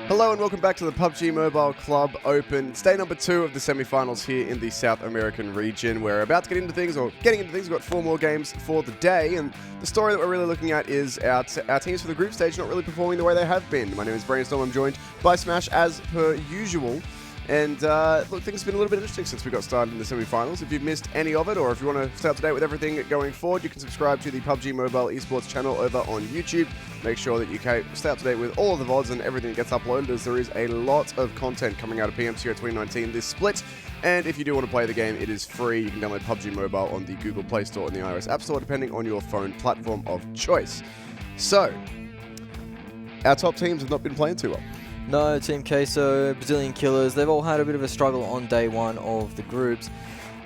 Hello and welcome back to the PUBG Mobile Club Open. It's day number 2 of the semi-finals here in the South American region. We're about to get into things, or getting into things. We've got 4 more games for the day, and the story that we're really looking at is our teams for the group stage not really performing the way they have been. My name is Brainstorm. I'm joined by Smash as per usual. And look, things have been a little bit interesting since we got started in the semi-finals. If you've missed any of it, or if you want to stay up to date with everything going forward, you can subscribe to the PUBGMOBILE eSports channel over on YouTube. Make sure that you stay up to date with all of the VODs and everything that gets uploaded, as there is a lot of content coming out of PMCO 2019 this split. And if you do want to play the game, it is free. You can download PUBG Mobile on the Google Play Store and the iOS App Store, depending on your phone platform of choice. So, our top teams have not been playing too well. No, Team Queso, Brazilian Killers, they've all had a bit of a struggle on day 1 of the groups.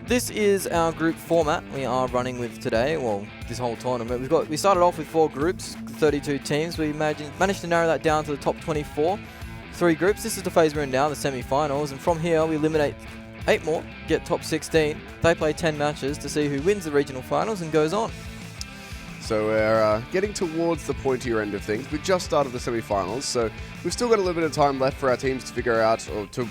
This is our group format we are running with today, well, this whole tournament. We started off with 4 groups, 32 teams. We managed to narrow that down to the top 24, 3 groups. This is the phase we're in now, the semi-finals, and from here we eliminate 8 more, get top 16. They play 10 matches to see who wins the regional finals and goes on. So we're getting towards the pointier end of things. We just started the semi-finals, so we've still got a little bit of time left for our teams to figure out, or to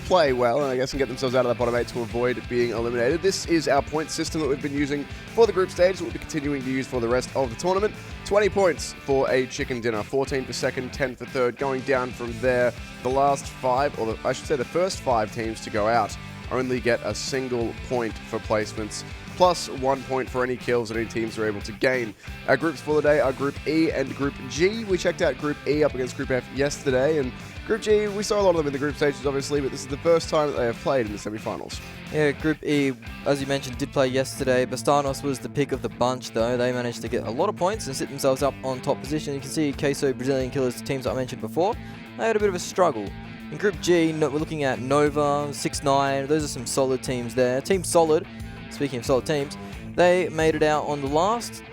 play well, and I guess, and get themselves out of the bottom 8 to avoid being eliminated. This is our point system that we've been using for the group stage, that we'll be continuing to use for the rest of the tournament. 20 points for a chicken dinner, 14 for second, 10 for third. Going down from there, the last 5, or I should say the first 5 teams to go out only get a single point for placements, plus 1 point for any kills that any teams are able to gain. Our groups for the day are Group E and Group G. We checked out Group E up against Group F yesterday, and Group G, we saw a lot of them in the group stages, obviously, but this is the first time that they have played in the semi-finals. Yeah, Group E, as you mentioned, did play yesterday. Bastanos was the pick of the bunch, though. They managed to get a lot of points and sit themselves up on top position. You can see Queso, Brazilian Killers, the teams that I mentioned before, they had a bit of a struggle. In Group G, we're looking at Nova, 6ix9ine. Those are some solid teams there. Team Solid, speaking of solid teams, they made it out on the last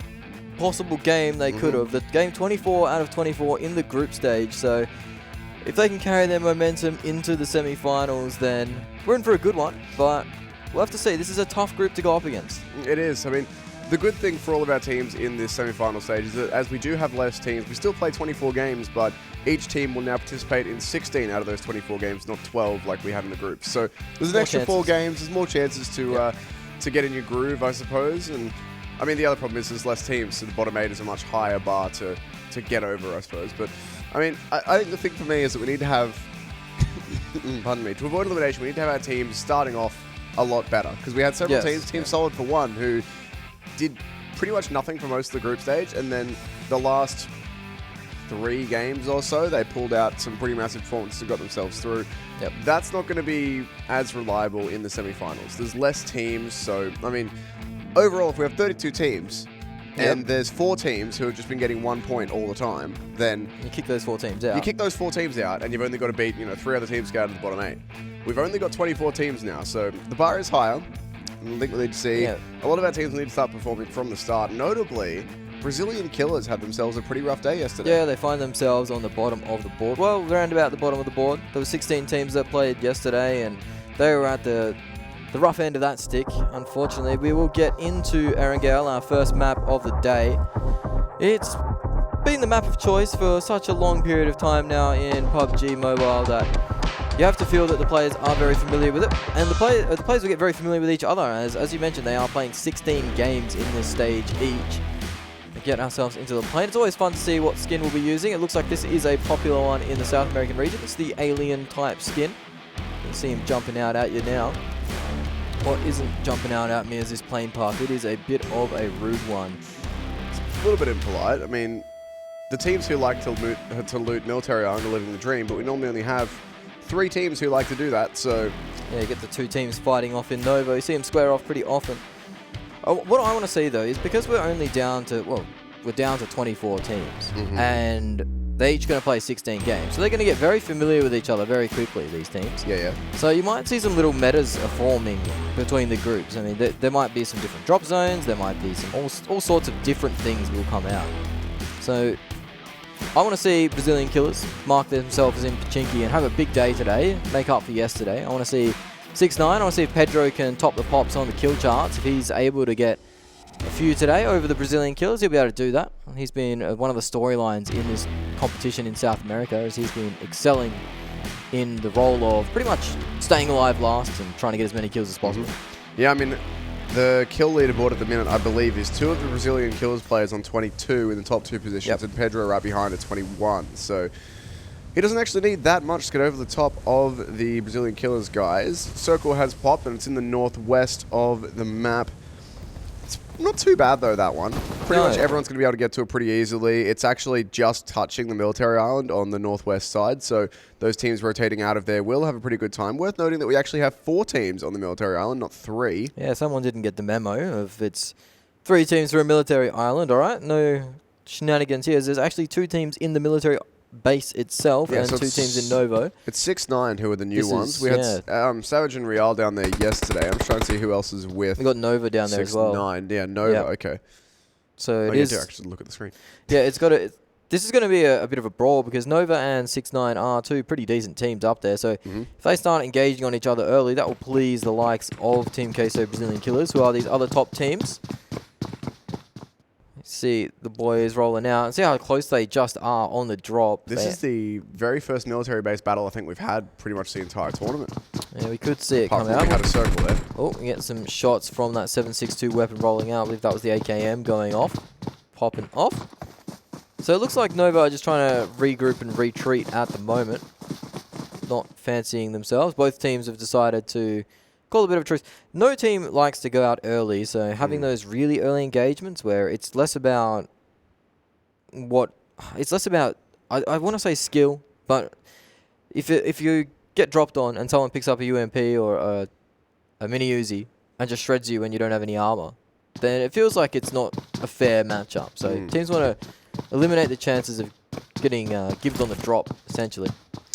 possible game they could have. The game 24 out of 24 in the group stage. So if they can carry their momentum into the semi-finals, then we're in for a good one. But we'll have to see. This is a tough group to go up against. It is. I mean, the good thing for all of our teams in this semi-final stage is that as we do have less teams, we still play 24 games, but each team will now participate in 16 out of those 24 games, not 12 like we had in the groups. So there's an extra 4 games. There's more chances to get in your groove, I suppose. And I mean, the other problem is there's less teams, so the bottom 8 is a much higher bar to get over, I suppose. But I mean, I think the thing for me is that we need to have, pardon me, to avoid elimination, we need to have our teams starting off a lot better. Because we had several teams, Team Solid for one, who did pretty much nothing for most of the group stage, and then the last 3 games or so, they pulled out some pretty massive performances and got themselves through. Yep. That's not going to be as reliable in the semi-finals. There's less teams, so, I mean, overall, if we have 32 teams, and there's 4 teams who have just been getting 1 point all the time, then you kick those 4 teams out. You kick those 4 teams out, and you've only got to beat 3 other teams to go out of the bottom 8. We've only got 24 teams now, so the bar is higher. And I think we need to see a lot of our teams need to start performing from the start. Notably, Brazilian Killers had themselves a pretty rough day yesterday. Yeah, they find themselves on the bottom of the board. Well, around about the bottom of the board. There were 16 teams that played yesterday, and they were at the rough end of that stick, unfortunately. We will get into Erangel, our first map of the day. It's been the map of choice for such a long period of time now in PUBG Mobile that you have to feel that the players are very familiar with it, and the players will get very familiar with each other. As you mentioned, they are playing 16 games in this stage each. To get ourselves into the plane. It's always fun to see what skin we'll be using. It looks like this is a popular one in the South American region. It's the alien type skin. You can see him jumping out at you now. What isn't jumping out at me is this plane path. It is a bit of a rude one. It's a little bit impolite. I mean, the teams who like to loot military are living the dream, but we normally only have 3 teams who like to do that, so... Yeah, you get the 2 teams fighting off in Nova. You see them square off pretty often. What I want to see, though, is because we're only down to, we're down to 24 teams, and they're each going to play 16 games. So they're going to get very familiar with each other very quickly, these teams. Yeah. So you might see some little metas forming between the groups. I mean, there might be some different drop zones. There might be some all sorts of different things will come out. So I want to see Brazilian Killers mark themselves in Pachinki and have a big day today, make up for yesterday. I want to see 6ix9ine. I want to see if Pedro can top the pops on the kill charts. If he's able to get a few today over the Brazilian killers. He'll be able to do that. He's been one of the storylines in this competition in South America, as he's been excelling in the role of pretty much staying alive last and trying to get as many kills as possible. Yeah, I mean, the kill leaderboard at the minute, I believe, is 2 of the Brazilian killers players on 22 in the top 2 positions, and Pedro right behind at 21. So he doesn't actually need that much to get over the top of the Brazilian killers guys. Circle has popped, and it's in the northwest of the map. It's not too bad, though, that one. Pretty much everyone's going to be able to get to it pretty easily. It's actually just touching the military island on the northwest side, so those teams rotating out of there will have a pretty good time. Worth noting that we actually have 4 teams on the military island, not 3. Yeah, someone didn't get the memo of it's 3 teams for a military island, all right? No shenanigans here. There's actually 2 teams in the military base itself, and so 2 teams in Novo. It's 6-9 who are the new ones. We had Savage and Real down there yesterday. I'm trying to see who else is with. We got Nova down there as well. 6-9, yeah, Nova, okay. So it is. I actually look at the screen. Yeah, it's got a. This is going to be a bit of a brawl because Nova and 6-9 are 2 pretty decent teams up there. So if they start engaging on each other early, that will please the likes of Team Queso Brazilian Killers, who are these other top teams. See the boys rolling out and see how close they just are on the drop. This is the very first military base battle I think we've had pretty much the entire tournament. Yeah, we could see it come out. We had a circle there. Oh, we get some shots from that 7.62 weapon rolling out. I believe that was the AKM going off, popping off. So it looks like Nova are just trying to regroup and retreat at the moment, not fancying themselves. Both teams have decided to call a bit of a truce. No team likes to go out early, so having those really early engagements where it's less about it's less about, I want to say skill, but if you get dropped on and someone picks up a UMP or a mini Uzi and just shreds you when you don't have any armor, then it feels like it's not a fair matchup. So teams want to eliminate the chances of getting gived on the drop, essentially.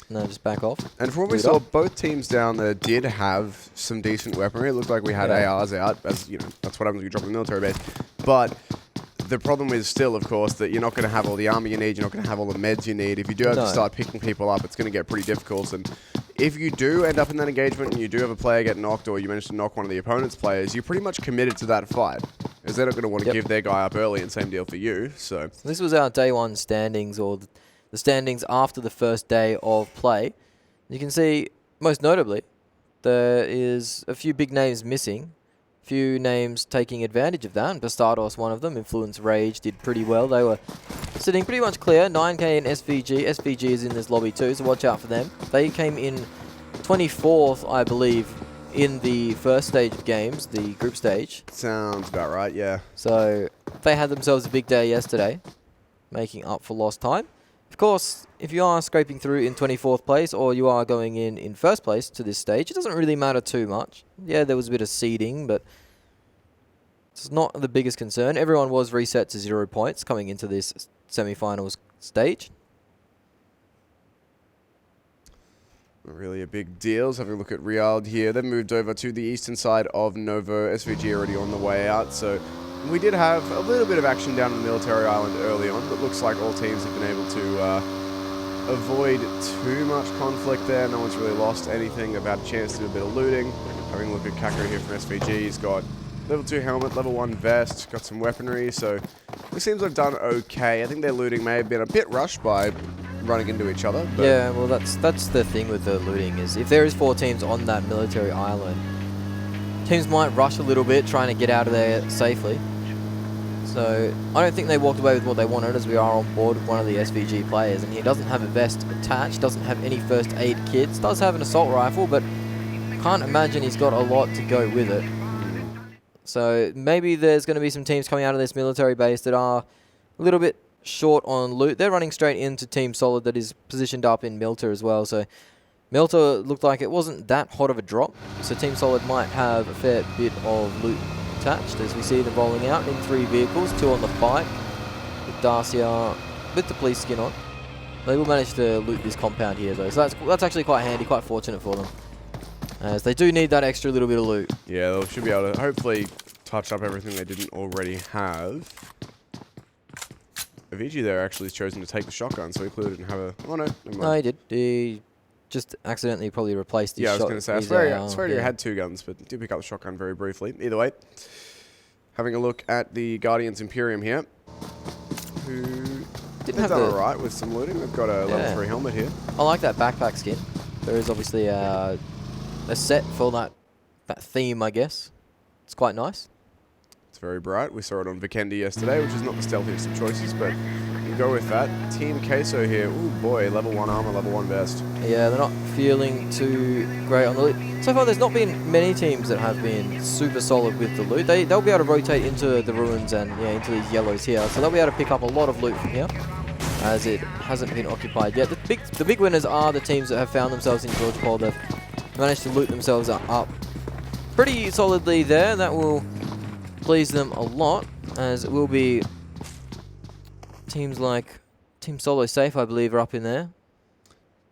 No, just back off. And from what we saw, both teams down there did have some decent weaponry. It looked like we had ARs out, as you know, that's what happens when you drop in the military base. But the problem is still, of course, that you're not going to have all the armor you need, you're not going to have all the meds you need. If you do have to start picking people up, it's going to get pretty difficult. And if you do end up in that engagement and you do have a player get knocked, or you manage to knock one of the opponent's players, you're pretty much committed to that fight, as they're not going to want to give their guy up early, and same deal for you. So this was our day 1 standings, or the standings after the first day of play. You can see, most notably, there is a few big names missing. Few names taking advantage of that, and Bastardos, one of them. Influence Rage did pretty well. They were sitting pretty much clear. 9K and SvG. SvG is in this lobby too, so watch out for them. They came in 24th, I believe, in the first stage of games, the group stage. Sounds about right, yeah. So they had themselves a big day yesterday, making up for lost time. Of course, if you are scraping through in 24th place, or you are going in first place to this stage, it doesn't really matter too much. Yeah, there was a bit of seeding, but it's not the biggest concern. Everyone was reset to 0 points coming into this semi-finals stage. Not really a big deal. So having a look at Riald here. They moved over to the eastern side of Novo. SvG already on the way out, so we did have a little bit of action down on the military island early on, but looks like all teams have been able to avoid too much conflict there. No one's really lost anything. They've had a chance to do a bit of looting. Having a look at Kako here from SvG. He's got level 2 helmet, level 1 vest, got some weaponry, so it seems they've done okay. I think their looting may have been a bit rushed by running into each other. But yeah, well, that's the thing with the looting, is if there is 4 teams on that military island, teams might rush a little bit trying to get out of there safely. So I don't think they walked away with what they wanted, as we are on board with one of the SvG players, and he doesn't have a vest attached, doesn't have any first aid kits, does have an assault rifle, but can't imagine he's got a lot to go with it. So maybe there's going to be some teams coming out of this military base that are a little bit short on loot. They're running straight into Team Solid that is positioned up in Milta as well. So Milta looked like it wasn't that hot of a drop, so Team Solid might have a fair bit of loot attached, as we see them rolling out in 3 vehicles, 2 on the bike, with Dacia with the police skin on. They will manage to loot this compound here though, so that's actually quite handy, quite fortunate for them, as they do need that extra little bit of loot. Yeah, they should be able to hopefully touch up everything they didn't already have. Avicii there actually has chosen to take the shotgun, so he clearly didn't have a... Oh no, never mind. No, he did. He just accidentally probably replaced his shot. Yeah, I was going to say, I swear he had 2 guns, but did pick up the shotgun very briefly. Either way, Having a look at the Guardians Imperium here, who Didn't have done the... alright with some looting. They've got a level 3 helmet here. I like that backpack skin. There is obviously a set for that theme, I guess. It's quite nice. It's very bright. We saw it on Vikendi yesterday, which is not the stealthiest of choices, but we'll go with that. Team Queso here. Ooh, boy, level 1 armor, level 1 vest. Yeah, they're not feeling too great on the loot. So far, there's not been many teams that have been super solid with the loot. They'll be able to rotate into the ruins and into these yellows here. So they'll be able to pick up a lot of loot from here, as it hasn't been occupied yet. The big winners are the teams that have found themselves in George Paul. They've managed to loot themselves up pretty solidly there. That will please them a lot, as it will be teams like Team Solo Safe, I believe, are up in there.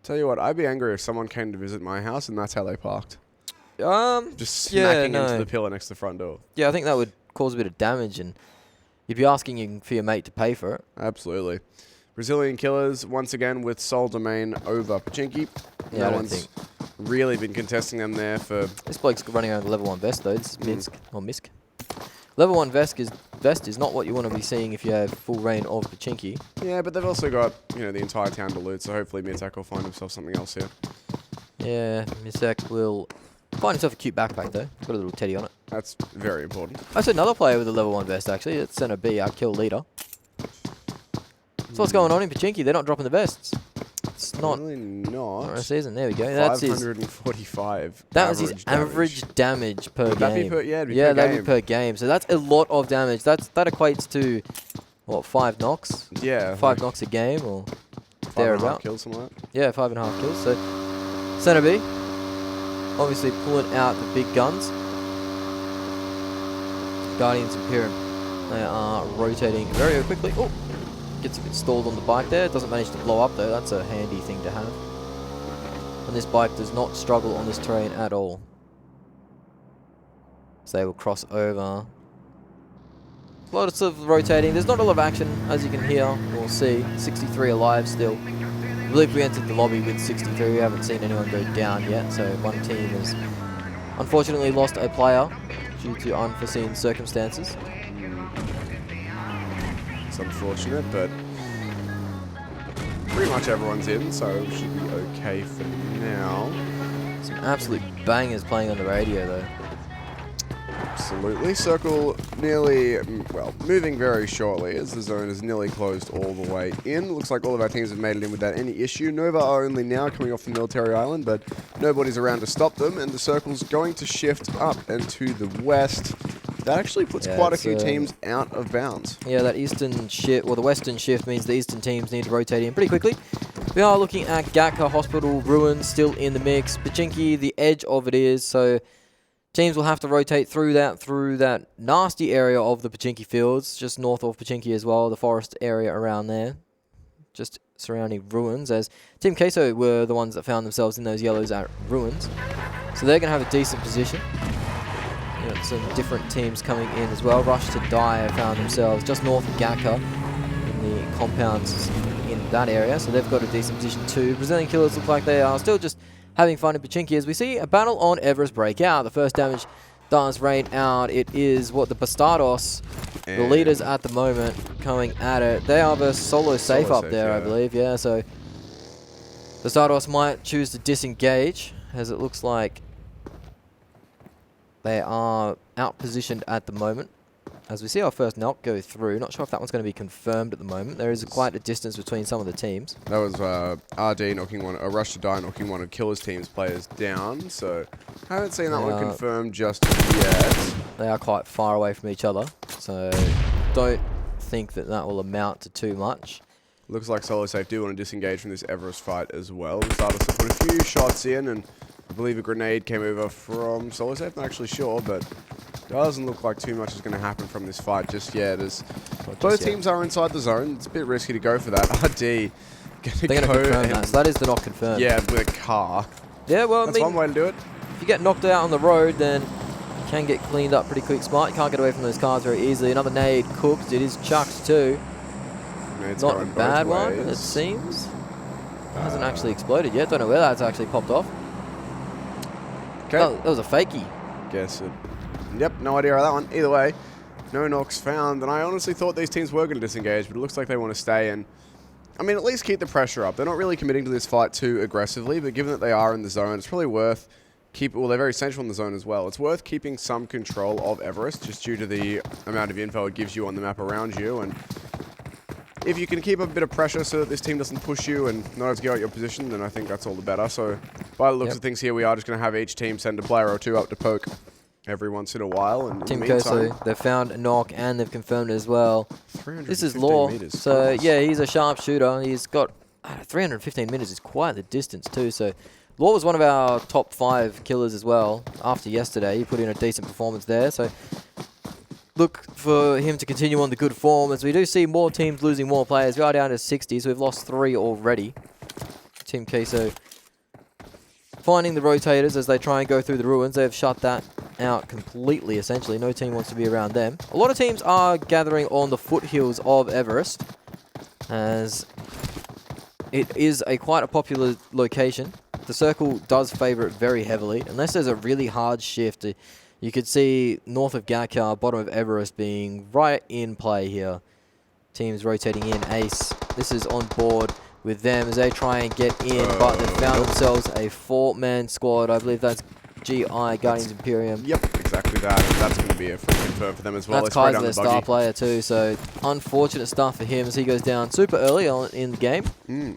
Tell you what, I'd be angry if someone came to visit my house and that's how they parked. Just smacking into the pillar next to the front door. Yeah, I think that would cause a bit of damage, and you'd be asking for your mate to pay for it. Absolutely. Brazilian Killers, once again, with sole domain over Pubg. Yeah, no one's really been contesting them there for... This bloke's running around with level 1 vest, though. This is Minsk, or Misk. Level 1 vest is not what you want to be seeing if you have full reign of Pachinki. Yeah, but they've also got, the entire town to loot, so hopefully Mirzak will find himself something else here. Yeah, Mirzak will find himself a cute backpack, though. Got a little teddy on it. That's very important. That's another player with a level 1 vest, actually. It's Center B, our kill leader. So what's going on in Pachinki? They're not dropping the vests. It's not really not a season. There we go. That's 545. That was his average damage per game. That'd be per, yeah, that'd be per game. So that's a lot of damage. That equates to what, 5 knocks? Yeah, 5 knocks a game, or 5.5 kills, something like that. Yeah, 5.5 kills. So Center B, obviously pulling out the big guns. Guardians Imperium, they are rotating very quickly. Oh. Gets a bit stalled on the bike there. Doesn't manage to blow up though. That's a handy thing to have. And this bike does not struggle on this terrain at all. So they will cross over. Lots of rotating. There's not a lot of action, as you can hear or see. 63 alive still. I believe we entered the lobby with 63. We haven't seen anyone go down yet. So one team has unfortunately lost a player due to unforeseen circumstances. It's unfortunate, but pretty much everyone's in, so it should be okay for now. Some absolute bangers playing on the radio, though. Absolutely. Circle nearly, well, moving very shortly as the zone is nearly closed all the way in. Looks like all of our teams have made it in without any issue. Nova are only now coming off the military island, but nobody's around to stop them, and the circle's going to shift up and to the west. That actually puts quite a few teams out of bounds. Yeah, that eastern shift, or the western shift, means the eastern teams need to rotate in pretty quickly. We are looking at Gatka Hospital Ruins still in the mix. Pachinki, the edge of it is, so teams will have to rotate through that nasty area of the Pachinki fields, just north of Pachinki as well, the forest area around there, just surrounding ruins, as Team Queso were the ones that found themselves in those yellows at ruins. So they're going to have a decent position. Some different teams coming in as well. Rush to Die have found themselves just north of Gatka in the compounds in that area, so they've got a decent position too. Brazilian Killers look like they are still just having fun in Pachinki as we see a battle on Everest break out. The first damage does rain out. It is the Bastardos, the leaders at the moment, coming at it. They are the Solo Safe up there, I believe. Yeah, so Bastardos might choose to disengage, as it looks like they are out-positioned at the moment. As we see our first knock go through, not sure if that one's going to be confirmed at the moment. There is quite a distance between some of the teams. That was RD knocking one, a Rush to Die knocking one of Killer's team's players down, so haven't seen that one confirmed just yet. They are quite far away from each other, so don't think that will amount to too much. Looks like Solo Safe do want to disengage from this Everest fight as well. Started to put a few shots in, and I believe a grenade came over from Solo Safe. Not actually sure, but doesn't look like too much is going to happen from this fight just yet, as both teams are inside the zone. It's a bit risky to go for that. RD they're going to confirm that, so that is the knock confirmed. Yeah, with a car. Yeah, well, that's one way to do it. If you get knocked out on the road, then you can get cleaned up pretty quick. Smart, you can't get away from those cars very easily. Another nade cooked. It is chucked too. Not a bad one, it seems. It hasn't actually exploded yet. Don't know where that's actually popped off. Okay. That was a fakie. Guess it. Yep, no idea how that one. Either way, No knocks found, and I honestly thought these teams were going to disengage, but it looks like they want to stay and, I mean, at least keep the pressure up. They're not really committing to this fight too aggressively, but given that they are in the zone, it's probably worth well, they're very central in the zone as well. It's worth keeping some control of Everest, just due to the amount of info it gives you on the map around you, and if you can keep a bit of pressure so that this team doesn't push you and not have to get out your position, then I think that's all the better. So, by the looks of things here, we are just going to have each team send a player or two up to poke every once in a while. And Team Queso, they've found a knock and they've confirmed it as well. This is Law. Meters. So, yeah, he's a sharpshooter. He's got 315 meters is quite the distance too. So, Law was one of our top 5 killers as well after yesterday. He put in a decent performance there. So, look for him to continue on the good form, as we do see more teams losing more players. We are down to 60, so we've lost 3 already. Team Queso finding the rotators as they try and go through the ruins. They've shut that out completely, essentially. No team wants to be around them. A lot of teams are gathering on the foothills of Everest, as it is quite a popular location. The circle does favour it very heavily, unless there's a really hard shift. You could see north of Gakar, bottom of Everest being right in play here. Teams rotating in. Ace, this is on board with them as they try and get in, but they found themselves a 4-man squad. I believe that's GI, Guardians Imperium. Yep, exactly that. That's going to be a free confirm for them as well. That's Kaiser, their star player too, so unfortunate stuff for him as he goes down super early on in the game.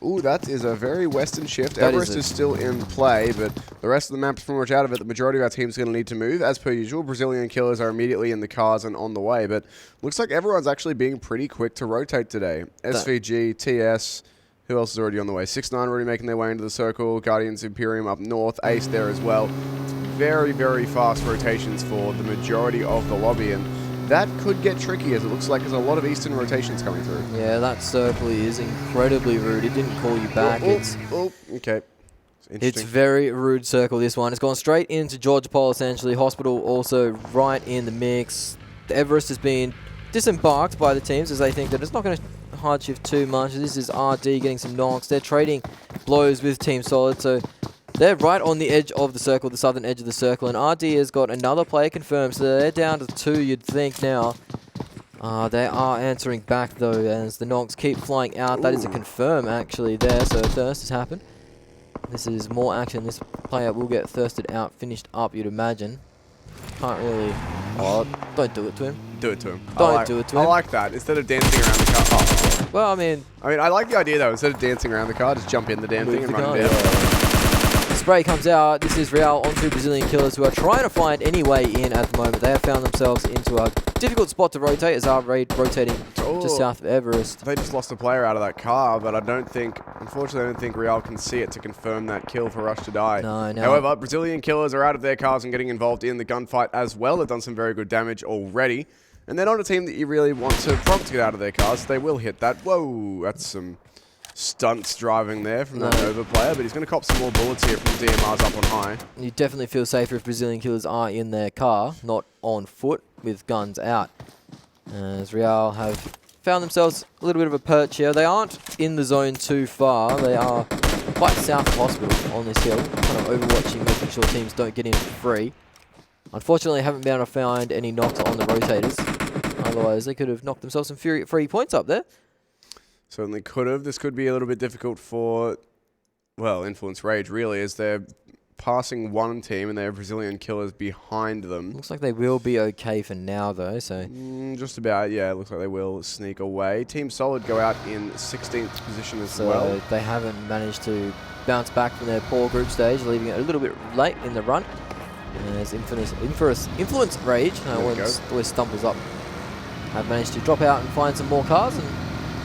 Ooh, that is a very western shift. Everest is still in play, but the rest of the map's pretty much out of it. The majority of our team's going to need to move. As per usual, Brazilian killers are immediately in the cars and on the way, but looks like everyone's actually being pretty quick to rotate today. SvG, TS... Who else is already on the way? 6ix9ine already making their way into the circle. Guardians Imperium up north. Ace there as well. Very, very fast rotations for the majority of the lobby. And that could get tricky, as it looks like there's a lot of eastern rotations coming through. Yeah, that circle is incredibly rude. It didn't call you back. Okay. It's very rude circle, this one. It's gone straight into Georgia Pole, essentially. Hospital also right in the mix. The Everest has been disembarked by the teams, as they think that it's not going to hard shift too much. This is RD getting some knocks. They're trading blows with Team Solid, so they're right on the edge of the circle, the southern edge of the circle, and RD has got another player confirmed, so they're down to 2, you'd think now. They are answering back though, as the knocks keep flying out. That is a confirm actually there, so a thirst has happened. This is more action. This player will get thirsted out, finished up, you'd imagine. Can't really... Oh, don't do it to him. Do it to him. Don't do it to him. I like that. Instead of dancing around the car. Oh. Well, I mean, I like the idea though. Instead of dancing around the car, just jump in the damn thing and run down. Spray comes out. This is Real onto Brazilian killers who are trying to find any way in at the moment. They have found themselves into a difficult spot to rotate, as our raid rotating just south of Everest. They just lost a player out of that car, but unfortunately, I don't think Real can see it to confirm that kill for Rush to die. No. However, Brazilian killers are out of their cars and getting involved in the gunfight as well. They've done some very good damage already. And they're not a team that you really want to prompt to get out of their cars. So they will hit that. Whoa, that's some stunts driving there from that Nova player, but he's going to cop some more bullets here from DMRs up on high. You definitely feel safer if Brazilian killers are in their car, not on foot with guns out. As Real have found themselves a little bit of a perch here. They aren't in the zone too far. They are quite south of hospital on this hill, kind of overwatching, making sure teams don't get in free. Unfortunately, haven't been able to find any knocks on the rotators. Otherwise, they could have knocked themselves some free points up there. Certainly could have. This could be a little bit difficult for, well, Influence Rage, really, as they're passing one team and they have Brazilian killers behind them. Looks like they will be okay for now, though, so... just about, yeah. It looks like they will sneak away. Team Solid go out in 16th position as well. They haven't managed to bounce back from their poor group stage, leaving it a little bit late in the run. As Influence Rage, always stumbles up, have managed to drop out and find some more cars, and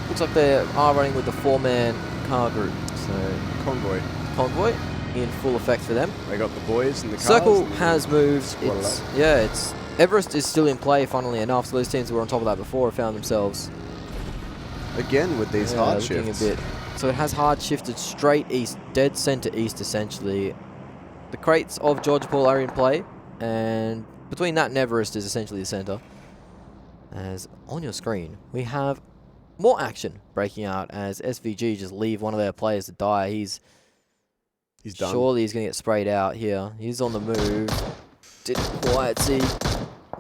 looks like they are running with the 4-man car group. So Convoy in full effect for them. They got the boys and the cars. Circle has moved. It's Everest is still in play, funnily enough. So those teams that were on top of that before have found themselves again with these hard shifts. So it has hard shifted straight east, dead center east essentially. The crates of Georgia Pole are in play, and between that and Everest is essentially the center. As on your screen, we have more action breaking out as SvG just leave one of their players to die. He's done. Surely he's going to get sprayed out here. He's on the move. Didn't quite see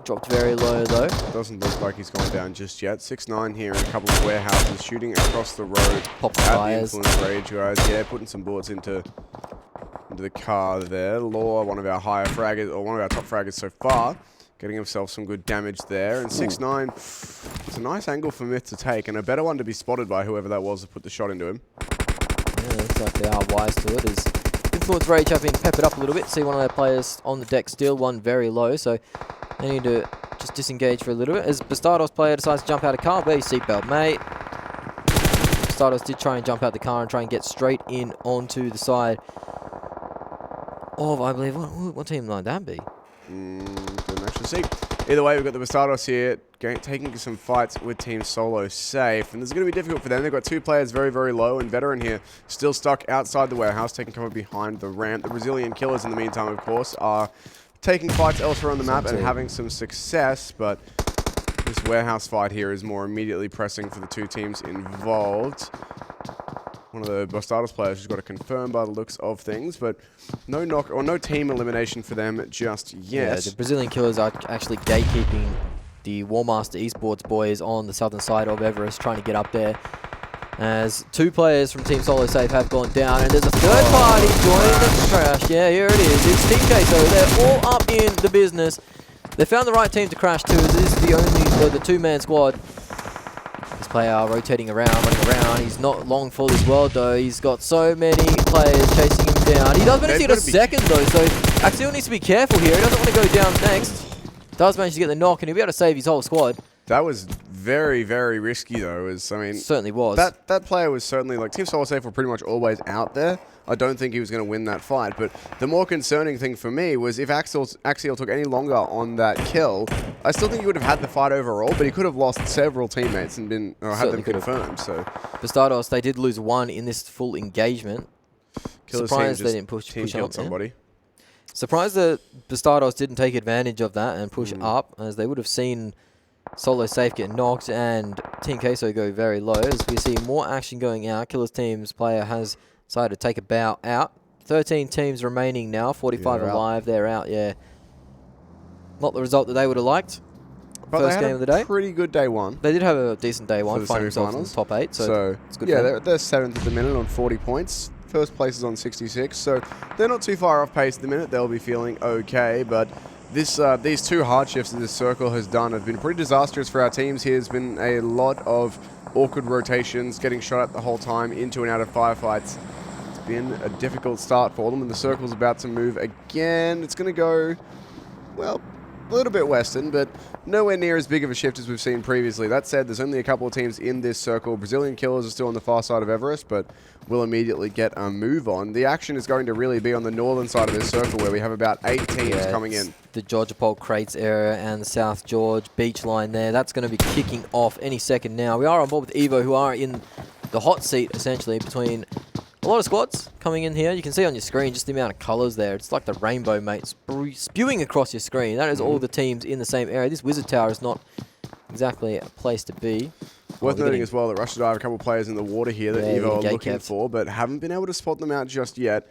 Dropped very low though. Doesn't look like he's gone down just yet. 6ix9ine here in a couple of warehouses, shooting across the road. Pop at fires. the Influence Rage guys. Yeah, putting some bullets into the car there. Law, one of our higher fraggers, or one of our top fraggers so far, getting himself some good damage there. And 6ix9ine, it's a nice angle for Myth to take, and a better one to be spotted by whoever that was to put the shot into him. Yeah, looks like they are wise to it. As Influence Rage have been peppered up a little bit. See one of their players on the deck still, one very low, so they need to just disengage for a little bit. As Bastardos player decides to jump out of car, wear your seatbelt, mate. Bastardos did try and jump out the car and try and get straight in onto the side of, I believe, what team might that be? Couldn't actually see. Either way, we've got the Bastardos here taking some fights with Team Solo Safe, and this is going to be difficult for them. They've got 2 players very, very low, and Veteran here still stuck outside the warehouse, taking cover behind the ramp. The Brazilian Killers, in the meantime, of course, are taking fights elsewhere on the map and having some success, but this warehouse fight here is more immediately pressing for the 2 teams involved. One of the Bastardos players has got to confirm by the looks of things, but no knock or no team elimination for them just yet. Yeah, the Brazilian Killers are actually gatekeeping the WarMaster Esports boys on the southern side of Everest, trying to get up there. As 2 players from Team Solo Safe have gone down, and there's a 3rd party joining the crash. Yeah, here it is. It's Team Queso. They're all up in the business. They found the right team to crash to. This is the only, the 2-man squad. This player rotating around, running around. He's not long for this world though. He's got so many players chasing him down. He does manage to get a second though, so Axial needs to be careful here. He doesn't want to go down next. Does manage to get the knock, and he'll be able to save his whole squad. That was very, very risky though. I mean, certainly was. That player was certainly, like, Team Solo Safe were pretty much always out there. I don't think he was going to win that fight, but the more concerning thing for me was if Axial took any longer on that kill, I still think he would have had the fight overall, but he could have lost several teammates and had them confirmed. So Bastardos, they did lose 1 in this full engagement. Surprised they didn't push on somebody. Yeah. Surprised that Bastardos didn't take advantage of that and push up, as they would have seen Solo Safe get knocked and Team Queso go very low. As we see more action going out, Killers team's player has decided to take a bow out. 13 teams remaining now, 45 alive. They're out, yeah. Not the result that they would have liked. But First they had game of the day. Pretty good day 1. They did have a decent day 1, for the finding themselves in the top 8. So it's good. Yeah, they're 7th at the minute on 40 points. First place is on 66, so they're not too far off pace at the minute. They'll be feeling okay, but these 2 hard shifts that this circle has done have been pretty disastrous for our teams here. There's been a lot of awkward rotations, getting shot at the whole time, into and out of firefights. It's been a difficult start for them, and the circle's about to move again. It's going to go, well, a little bit western, but nowhere near as big of a shift as we've seen previously. That said, there's only a couple of teams in this circle. Brazilian Killers are still on the far side of Everest, but will immediately get a move on. The action is going to really be on the northern side of this circle, where we have about 8 teams coming in. The Georgia Pole Crates area and the South George beach line there. That's going to be kicking off any second now. We are on board with EVO, who are in the hot seat, essentially, between a lot of squads coming in here. You can see on your screen just the amount of colours there. It's like the rainbow, mate, spewing across your screen. That is all the teams in the same area. This Wizard Tower is not exactly a place to be. Worth noting as well that Rush to Dive have a couple of players in the water here that EVO are looking for, but haven't been able to spot them out just yet.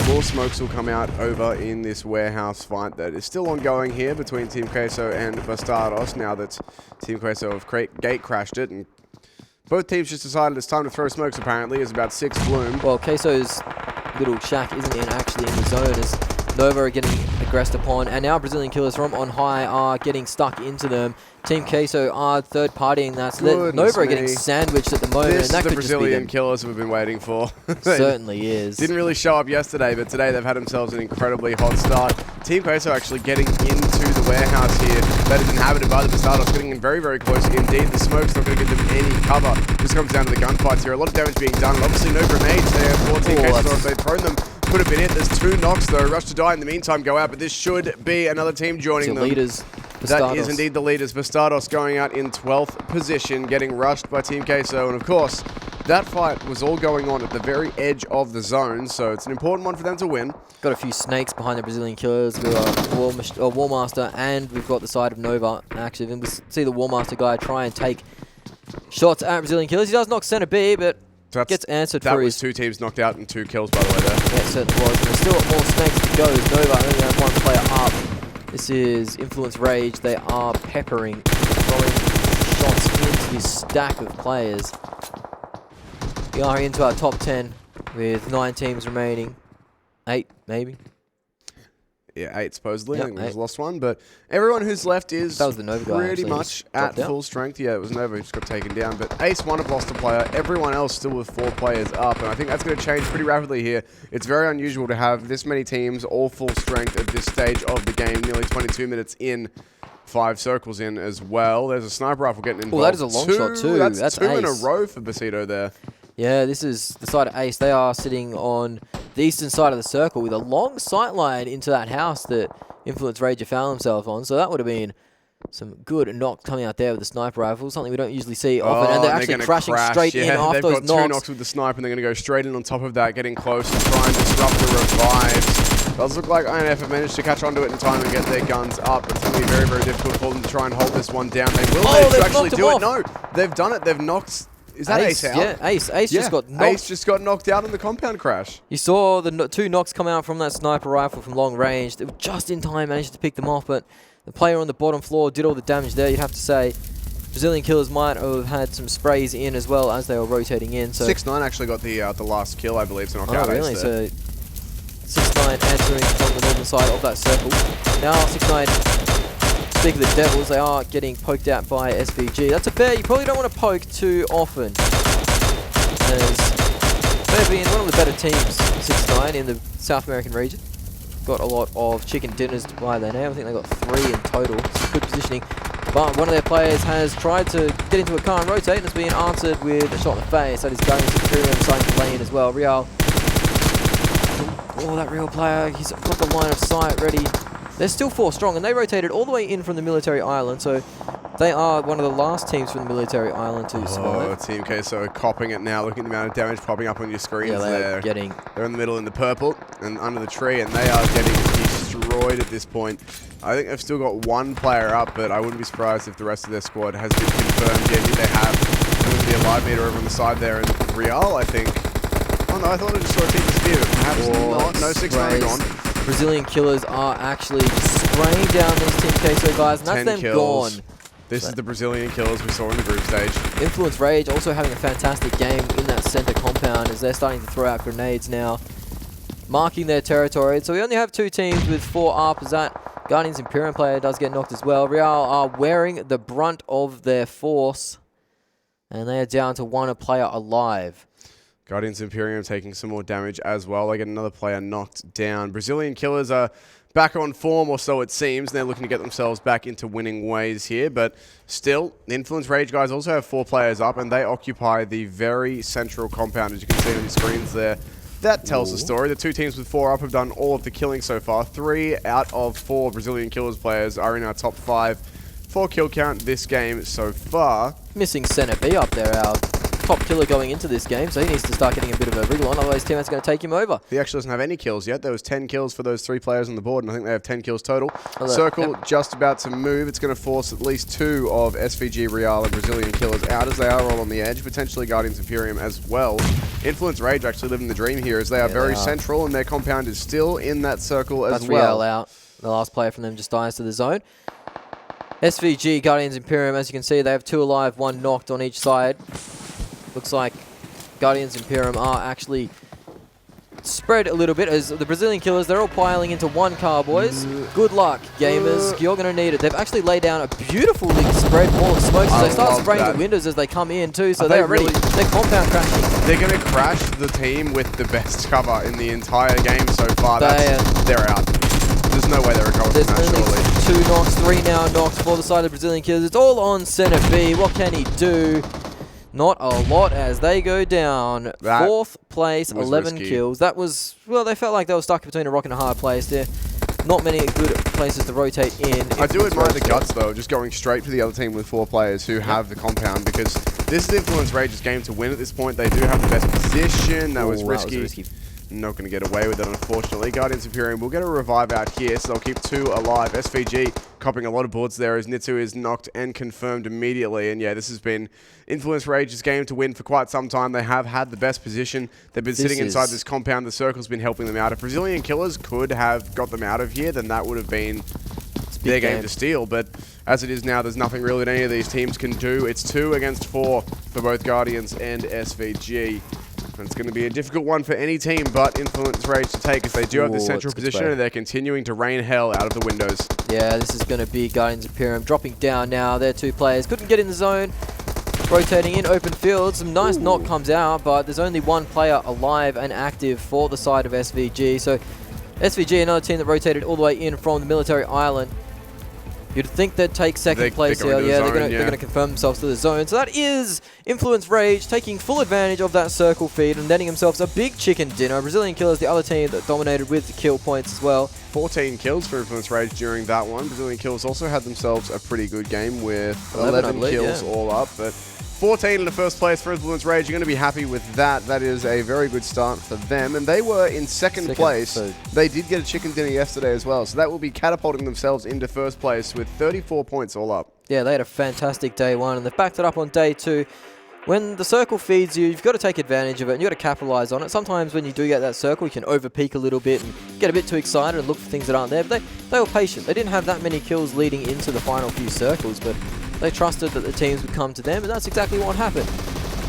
More smokes will come out over in this warehouse fight that is still ongoing here between Team Queso and Bastardos, now that Team Queso have gate crashed it, and both teams just decided it's time to throw smokes, apparently. It's about 6 bloom. Well, Queso's little shack isn't actually in the zone, as Nova are getting aggressed upon, and now Brazilian Killers from on high are getting stuck into them. Team Queso are third partying that, so Nova are getting sandwiched at the moment. This and that is the could Brazilian Killers we've been waiting for. Certainly is. Didn't really show up yesterday, but today they've had themselves an incredibly hot start. Team Queso actually getting into the warehouse here that is inhabited by the Bastardos, getting in very, very close indeed. The smoke's not going to give them any cover. This comes down to the gunfights here. A lot of damage being done. Obviously no grenades there for Team Queso. If they've thrown them, could have been it. There's 2 knocks though. Rush to Die in the meantime go out, but this should be another team joining them. Leaders. That is indeed the leaders. Bastardos going out in 12th position, getting rushed by Team Queso. And of course, that fight was all going on at the very edge of the zone, so it's an important one for them to win. Got a few snakes behind the Brazilian Killers. We've got WarMaster, and we've got the side of Nova active. And we see the WarMaster guy try and take shots at Brazilian Killers. He does knock center B, but gets answered for his... That was 2 teams knocked out and 2 kills, by the way, there. Yeah, it certainly was. And there's still more snakes to go as Nova only have 1 player up. This is Influence Rage. They are peppering, throwing shots into this stack of players. We are into our top 10 with 9 teams remaining. 8, maybe. Yeah, 8 supposedly. Yep, I think we just lost one, but everyone who's left is that was the Nova guy, pretty much at full strength. Yeah, it was Nova who just got taken down, but Ace 1 have lost a player. Everyone else still with 4 players up, and I think that's going to change pretty rapidly here. It's very unusual to have this many teams all full strength at this stage of the game, nearly 22 minutes in. 5 circles in as well. There's a sniper rifle getting involved. Oh, that is a long shot too. That's 2 in a Ace. row for Basito there. Yeah, this is the side of Ace. They are sitting on the eastern side of the circle with a long sight line into that house that Influence Rager found himself on. So that would have been some good knocks coming out there with the sniper rifle, something we don't usually see often. And they're actually crashing straight in after those knocks. They've got 2 knocks with the sniper, and they're going to go straight in on top of that, getting close and try and disrupt the revives. Does look like INF have managed to catch onto it in time and get their guns up. It's going to be very, very difficult for them to try and hold this one down. They will manage to actually do it. No, they've done it. They've knocked... Is that Ace out? Yeah, Ace just got knocked. Ace just got knocked out in the compound crash. You saw the 2 knocks come out from that sniper rifle from long range. They were just in time, managed to pick them off, but the player on the bottom floor did all the damage there, you'd have to say. Brazilian Killers might have had some sprays in as well as they were rotating in. So 6-9 actually got the last kill, I believe, to knock out really? Ace there. So 6-9 answering from the northern side of that circle. Now 6-9... Speak of the Devils, they are getting poked out by SvG. That's a bear you probably don't want to poke too often. As they've been one of the better teams, 6-9, in the South American region. Got a lot of chicken dinners to buy there now. I think they got 3 in total. Some good positioning. But one of their players has tried to get into a car and rotate and has been answered with a shot in the face. That is going to Imperium starting to play in as well. Real. Oh, that Real player, he's got the line of sight ready. They're still 4 strong, and they rotated all the way in from the military island, so they are one of the last teams from the military island to survive. Oh, Team Queso copping it now. Look at the amount of damage popping up on your screens there. They're in the middle in the purple and under the tree, and they are getting destroyed at this point. I think they've still got 1 player up, but I wouldn't be surprised if the rest of their squad has been confirmed. Yeah, they have. There's going to be a live meter over on the side there, and Real, I think. Oh no, I thought I just saw a team spear, but perhaps not. No 6-9 gone. Brazilian Killers are actually spraying down these Team Queso guys, and that's them kills. gone. This is the Brazilian Killers we saw in the group stage. Influence Rage also having a fantastic game in that center compound as they're starting to throw out grenades now, marking their territory. So we only have 2 teams with 4 up, as that Guardians Imperium player does get knocked as well. Real are wearing the brunt of their force, and they are down to 1 player alive. Guardians Imperium taking some more damage as well. They get another player knocked down. Brazilian Killers are back on form, or so it seems. They're looking to get themselves back into winning ways here, but still, the Influence Rage guys also have 4 players up, and they occupy the very central compound, as you can see on your screens there. That tells the story. The 2 teams with 4 up have done all of the killing so far. 3 out of 4 Brazilian Killers players are in our top 5 for kill count this game so far. Missing Center B up there, our top killer going into this game, so he needs to start getting a bit of a wriggle on, otherwise teammate's going to take him over. He actually doesn't have any kills yet. There was 10 kills for those 3 players on the board, and I think they have 10 kills total. Circle just about to move. It's going to force at least 2 of SvG, Real, and Brazilian Killers out, as they are all on the edge, potentially Guardians Imperium as well. Influence Rage actually living the dream here, as they are very central, and their compound is still in that circle as well. Real out. The last player from them just dies to the zone. SvG, Guardians Imperium, as you can see, they have 2 alive, 1 knocked on each side. Looks like Guardians Imperium are actually spread a little bit, as the Brazilian Killers, they're all piling into 1 car, boys. Good luck, gamers. You're going to need it. They've actually laid down a beautifully spread wall of smoke, so they start spraying the windows as they come in too, so they're ready. They're compound crashing. They're going to crash the team with the best cover in the entire game so far. They're out. There's no way they're recovering from that, surely. 2 knocks, 3 now knocks for the side of the Brazilian Killers. It's all on Center B. What can he do? Not a lot as they go down. 4th place, 11 kills. That was, well, they felt like they were stuck between a rock and a hard place there. Not many good places to rotate in. I do admire the guts, though, just going straight to the other team with 4 players who have the compound, because this is Influence Rage's game to win at this point. They do have the best position. That was risky. Not going to get away with it, unfortunately. Guardians Imperium will get a revive out here, so they'll keep 2 alive. SvG copping a lot of boards there as Nitsu is knocked and confirmed immediately. And yeah, this has been Influence Rage's game to win for quite some time. They have had the best position. They've been sitting inside this compound. The circle's been helping them out. If Brazilian Killers could have got them out of here, then that would have been their game to steal. But as it is now, there's nothing really that any of these teams can do. It's 2 against 4 for both Guardians and SvG. And it's going to be a difficult one for any team, but Influence Rage to take, as they do have the central position and they're continuing to rain hell out of the windows. Yeah, this is going to be Guardians Imperium dropping down now. Their 2 players couldn't get in the zone. Rotating in open field, some nice knock comes out, but there's only 1 player alive and active for the side of SvG. So SvG, another team that rotated all the way in from the military island. You'd think they'd take second place here. Yeah, they're going to confirm themselves to the zone. So that is Influence Rage taking full advantage of that circle feed and netting themselves a big chicken dinner. Brazilian Killers, the other team that dominated with the kill points as well. 14 kills for Influence Rage during that one. Brazilian Killers also had themselves a pretty good game with 11 kills all up. But 14 in the first place for Influence Rage. You're going to be happy with that. That is a very good start for them. And they were in second place. So they did get a chicken dinner yesterday as well. So that will be catapulting themselves into first place with 34 points all up. Yeah, they had a fantastic day 1, and they've backed it up on day 2. When the circle feeds you, you've got to take advantage of it, and you've got to capitalize on it. Sometimes when you do get that circle, you can over-peak a little bit and get a bit too excited and look for things that aren't there. But they were patient. They didn't have that many kills leading into the final few circles, but they trusted that the teams would come to them, and that's exactly what happened.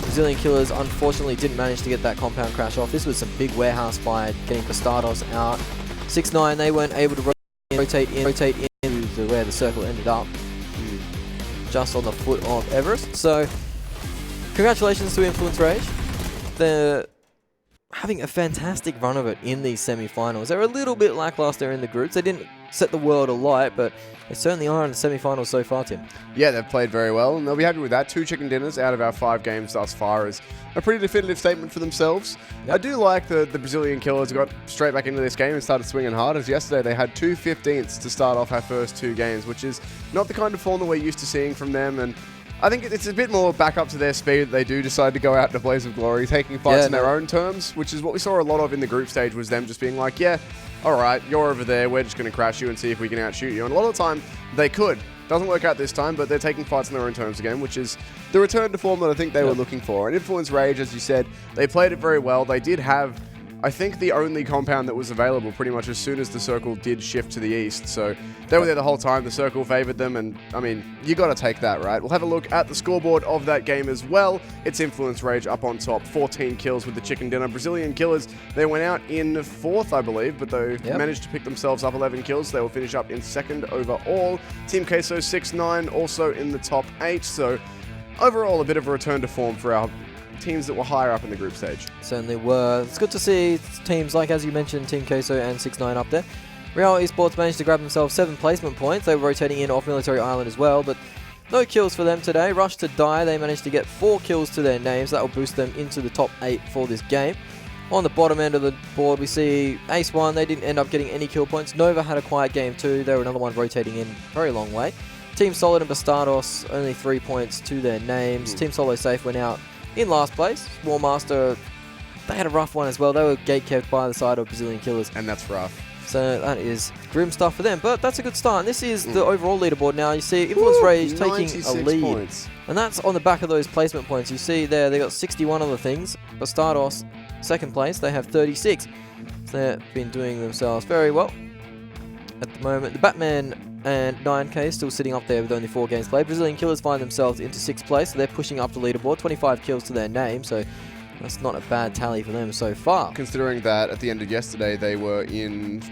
Brazilian Killers unfortunately didn't manage to get that compound crash off. This was some big warehouse fight, getting Bastados out. 6-9, they weren't able to rotate in to where the circle ended up. Just on the foot of Everest. So congratulations to Influence Rage. They're having a fantastic run of it in these semi-finals. They're a little bit lackluster in the groups. They didn't set the world alight, but they certainly are in the semi-finals so far, Tim. Yeah, they've played very well, and they'll be happy with that. 2 chicken dinners out of our 5 games thus far is a pretty definitive statement for themselves. Yep. I do like the Brazilian Killers got straight back into this game and started swinging hard, as yesterday they had 2 15ths to start off our first 2 games, which is not the kind of form that we're used to seeing from them, and I think it's a bit more back up to their speed that they do decide to go out in a blaze of glory, taking fights in their own terms, which is what we saw a lot of in the group stage, was them just being like, yeah, all right, you're over there, we're just going to crash you and see if we can outshoot you. And a lot of the time, they could. Doesn't work out this time, but they're taking fights in their own terms again, which is the return to form that I think they were looking for. And Influence Rage, as you said, they played it very well. They did have, I think, the only compound that was available pretty much as soon as the circle did shift to the east. So they were there the whole time. The circle favored them. And, I mean, you got to take that, right? We'll have a look at the scoreboard of that game as well. It's Influence Rage up on top. 14 kills with the chicken dinner. Brazilian Killers, they went out in 4th, I believe, but they managed to pick themselves up 11 kills. They will finish up in 2nd overall. Team Queso 6-9, also in the top 8. So overall, a bit of a return to form for our teams that were higher up in the group stage. Certainly were. It's good to see teams like, as you mentioned, Team Queso and 6-9 up there. EVO E-SPORTS managed to grab themselves 7 placement points. They were rotating in off Military Island as well, but no kills for them today. Rush to Die, they managed to get 4 kills to their names. That will boost them into the top 8 for this game. On the bottom end of the board, we see Ace 1. They didn't end up getting any kill points. Nova had a quiet game too. They were another one rotating in very long way. Team Solid and Bastados, only 3 points to their names. Team Solo Safe went out in last place. WarMaster, they had a rough one as well. They were gate-kept by the side of Brazilian Killers. And that's rough. So that is grim stuff for them. But that's a good start. And this is the overall leaderboard now. You see Influence Rage taking a lead. Points. And that's on the back of those placement points. You see there, they got 61 on the things. Bastados, 2nd place, they have 36. So they've been doing themselves very well at the moment. The Batman and 9K still sitting up there with only 4 games played. Brazilian Killers find themselves into 6th place, so they're pushing up the leaderboard. 25 kills to their name, so that's not a bad tally for them so far. Considering that at the end of yesterday they were in,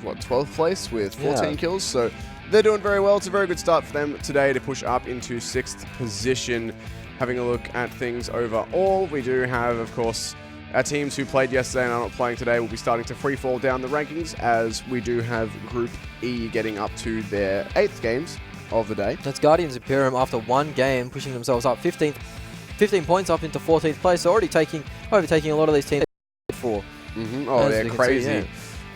12th place with 14 kills, so they're doing very well. It's a very good start for them today to push up into 6th position. Having a look at things overall, we do have, of course, our teams who played yesterday and are not playing today will be starting to free fall down the rankings, as we do have Group E getting up to their 8th games of the day. That's Guardians Imperium after 1 game, pushing themselves up 15 points up into 14th place. So already overtaking a lot of these teams. Oh, they're crazy.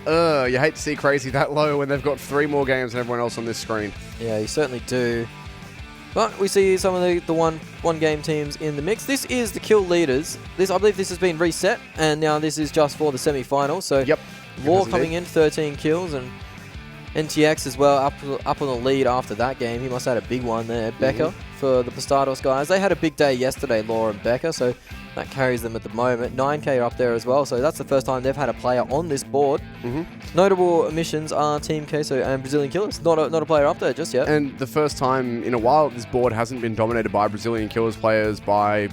You hate to see crazy that low when they've got 3 more games than everyone else on this screen. Yeah, you certainly do. But we see some of the one game teams in the mix. This is the kill leaders. I believe this has been reset, and now this is just for the semi-finals. So War coming in, 13 kills, and NTX as well up on the lead after that game. He must have had a big one there. Becca for the Bastados guys. They had a big day yesterday, Law and Becca, so That carries them at the moment. 9K are up there as well, so that's the first time they've had a player on this board. Notable omissions are Team Queso and Brazilian Killers. Not a player up there just yet. And the first time in a while this board hasn't been dominated by Brazilian Killers players by...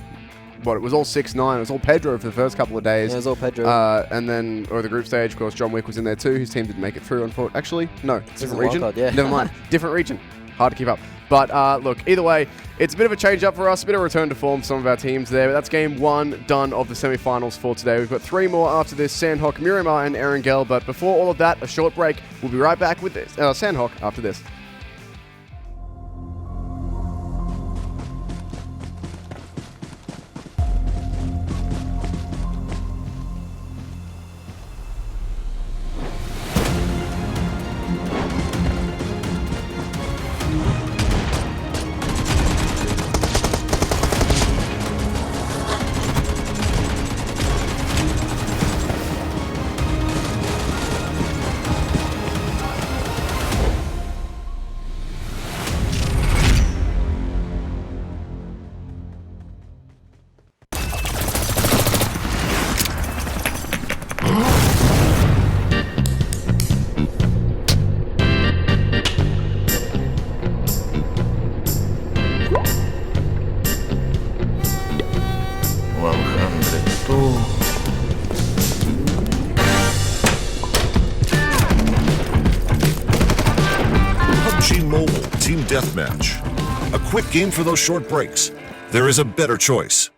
What, it was all 6-9. It was all Pedro for the first couple of days. Yeah, it was all Pedro. And then, or the group stage, of course, John Wick was in there too. His team didn't make it through, unfortunately. Actually, no, different region. Card, yeah. Never mind. Different region. Hard to keep up. But look, either way, it's a bit of a change up for us, a bit of a return to form for some of our teams there. But that's game 1 done of the semi-finals for today. We've got 3 more after this, Sanhok, Miramar, and Erangel. But before all of that, a short break. We'll be right back with this, Sanhok after this. PUBG Mobile Team Deathmatch. A quick game for those short breaks. There is a better choice.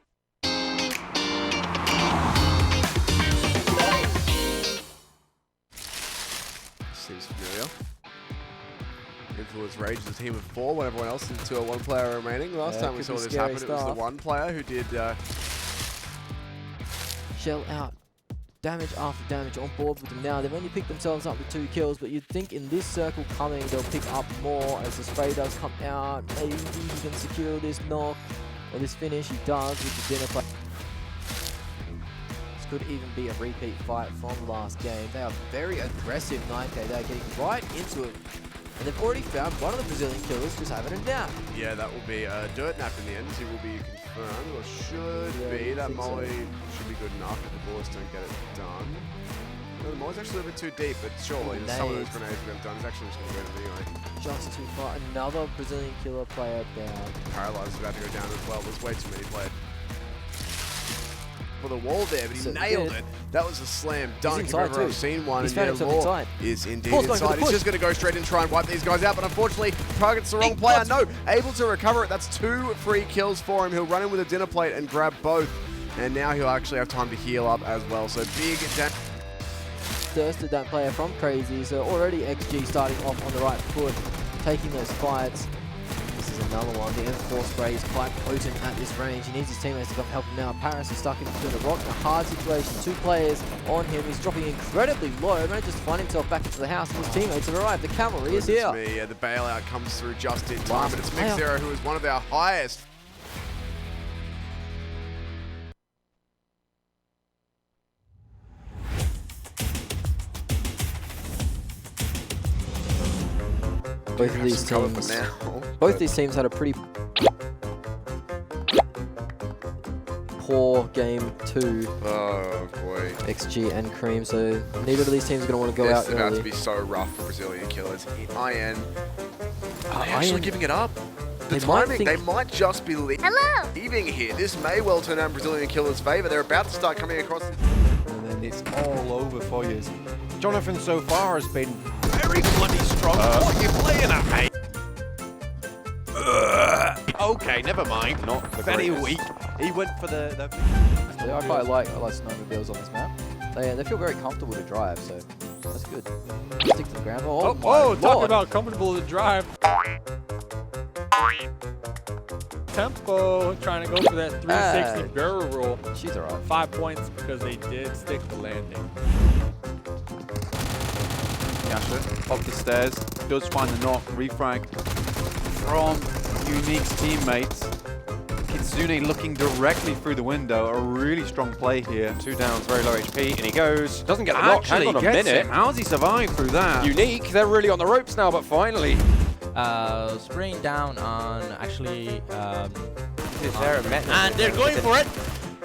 Seems familiar. Influence Rage is a team of 4 when everyone else is to a 1 player remaining. Last time we saw this happen, it was the 1 player who did... Shell out. Damage after damage on board with them now. They've only picked themselves up with 2 kills, but you'd think in this circle coming, they'll pick up more as the spray does come out. Maybe he can secure this knock or this finish. He does with the dinner play. This could even be a repeat fight from last game. They are very aggressive 9K. They're getting right into it. And they've already found one of the Brazilian Killers just having a nap. Yeah, that will be a dirt nap in the end. He will be confirmed, or should be. That molly should be good enough if the bullets don't get it done. No, the molly's actually a bit too deep, but surely some of those grenades we've done is actually just going to go to anyway. Just too far. Another Brazilian Killer player down. Paralyzed is about to go down as well. There's way too many players. For the wall there, but he So nailed good. it. That was a slam dunk. If inside ever I've too. seen one. He's And found yeah, himself Law inside. is indeed Paul's going for the inside. He's push. just going to go straight and try and wipe these guys out, but unfortunately targets the wrong player. No, able to recover it. That's 2 free kills for him. He'll run in with a dinner plate and grab both. And now he'll actually have time to heal up as well. So big damage. Thirsted that player from Crazy, so already XG starting off on the right foot, taking those fights. This is another one. The M4 spray is quite potent at this range. He needs his teammates to come help him now. Paris is stuck in between a rock and a hard situation. 2 players on him. He's dropping incredibly low. Manages to find himself back into the house, and his teammates have arrived. The cavalry is here. Me. Yeah, the bailout comes through just in time, Last but it's player. Mixzero who is one of our highest. Both of these Cover for teams. now, Both but- these teams had a pretty poor game 2. Oh boy. XG and Cream, so neither of these teams are going to want to go This out is about early. to be so rough for Brazilian Killers. IN. Are they IN actually giving it up? The They might timing, think- they might just be leaving here. This may well turn out in Brazilian Killers' favor. They're about to start coming across. And then it's all over for you. Jonathan so far has been very bloody strong. What are you playing at, mate? Okay, never mind. Not the Very greatest. weak. He went for the Yeah, I quite like snowmobiles on this map. They feel very comfortable to drive, so that's good. Stick to the ground. Oh, my talk lord. about comfortable to drive. Tempo trying to go for that 360 barrel roll. She's alright. 5 points because they did stick the landing. Yasha up the stairs, does find the knock, refrag from Unique's teammates. Kitsune looking directly through the window, a really strong play here. 2 downs, very low HP, and he goes. Doesn't get the knock, hang Actually on a gets minute. him. How's he survived through that? Unique, they're really on the ropes now, but finally. Spraying down on actually His hair met and they're going for it.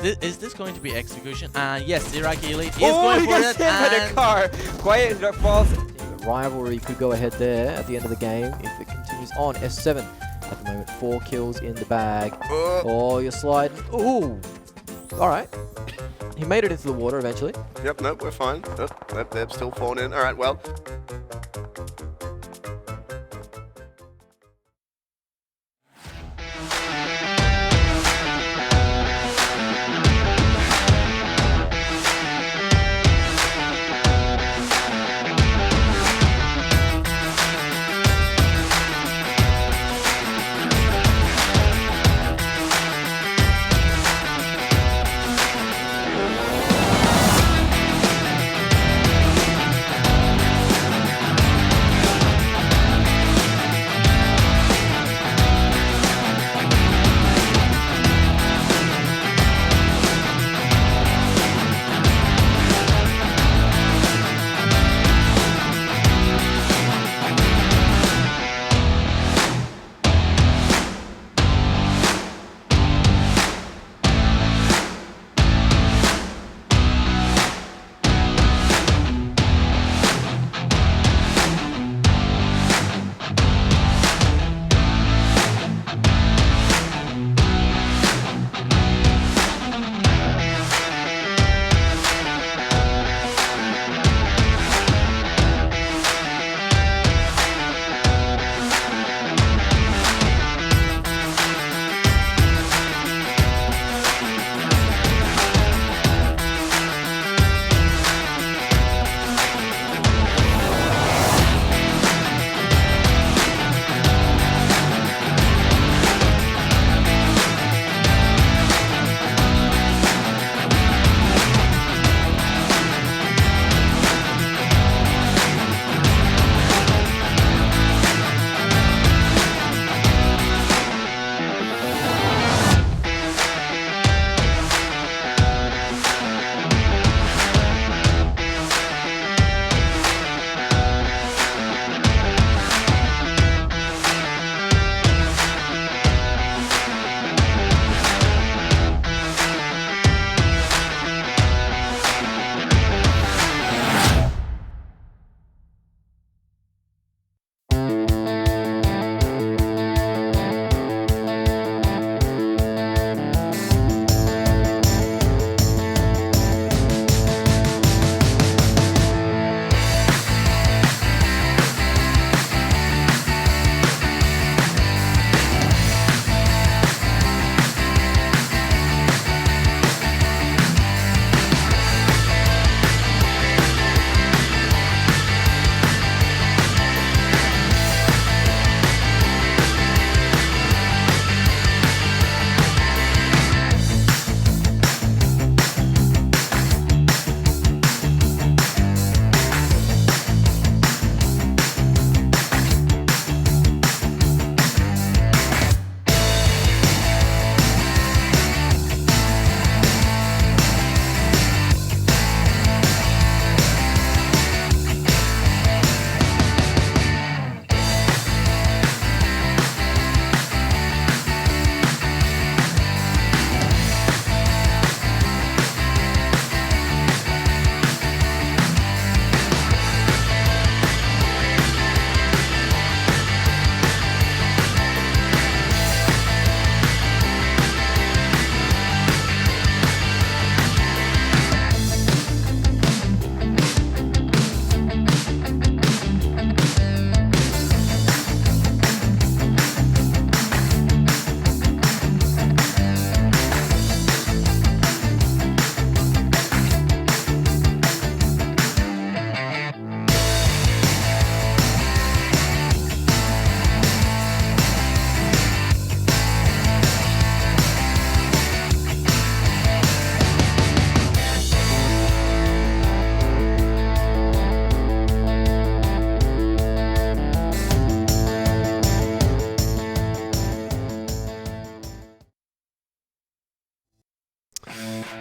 Is this going to be execution? Yes, Iraqi Elite is Oh, going he for gets it. hit by the And car. Quiet falls. The rivalry could go ahead there at the end of the game if it continues on. S7 at the moment, 4 kills in the bag. Oh, you're sliding. Ooh. All right. He made it into the water eventually. Yep, nope, we're fine. Nope, they're still falling in. All right, well.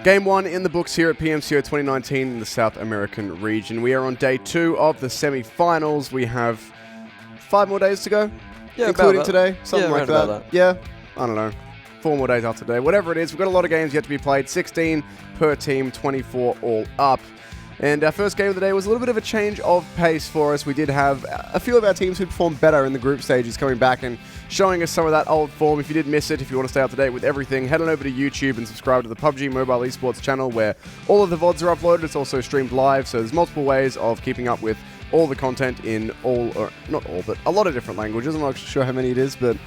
Game 1 in the books here at PMCO 2019 in the South American region. We are on day 2 of the semi-finals. We have 5 more days to go, Yeah, including about that. today, something Yeah, like around that. about that. Yeah, I don't know. 4 more days after today. Whatever it is, we've got a lot of games yet to be played. 16 per team, 24 all up. And our first game of the day was a little bit of a change of pace for us. We did have a few of our teams who performed better in the group stages coming back and showing us some of that old form. If you did miss it, if you want to stay up to date with everything, head on over to YouTube and subscribe to the PUBG Mobile Esports channel where all of the VODs are uploaded. It's also streamed live, so there's multiple ways of keeping up with all the content in all, or not all, but a lot of different languages. I'm not sure how many it is, but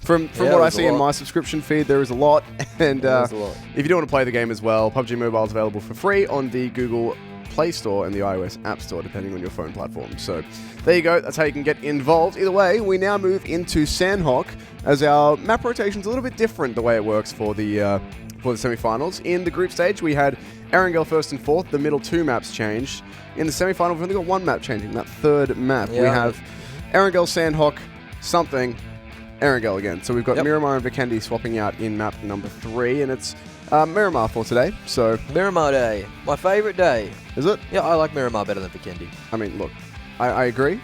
from what I see in my subscription feed, there is a lot. And if you do want to play the game as well, PUBG Mobile is available for free on the Google Play Store and the iOS App Store, depending on your phone platform. So there you go. That's how you can get involved. Either way, we now move into Sanhok as our map rotation's a little bit different the way it works for the semifinals. In the group stage, we had Erangel first and fourth. The middle 2 maps changed. In the semifinal, we've only got 1 map changing. That 3rd map, we have Erangel, Sanhok, something, Erangel again. So we've got Miramar and Vikendi swapping out in map number 3, and it's Miramar for today. So Miramar day, my favourite day. Is it? Yeah, I like Miramar better than Vikendi. I mean, look, I agree,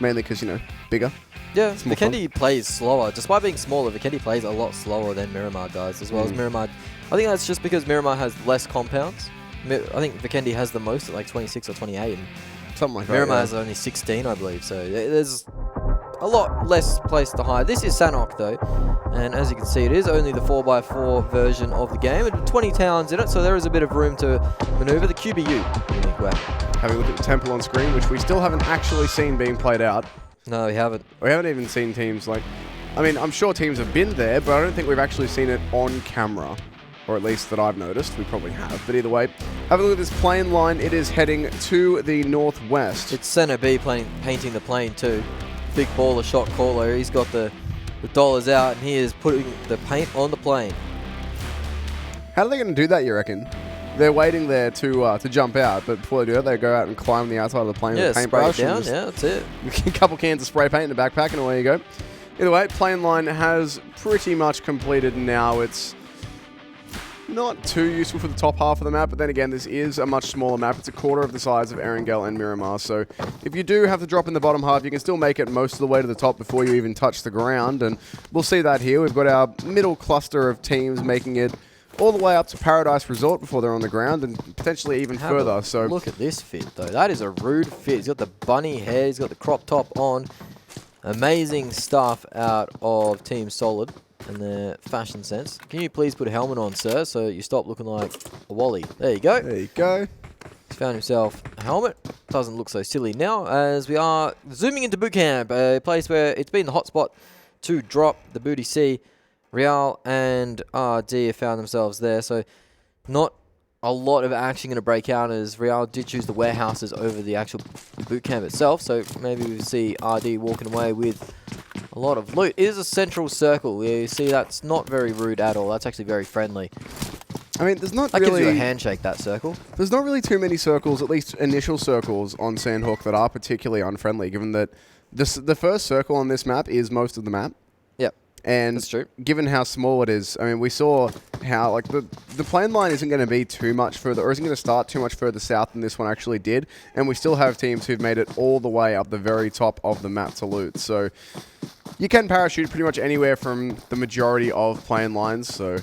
mainly because, you know, bigger. Yeah, Vikendi plays slower. Despite being smaller, Vikendi plays a lot slower than Miramar does, as well as Miramar. I think that's just because Miramar has less compounds. I think Vikendi has the most at like 26 or 28. And something like that. Miramar has only 16, I believe. So there's a lot less place to hide. This is Sanhok though, and as you can see, it is only the 4x4 version of the game. It had 20 towns in it, so there is a bit of room to maneuver. The QBU, unique weapon. Having a look at the temple on screen, which we still haven't actually seen being played out. No, we haven't. We haven't even seen teams like... I mean, I'm sure teams have been there, but I don't think we've actually seen it on camera. Or at least that I've noticed. We probably have. But either way, have a look at this plane line. It is heading to the northwest. It's Center B painting the plane too. Big baller shot caller. He's got the dollars out and he is putting the paint on the plane. How are they going to do that, you reckon? They're waiting there to jump out, but before they do it, they go out and climb the outside of the plane with a paintbrush. Spray it down. Yeah, that's it. A couple cans of spray paint in the backpack and away you go. Either way, plane line has pretty much completed now. It's not too useful for the top half of the map, but then again, this is a much smaller map. It's a quarter of the size of Erangel and Miramar, so if you do have to drop in the bottom half, you can still make it most of the way to the top before you even touch the ground, and we'll see that here. We've got our middle cluster of teams making it all the way up to Paradise Resort before they're on the ground, and potentially even further. So look at this fit, though. That is a rude fit. He's got the bunny head. He's got the crop top on. Amazing stuff out of Team Solid and their fashion sense. Can you please put a helmet on, sir, so you stop looking like a Wally? There you go. There you go. He's found himself a helmet. Doesn't look so silly now, as we are zooming into boot camp, a place where it's been the hot spot to drop the Booty C. Real and RD have found themselves there, so not a lot of action going to break out as Real did choose the warehouses over the actual boot camp itself, so maybe we see RD walking away with a lot of loot. It is a central circle. You see that's not very rude at all. That's actually very friendly. I mean, there's not that really... gives you a handshake, that circle. There's not really too many circles, at least initial circles, on Sanhok that are particularly unfriendly, given that the first circle on this map is most of the map. Yep. And that's true. Given how small it is, I mean, we saw how like the plane line isn't going to be too much further, or isn't going to start too much further south than this one actually did. And we still have teams who've made it all the way up the very top of the map to loot. So you can parachute pretty much anywhere from the majority of plane lines. So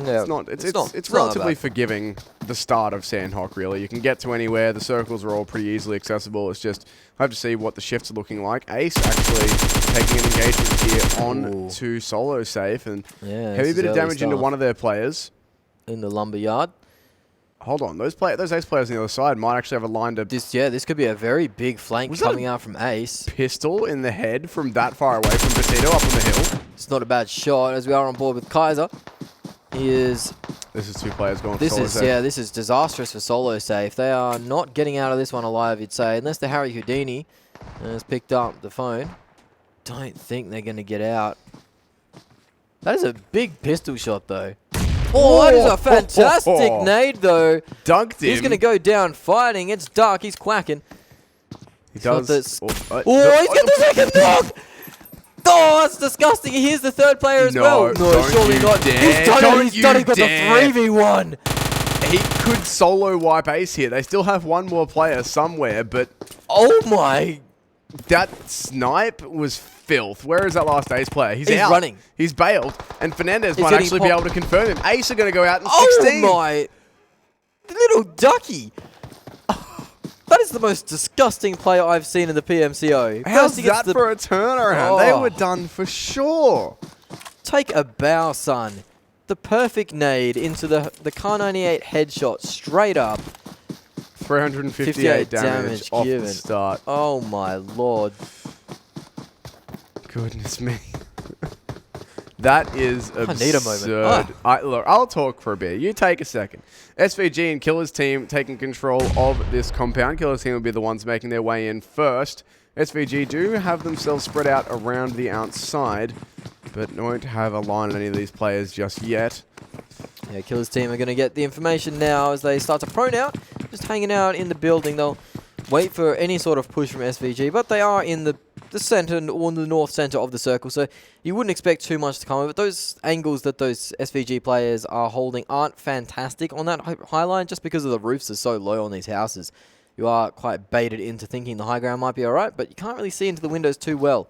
yeah, it's relatively forgiving. The start of Sanhok, really. You can get to anywhere. The circles are all pretty easily accessible. It's just, I have to see what the shifts are looking like. Ace actually taking an engagement here on to solo safe, and heavy bit of damage into one of their players. In the lumber yard. Hold on, those Ace players on the other side might actually have a line to... This could be a very big flank coming out from Ace. Pistol in the head from that far away from Vecito up on the hill. It's not a bad shot, as we are on board with Kaiser. He is... This is 2 players going for solo safe. Yeah, this is disastrous for solo safe. They are not getting out of this one alive, you'd say, unless the Harry Houdini has picked up the phone. Don't think they're going to get out. That is a big pistol shot, though. Oh, that is a fantastic nade, though. Dunked him. He's going to go down fighting. It's dark. He's quacking. He does. He's got the second knock. Oh, that's disgusting. Here's the third player as well. No, surely not. He's done it. He's done it. He's got the 3v1. He could solo wipe Ace here. They still have one more player somewhere, but... Oh, my That snipe was filth. Where is that last Ace player? He's out. Running. He's bailed. And Fernandez He's might getting actually be popped. able to confirm him. Ace are going to go out in Oh 16. my little ducky. That is the most disgusting player I've seen in the PMCO. How's First he gets that for a turnaround? They Oh. were done for sure. Take a bow, son. The perfect nade into the Kar 98 headshot straight up. 358 damage off given. the start. Oh my lord. Goodness me. That is absurd. need a moment. Look, I'll talk for a bit. You take a second. SvG and Killer's team taking control of this compound. Killer's team will be the ones making their way in first. SvG do have themselves spread out around the outside, but won't have a line on any of these players just yet. Yeah, Killer's team are going to get the information now as they start to prone out. Just hanging out in the building. They'll wait for any sort of push from SvG, but they are in the center or the north center of the circle, so you wouldn't expect too much to come of it. Those angles that those SvG players are holding aren't fantastic on that high line just because of the roofs are so low on these houses. You are quite baited into thinking the high ground might be alright, but you can't really see into the windows too well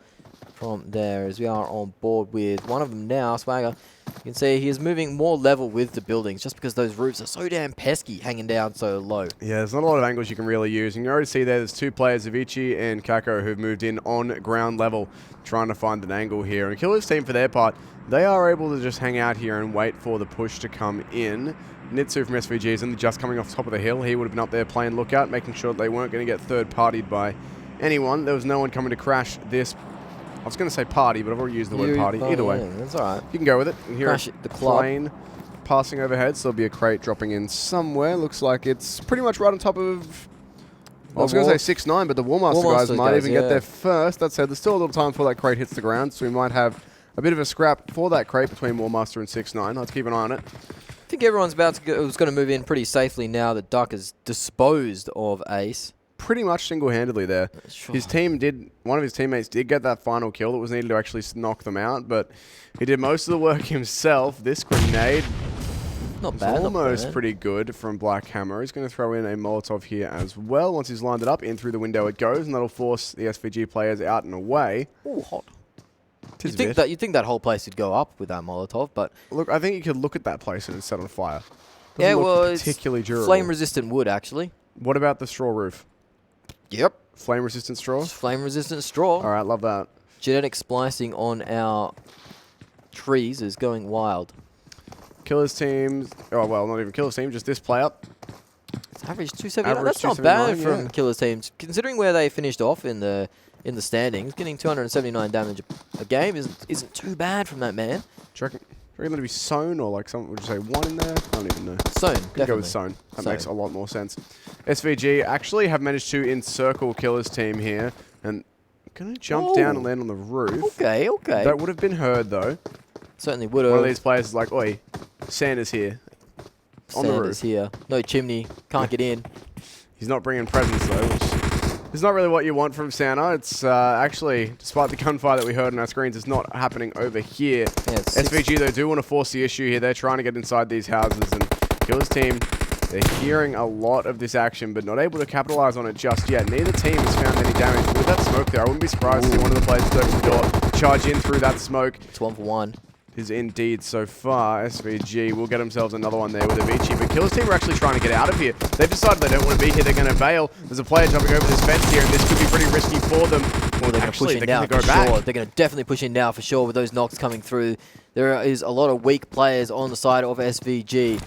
from there as we are on board with one of them now, Swagger. You can see he is moving more level with the buildings just because those roofs are so damn pesky hanging down so low. Yeah, there's not a lot of angles you can really use. And you already see there's two players, Avicii and Kako, who've moved in on ground level trying to find an angle here. And Killer's team, for their part, they are able to just hang out here and wait for the push to come in. Nitsu from SvG is just coming off top of the hill. He would have been up there playing lookout, making sure that they weren't going to get third-partied by anyone. There was no one coming to crash this. I was going to say party, but I've already used the word party. Either way, yeah, that's alright. you can go with it. And here Crash the club. plane passing overhead, so there'll be a crate dropping in somewhere. Looks like it's pretty much right on top of... I was going to say 6-9, but the WarMaster guys might even get there first. That said, there's still a little time before that crate hits the ground, so we might have a bit of a scrap for that crate between WarMaster and 6-9. Let's keep an eye on it. I think everyone's about to go, was going to move in pretty safely now that Duck has disposed of Ace. Pretty much single-handedly there. Sure. His team did, one of his teammates did get that final kill that was needed to actually knock them out, but he did most of the work himself. This grenade Not was bad. almost pretty good from Black Hammer. He's going to throw in a Molotov here as well. Once he's lined it up, in through the window it goes, and that'll force the SvG players out and away. Ooh, hot. Tis You'd think that whole place would go up with that Molotov, but Look, I think you could look at that place and it's set on fire. Doesn't yeah, look well, it's particularly durable. flame-resistant wood, actually. What about the straw roof? Yep. Flame-resistant straw? It's flame-resistant straw. All right, love that. Genetic splicing on our trees is going wild. Killer's team, oh well, not even Killer's team, just this player. It's average 279. Average That's not bad 279, from yeah. Killer's teams, considering where they finished off in the standings. Getting 279 damage a game isn't too bad from that man. Do you reckon that'd be sewn or like something? Would you say one in there? I don't even know. Sown, Could definitely. go with sewn. That Sewn. makes a lot more sense. SvG actually have managed to encircle Killer's team here and gonna jump down and land on the roof. Okay, okay. That would have been heard though. Certainly would One of have. these players is like, oi, Santa's here. On the roof. Here. No chimney. Can't get in. He's not bringing presents though, which is not really what you want from Santa. It's actually, despite the gunfire that we heard on our screens, it's not happening over here. Yeah, it's SvG though do want to force the issue here. They're trying to get inside these houses, and Killer's team, they're hearing a lot of this action, but not able to capitalize on it just yet. Neither team has found any damage. With that smoke there, I wouldn't be surprised to see one of the players just open the door, charge in through that smoke. It's 1 for 1. Is indeed so far. SvG will get themselves another one there with Avicii, but Killer's team are actually trying to get out of here. They've decided they don't want to be here. They're going to bail. There's a player jumping over this fence here, and this could be pretty risky for them. Well, they're going to push in now they're gonna for go back. sure. They're going to definitely push in now for sure with those knocks coming through. There is a lot of weak players on the side of SvG.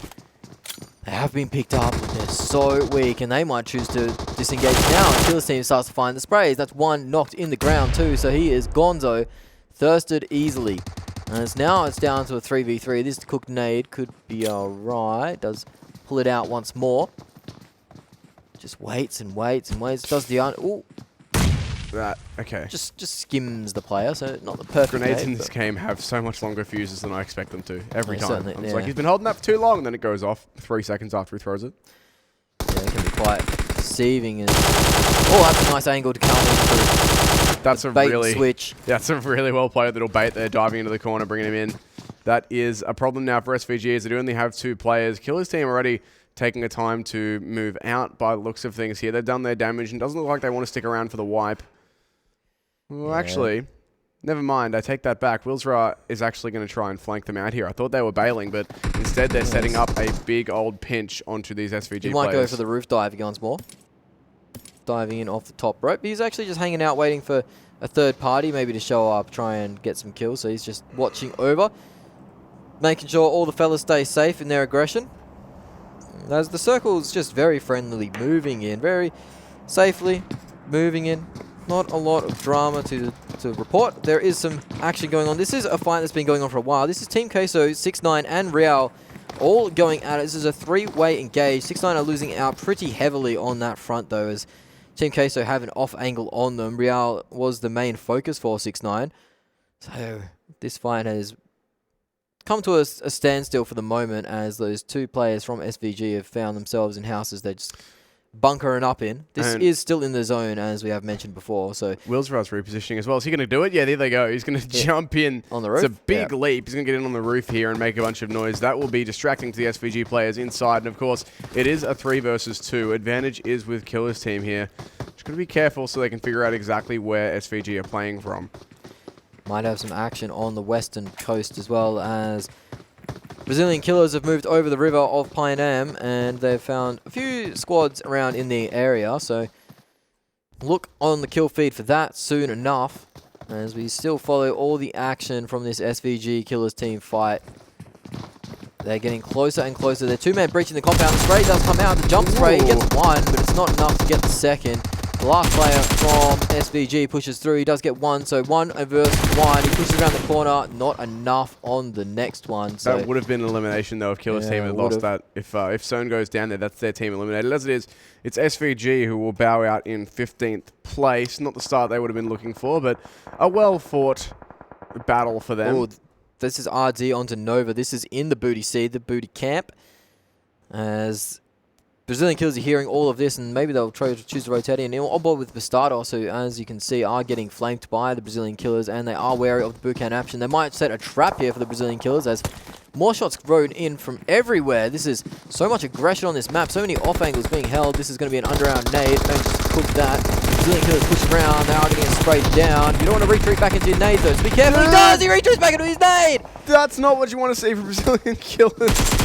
They have been picked up, but they're so weak, and they might choose to disengage now. And Killer's team starts to find the sprays. That's one knocked in the ground too, so he is gonzo, thirsted easily. And it's down to a 3v3. This cooked nade could be alright. Does pull it out once more. Just waits and waits and waits. Does the ooh, Okay. just skims the player, so not the perfect Grenades nade, in this but game have so much longer fuses than I expect them to. Every Yeah, time. certainly, I'm just yeah. like, he's been holding that for too long, and then it goes off 3 seconds after he throws it. yeah, it can be quite deceiving. And oh, that's a nice angle to come in through. That's a Bait and really switch. That's a really well played little bait there, diving into the corner, bringing him in. That is a problem now for SvG, as they do only have 2 players. Killer's team already taking a time to move out by the looks of things here. They've done their damage, and doesn't look like they want to stick around for the wipe. Well, actually, never mind. I take that back. Wilsra is actually going to try and flank them out here. I thought they were bailing, but instead they're setting up a big old pinch onto these SvG He players. might go for the roof dive once more. Diving in off the top rope. He's actually just hanging out waiting for a third party maybe to show up, try and get some kills. So he's just watching over, making sure all the fellas stay safe in their aggression. As the circle's just very friendly, moving in, very safely moving in. Not a lot of drama to report. There is some action going on. This is a fight that's been going on for a while. This is Team Queso, 6ix9ine, and Real all going at it. This is a three-way engage. 6ix9ine are losing out pretty heavily on that front, though, as Team Queso have an off angle on them. Real was the main focus for 6ix9ine. So this fight has come to a standstill for the moment, as those two players from SvG have found themselves in houses they're just bunkering up in. This is still in the zone, as we have mentioned before. So Wilsra's repositioning as well. Is he going to do it? Yeah, there they go. He's going to jump in. On the roof? It's a big leap. He's going to get in on the roof here and make a bunch of noise. That will be distracting to the SvG players inside. And of course, it is a 3 versus 2. Advantage is with Killer's team here. Just got to be careful so they can figure out exactly where SvG are playing from. Might have some action on the western coast as well, as Brazilian Killers have moved over the river of Pioneer, and they've found a few squads around in the area. So look on the kill feed for that soon enough, as we still follow all the action from this SvG Killers team fight. They're getting closer and closer. They're 2-man breaching the compound. The spray does come out. The jump spray gets one, but it's not enough to get the second. The last player from SvG pushes through. He does get one, so 1 versus 1. He pushes around the corner. Not enough on the next one. So that would have been an elimination, though, if Killer's team had lost that. If Zone goes down there, that's their team eliminated. As it is, it's SvG who will bow out in 15th place. Not the start they would have been looking for, but a well-fought battle for them. Ooh, this is RD onto Nova. This is in the booty seed, the booty camp. As Brazilian Killers are hearing all of this, and maybe they'll try to choose to rotate in. On board with Bastardos, who, as you can see, are getting flanked by the Brazilian Killers, and they are wary of the boot camp action. They might set a trap here for the Brazilian Killers, as more shots rode in from everywhere. This is so much aggression on this map, so many off angles being held. This is going to be an underground nade. Maybe just cook that. Brazilian Killers push around. They are getting sprayed down. You don't want to retreat back into your nade, though, so be careful. He does! He retreats back into his nade! That's not what you want to see from Brazilian Killers.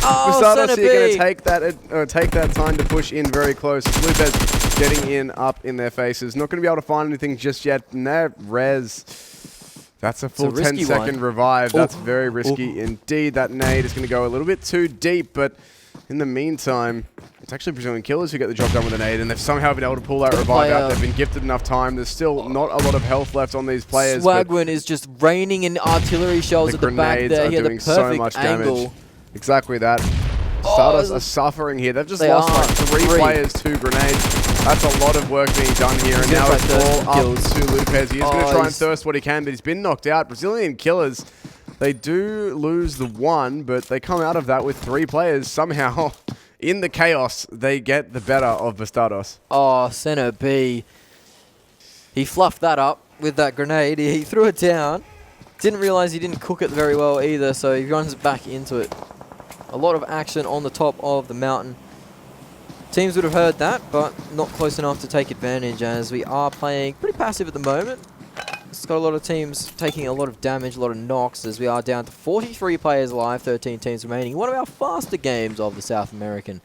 Oh, Bastardos here going to take that time to push in very close. Lupez getting in up in their faces. Not going to be able to find anything just yet. And that res. That's a full 10-second revive. That's very risky indeed. That nade is going to go a little bit too deep, but in the meantime, it's actually Brazilian Killers who get the job done with the nade, and they've somehow been able to pull that revive out. They've been gifted enough time. There's still not a lot of health left on these players. Swagwin is just raining in artillery shells at the back there. He had the perfect so much angle. Damage. Exactly that. Stardust are suffering here. They've just lost like 3 players to grenades. That's a lot of work being done here, and now it's all up to Lupez. He is going to try and thirst what he can, but he's been knocked out. Brazilian Killers, they do lose the 1, but they come out of that with 3 players. Somehow, in the chaos, they get the better of Bastardos. Oh, Center B. He fluffed that up with that grenade. He threw it down. Didn't realize he didn't cook it very well either, so he runs back into it. A lot of action on the top of the mountain. Teams would have heard that, but not close enough to take advantage, as we are playing pretty passive at the moment. It's got a lot of teams taking a lot of damage, a lot of knocks, as we are down to 43 players alive, 13 teams remaining. One of our faster games of the South American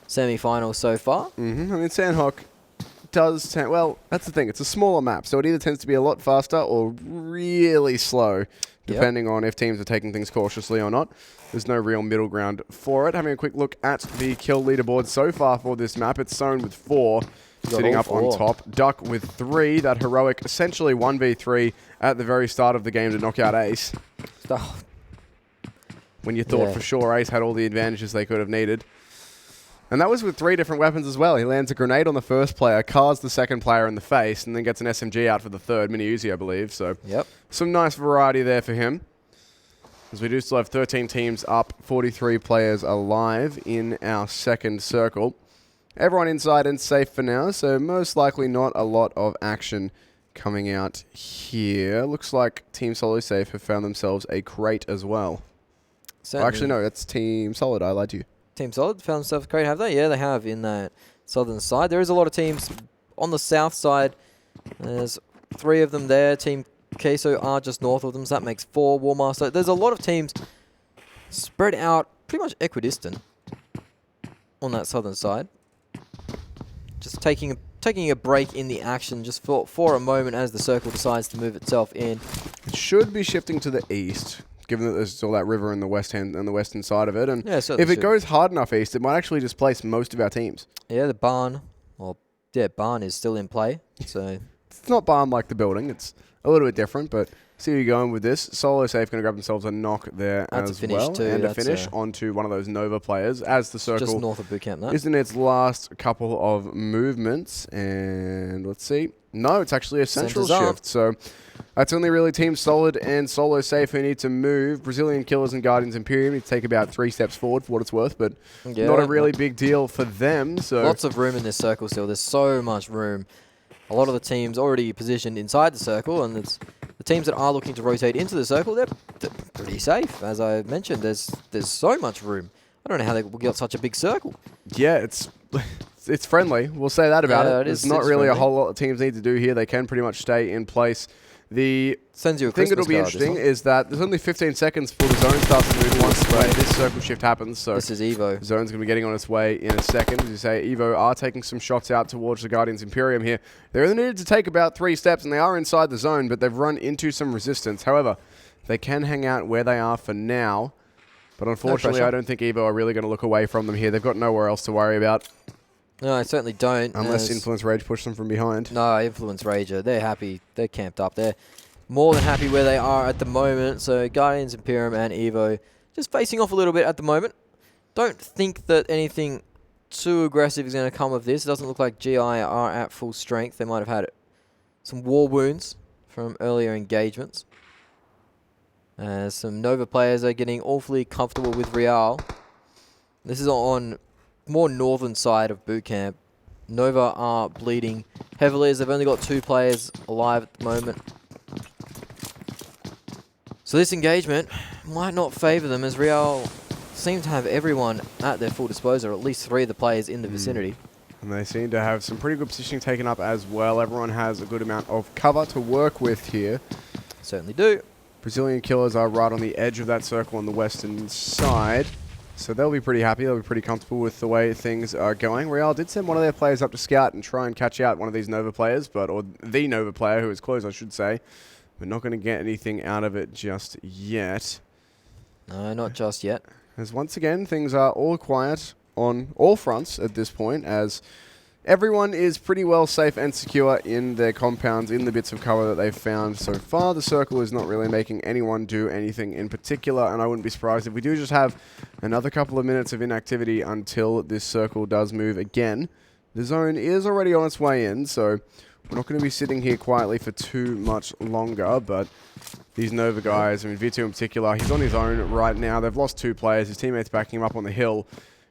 semi-finals so far. I mean, Sanhok does well, that's the thing. It's a smaller map, so it either tends to be a lot faster or really slow, depending on if teams are taking things cautiously or not. There's no real middle ground for it. Having a quick look at the kill leaderboard so far for this map, it's Zone with 4, sitting up on top. Duck with 3, that heroic, essentially 1v3 at the very start of the game to knock out Ace. When you thought for sure Ace had all the advantages they could have needed. And that was with 3 different weapons as well. He lands a grenade on the first player, cars the second player in the face, and then gets an SMG out for the third, Mini Uzi, I believe. So some nice variety there for him. As we do still have 13 teams up, 43 players alive in our second circle. Everyone inside and safe for now, so most likely not a lot of action coming out here. Looks like Team Solo Safe have found themselves a crate as well. Actually, no, that's Team Solid. I lied to you. Team Solid found themselves a crate, have they? Yeah, they have in that southern side. There is a lot of teams on the south side. There's 3 of them there. Team Queso are just north of them, so that makes 4. WarMaster. There's a lot of teams spread out pretty much equidistant on that southern side. Just taking a break in the action just for a moment as the circle decides to move itself in. It should be shifting to the east, given that there's still that river in the western side of it. And Yeah, if it goes hard enough east, it might actually displace most of our teams. Yeah, the barn. Well, yeah, barn is still in play. So It's not barn like the building. It's a little bit different, but see where you're going with this. Solo Safe going to grab themselves a knock there That's as a finish well. too. And a That's finish onto one of those Nova players as the circle just north of bootcamp now. is in its last couple of movements. And let's see. No, it's actually a central Centers shift. So that's only really Team Solid and Solo Safe who need to move. Brazilian Killers and Guardians Imperium need to take about 3 steps forward for what it's worth, but Yeah, not a really big deal for them. So lots of room in this circle still. There's so much room. A lot of the teams already positioned inside the circle, and it's the teams that are looking to rotate into the circle, they're pretty safe. As I mentioned, there's so much room. I don't know how they got such a big circle. yeah, it's friendly. We'll say that about Yeah, it. it There's is- not it's really a friendly. whole lot of teams need to do here. They can pretty much stay in place. The Sends you a thing Christmas that'll be card, this interesting one. is that there's only 15 seconds before the zone starts to move once this circle shift happens. So This is EVO. the zone's going to be getting on its way in a second. As you say, EVO are taking some shots out towards the Guardians Imperium here. They only needed to take about 3 steps, and they are inside the zone, but they've run into some resistance. However, they can hang out where they are for now. But unfortunately, pressure. I don't think EVO are really going to look away from them here. They've got nowhere else to worry about. No, I certainly don't. Unless as- Influence Rage push them from behind. No, Influence Rager. They're happy. They're camped up. They're more than happy where they are at the moment. So Guardians, Imperium, and EVO just facing off a little bit at the moment. Don't think that anything too aggressive is going to come of this. It doesn't look like GI are at full strength. They might have had some war wounds from earlier engagements. Some Nova players are getting awfully comfortable with Real. This is on more northern side of boot camp. Nova are bleeding heavily as they've only got 2 players alive at the moment. So this engagement might not favour them as Real seem to have everyone at their full disposal, or at least 3 of the players in the vicinity. And they seem to have some pretty good positioning taken up as well. Everyone has a good amount of cover to work with here. Certainly do. Brazilian Killers are right on the edge of that circle on the western side. So they'll be pretty happy. They'll be pretty comfortable with the way things are going. Real did send one of their players up to scout and try and catch out one of these Nova players, or the Nova player who is close, I should say. We're not going to get anything out of it just yet. No, not just yet. As once again, things are all quiet on all fronts at this point, as everyone is pretty well safe and secure in their compounds, in the bits of cover that they've found so far. The circle is not really making anyone do anything in particular, and I wouldn't be surprised if we do just have another couple of minutes of inactivity until this circle does move again. The zone is already on its way in, so we're not going to be sitting here quietly for too much longer, but these Nova guys, I mean, V2 in particular, he's on his own right now. They've lost 2 players. His teammates backing him up on the hill.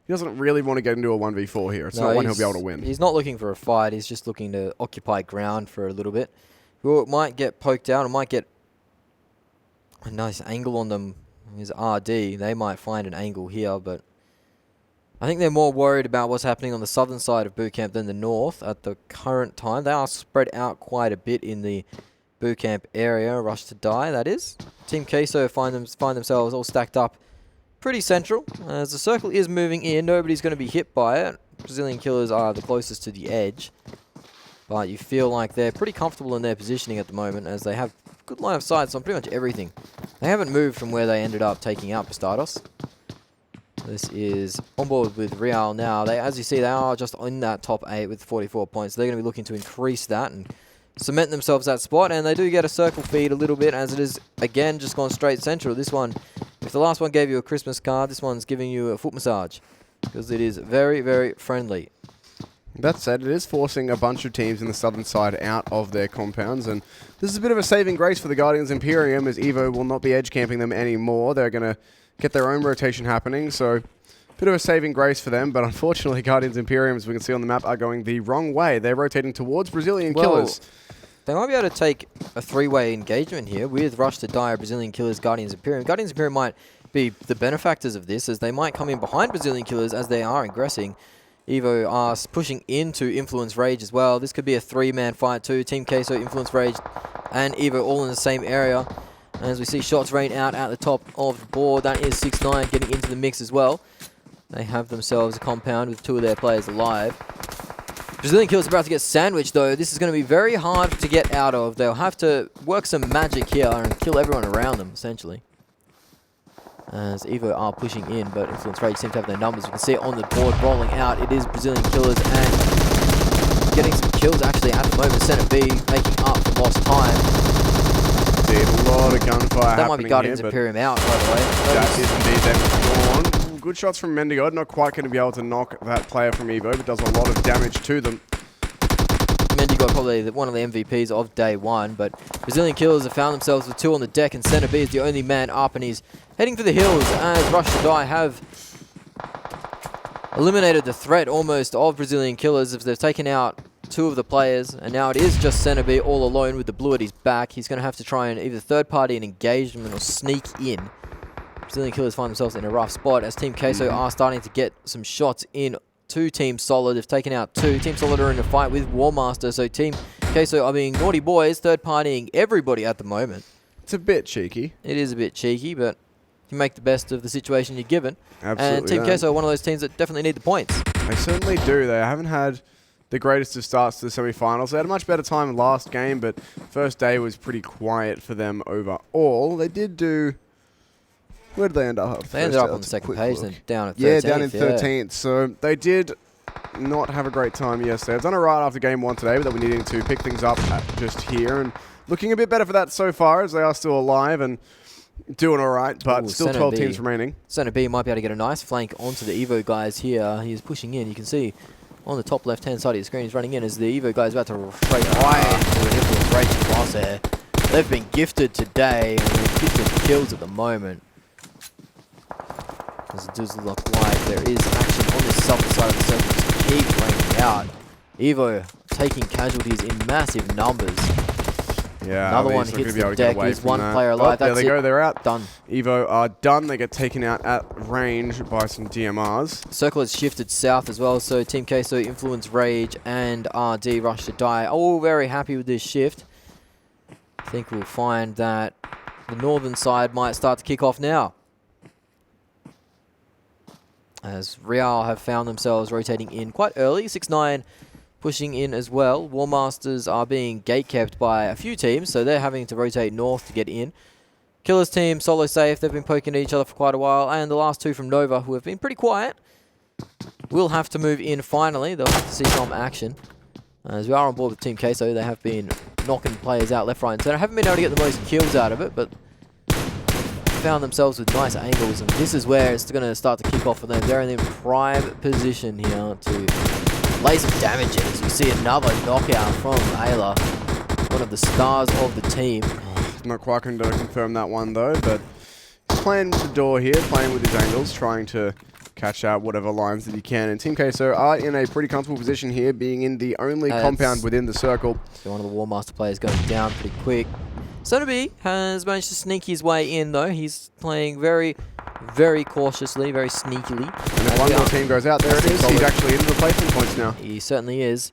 He doesn't really want to get into a 1v4 here. It's not one he'll be able to win. He's not looking for a fight. He's just looking to occupy ground for a little bit. Well, it might get poked out. It might get a nice angle on them. His RD. They might find an angle here, but I think they're more worried about what's happening on the southern side of boot camp than the north at the current time. They are spread out quite a bit in the boot camp area. Rush to die, that is. Team Queso find themselves all stacked up pretty central. As the circle is moving in, nobody's going to be hit by it. Brazilian Killers are the closest to the edge. But you feel like they're pretty comfortable in their positioning at the moment as they have good line of sight on pretty much everything. They haven't moved from where they ended up taking out Bastardos. This is on board with Real now. As you see, they are just in that top 8 with 44 points. They're going to be looking to increase that and cement themselves that spot. And they do get a circle feed a little bit as it is, again, just gone straight central. This one, if the last one gave you a Christmas card, this one's giving you a foot massage because it is very, very friendly. That said, it is forcing a bunch of teams in the southern side out of their compounds, and this is a bit of a saving grace for the Guardians Imperium as EVO will not be edge camping them anymore. They're going to get their own rotation happening, so a bit of a saving grace for them, but unfortunately Guardians Imperium, as we can see on the map, are going the wrong way. They're rotating towards Brazilian Killers. They might be able to take a 3-way engagement here with Rush to Die, Brazilian Killers, Guardians Imperium. Guardians Imperium might be the benefactors of this as they might come in behind Brazilian Killers as they are aggressing. EVO are pushing into Influence Rage as well. This could be a 3-man fight too. Team Queso, Influence Rage, and EVO all in the same area. As we see shots rain out at the top of the board, that is 6ix9ine getting into the mix as well. They have themselves a compound with 2 of their players alive. Brazilian Killers about to get sandwiched though. This is going to be very hard to get out of. They'll have to work some magic here and kill everyone around them, essentially. As EVO are pushing in, but Influence Rage seem to have their numbers. You can see it on the board rolling out. It is Brazilian Killers and getting some kills actually at the moment. Center B making up for lost time. Indeed, a lot of gunfire That might be Guardians here, Imperium out, by the way. That is indeed them gone. Good shots from Mendigod. Not quite going to be able to knock that player from EVO, but does a lot of damage to them. Mendigod probably one of the MVPs of day one, but Brazilian Killers have found themselves with 2 on the deck, and Center B is the only man up, and he's heading for the hills as Rush to Die have eliminated the threat almost of Brazilian Killers as they've taken out 2 of the players, and now it is just Center B all alone with the blue at his back. He's going to have to try and either third party an engagement or sneak in. Brazilian Killers find themselves in a rough spot as Team Queso are starting to get some shots in to Team Solid. They've taken out 2. Team Solid are in a fight with WarMaster, so Team Queso are being naughty boys, third partying everybody at the moment. It's a bit cheeky. It is a bit cheeky, but you make the best of the situation you're given. Absolutely. And Team Queso are one of those teams that definitely need the points. They certainly do. They haven't had the greatest of starts to the semi-finals. They had a much better time last game, but first day was pretty quiet for them overall. They did do... Where did they end up? They ended up on the second page, then down at 13th. Yeah, down in 13th. So they did not have a great time yesterday. They've done it right after game 1 today, but they'll be needing to pick things up just here. And looking a bit better for that so far, as they are still alive and doing all right, but still 12 teams remaining. Center B might be able to get a nice flank onto the EVO guys here. He's pushing in. You can see on the top left-hand side of the screen, he's running in as the EVO guys about to straight right into an Influence Rage crosshair. They've been gifted today, and they're gifted kills at the moment. As it does look like there is action on this southern side of the circle. Just keep raining out. EVO taking casualties in massive numbers. Yeah, another one hits the deck. There's one player alive. There they go. They're out. Done. EVO are done. They get taken out at range by some DMRs. Circle has shifted south as well. So Team Queso, Influence Rage, and RD Rush to Die. All very happy with this shift. I think we'll find that the northern side might start to kick off now, as Real have found themselves rotating in quite early. 6ix9ine pushing in as well. WarMasters are being gate-kept by a few teams, so they're having to rotate north to get in. Killers team, solo safe, they've been poking at each other for quite a while, and the last 2 from Nova, who have been pretty quiet, will have to move in finally. They'll have to see some action. As we are on board with Team Queso, they have been knocking players out left, right, and center. Haven't been able to get the most kills out of it, but found themselves with nice angles, and this is where it's going to start to kick off for them. They're in prime position here to lay some damage in. As you see another knockout from Ayla, one of the stars of the team. Not quite going to confirm that one though, but he's playing with the door here, playing with his angles, trying to catch out whatever lines that he can. And Team Queso are in a pretty comfortable position here, being in the only compound within the circle. So one of the WarMaster players going down pretty quick. Center B has managed to sneak his way in though. He's playing very, very cautiously, very sneakily. And if one more team goes out, there it is. He's actually in replacement points now. He certainly is.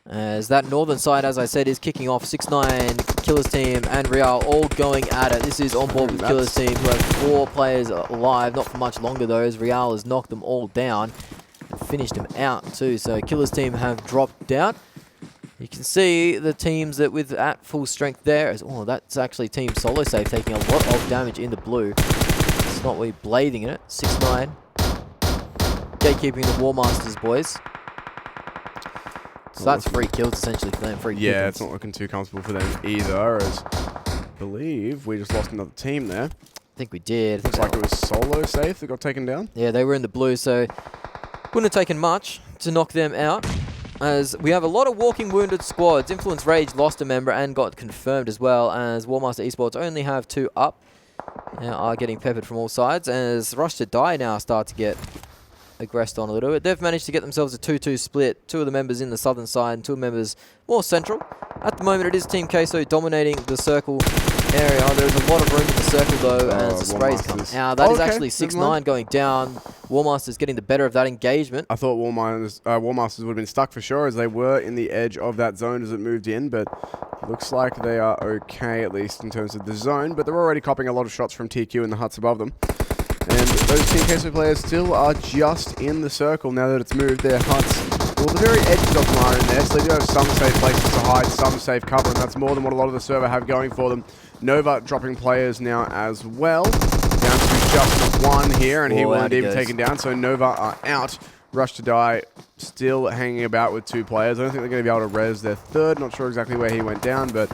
As that northern side, as I said, is kicking off. 6ix9ine, Killers team, and Real all going at it. This is on board with Killers team, who have 4 players alive. Not for much longer though, as Real has knocked them all down and finished them out too. So Killers team have dropped down. You can see the teams that with at full strength there. As, oh, that's actually Team Solo Safe taking a lot of damage in the blue. It's not really blading in it. 6ix9ine gatekeeping the WarMasters, boys. So that's 3 kills essentially for them. 3 kills. Yeah, it's not looking too comfortable for them either, as I believe we just lost another team there. I think we did. Looks like it was Solo Safe that got taken down. Yeah, they were in the blue, so wouldn't have taken much to knock them out. As we have a lot of walking wounded squads. Influence Rage lost a member and got confirmed as well, as WarMaster Esports only have 2 up. Now are getting peppered from all sides, as Rush to Die now start to get aggressed on a little bit. They've managed to get themselves a 2-2 split. 2 of the members in the southern side and 2 members more central. At the moment, it is Team Queso dominating the circle area. There's a lot of room in the circle, though, and the sprays come out. That is actually 6-9 going down. WarMaster's getting the better of that engagement. I thought WarMasters would have been stuck for sure, as they were in the edge of that zone as it moved in, but looks like they are okay, at least in terms of the zone, but they're already copying a lot of shots from TQ in the huts above them. And those Team Queso players still are just in the circle now that it's moved. Their huts, well, the very edges of them are in there, so they do have some safe places to hide, some safe cover, and that's more than what a lot of the server have going for them. Nova dropping players now as well, down to just 1 here, and he wasn't even taken down, so Nova are out. Rush to Die still hanging about with 2 players. I don't think they're going to be able to res their third. Not sure exactly where he went down, but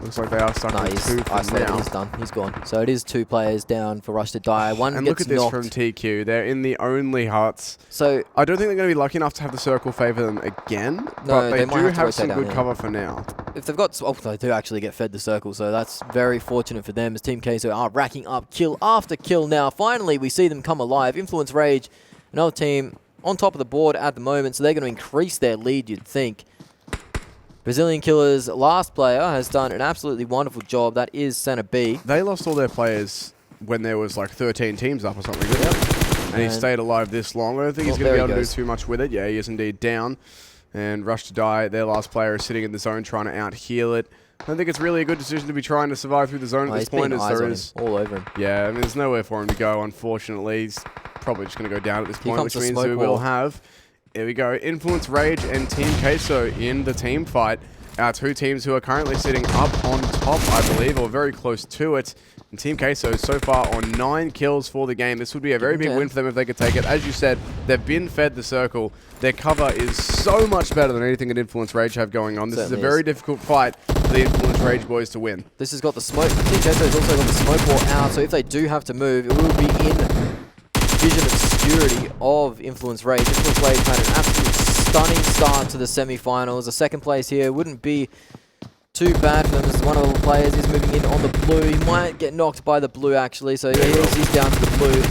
looks like they are stuck with 2 for now. He's done. He's gone. So it is 2 players down for Rush to Die. One and gets look at this knocked. from TQ. They're in the only huts. So I don't think they're going to be lucky enough to have the circle favour them again, no, but they might do have have some good cover for now. If they've got, they do actually get fed the circle, so that's very fortunate for them as Team Queso are racking up kill after kill now. Finally, we see them come alive. Influence Rage, another team on top of the board at the moment, so they're going to increase their lead, you'd think. Brazilian Killer's last player has done an absolutely wonderful job. That is Center B. They lost all their players when there was like 13 teams up or something, didn't they? And he stayed alive this long. I don't think he's going to be able to do too much with it. Yeah, he is indeed down. And Rush to Die, their last player, is sitting in the zone trying to out-heal it. I don't think it's really a good decision to be trying to survive through the zone at this point. As there is all over him. Yeah, I mean, there's nowhere for him to go, unfortunately. He's probably just going to go down at this point, which means we will have, here we go, Influence Rage and Team Queso in the team fight. Our 2 teams who are currently sitting up on top, I believe, or very close to it. And Team Queso so far on 9 kills for the game. This would be a very big win for them if they could take it. As you said, they've been fed the circle. Their cover is so much better than anything that Influence Rage have going on. This is a very difficult fight for the Influence Rage boys to win. This has got the smoke. Team Queso has also got the smoke wall out, so if they do have to move, it will be in vision obscurity of Influence Rage. Influence Rage had an absolute stunning start to the semi-finals. The second place here wouldn't be too bad for them as one of the players is moving in on the blue. He might get knocked by the blue actually, so yeah, he's down to the blue.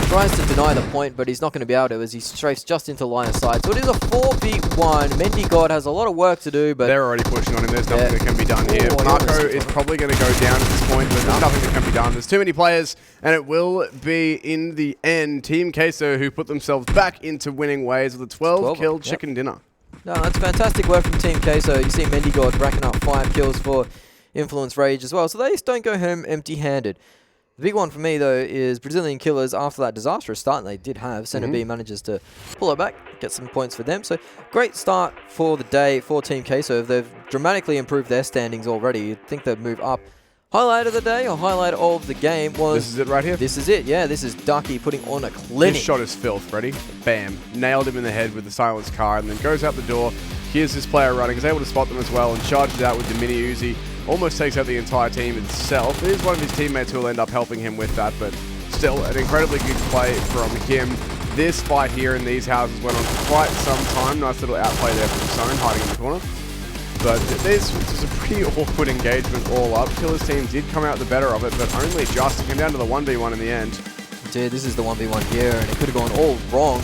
Tries to deny the point, but he's not going to be able to as he strafes just into line of sight. So it is a 4v1. Mendigod has a lot of work to do, but they're already pushing on him. There's nothing that can be done here. Marco is probably going to go down at this point, but there's nothing that can be done. There's too many players, and it will be, in the end, Team Queso who put themselves back into winning ways with a 12-kill chicken dinner. No, that's fantastic work from Team Queso. You see Mendigod racking up 5 kills for Influence Rage as well, so they just don't go home empty-handed. The big one for me, though, is Brazilian Killers, after that disastrous start they did have, Center B manages to pull it back, get some points for them. So, great start for the day for Team Queso. They've dramatically improved their standings already. You'd think they'd move up. Highlight of the day, or highlight of the game was... This is it right here? This is it, yeah. This is Ducky putting on a clinic. This shot is filth, ready? Bam. Nailed him in the head with the silenced car, and then goes out the door. Here's this player running. Is able to spot them as well, and charges out with the mini Uzi. Almost takes out the entire team itself. It is one of his teammates who will end up helping him with that, but still an incredibly good play from him. This fight here in these houses went on for quite some time. Nice little outplay there from Zone, hiding in the corner. But this was a pretty awkward engagement all up. Killer's team did come out the better of it, but only just. It came down to the 1v1 in the end. Dude, this is the 1v1 here, and it could have gone all wrong.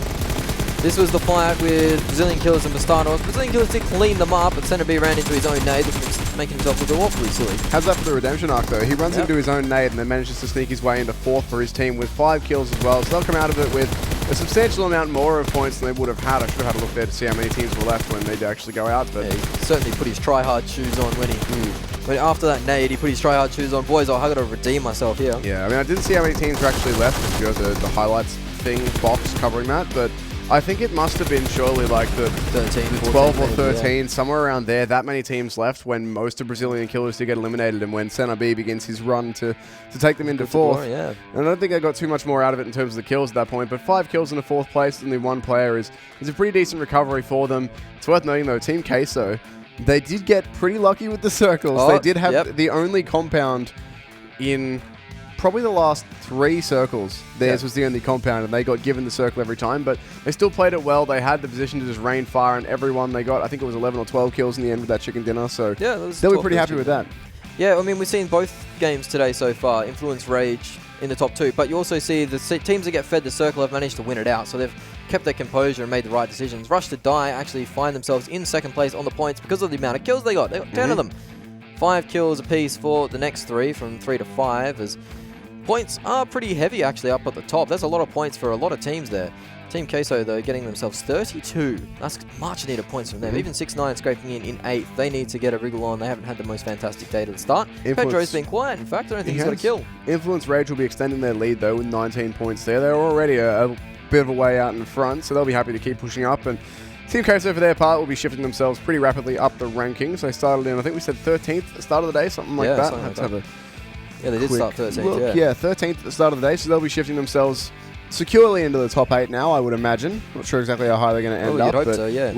This was the fight with Brazilian Killers and Bastados. Brazilian Killers did clean them up, but Center B ran into his own nade, making himself look awfully silly. How's that for the redemption arc, though? He runs into his own nade and then manages to sneak his way into 4th for his team with 5 kills as well. So they'll come out of it with a substantial amount more of points than they would have had. I should have had a look there to see how many teams were left when they did actually go out. But yeah, he certainly put his try-hard shoes on when he... But after that nade, he put his try-hard shoes on. Boys, I've got to redeem myself here. Yeah, I mean, I didn't see how many teams were actually left if you go to the highlights thing box covering that, but I think it must have been surely like the 12 or 13, somewhere around there. That many teams left when most of Brazilian Killers did get eliminated and when Center B begins his run to take them into 4th. Yeah. And I don't think I got too much more out of it in terms of the kills at that point, but 5 kills in the 4th place, only 1 player is a pretty decent recovery for them. It's worth noting, though, Team Queso, they did get pretty lucky with the circles. They did have the only compound in probably the last 3 circles. Theirs was the only compound, and they got given the circle every time, but they still played it well. They had the position to just rain fire on everyone. They got, I think it was 11 or 12 kills in the end with that chicken dinner, so they'll be pretty happy with that. Yeah, I mean, we've seen both games today so far, Influence Rage in the top 2, but you also see the teams that get fed the circle have managed to win it out, so they've kept their composure and made the right decisions. Rush to Die actually find themselves in second place on the points because of the amount of kills they got. They got 10 of them. 5 kills apiece for the next 3, from 3 to 5, as points are pretty heavy actually up at the top. That's a lot of points for a lot of teams there. Team Queso, though, getting themselves 32. That's much needed points from them. Even 6-9 scraping in 8th. They need to get a wriggle on. They haven't had the most fantastic day to the start. Pedro's been quiet. In fact, I don't think he's got a kill. Influence Rage will be extending their lead, though, with 19 points there. They're already a bit of a way out in front, so they'll be happy to keep pushing up. And Team Queso, for their part, will be shifting themselves pretty rapidly up the rankings. They started in, I think we said 13th at the start of the day, something like that. Yeah, they did start 13th, yeah, 13th at the start of the day, so they'll be shifting themselves securely into the top 8 now, I would imagine. Not sure exactly how high they're going to end up, but so, yeah.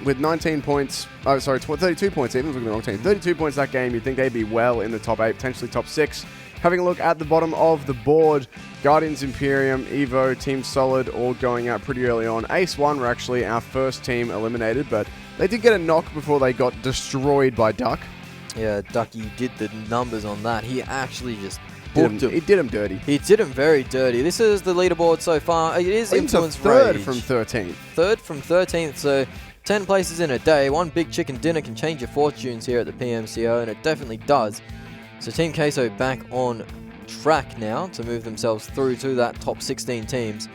with 19 points, 32 points even, looking at the wrong team, 32 points that game, you'd think they'd be well in the top 8, potentially top 6. Having a look at the bottom of the board, Guardians, Imperium, EVO, Team Solid, all going out pretty early on. Ace 1 were actually our first team eliminated, but they did get a knock before they got destroyed by Duck. Yeah, Ducky did the numbers on that. He actually just booked him. He did him dirty. He did him very dirty. This is the leaderboard so far. It is Influence third Rage. From 13th. Third from 13th, so 10 places in a day. One big chicken dinner can change your fortunes here at the PMCO, and it definitely does. So Team Queso back on track now to move themselves through to that top 16 teams.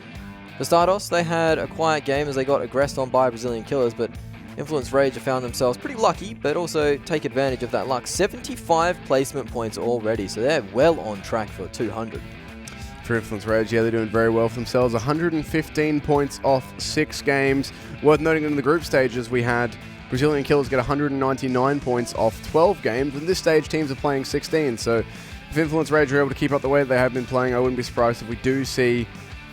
For Stardos, they had a quiet game as they got aggressed on by Brazilian killers, but Influence Rage have found themselves pretty lucky, but also take advantage of that luck. 75 placement points already, so they're well on track for 200. For Influence Rage, yeah, they're doing very well for themselves. 115 points off 6 games. Worth noting in the group stages, we had Brazilian killers get 199 points off 12 games. In this stage, teams are playing 16, so if Influence Rage are able to keep up the way they have been playing, I wouldn't be surprised if we do see,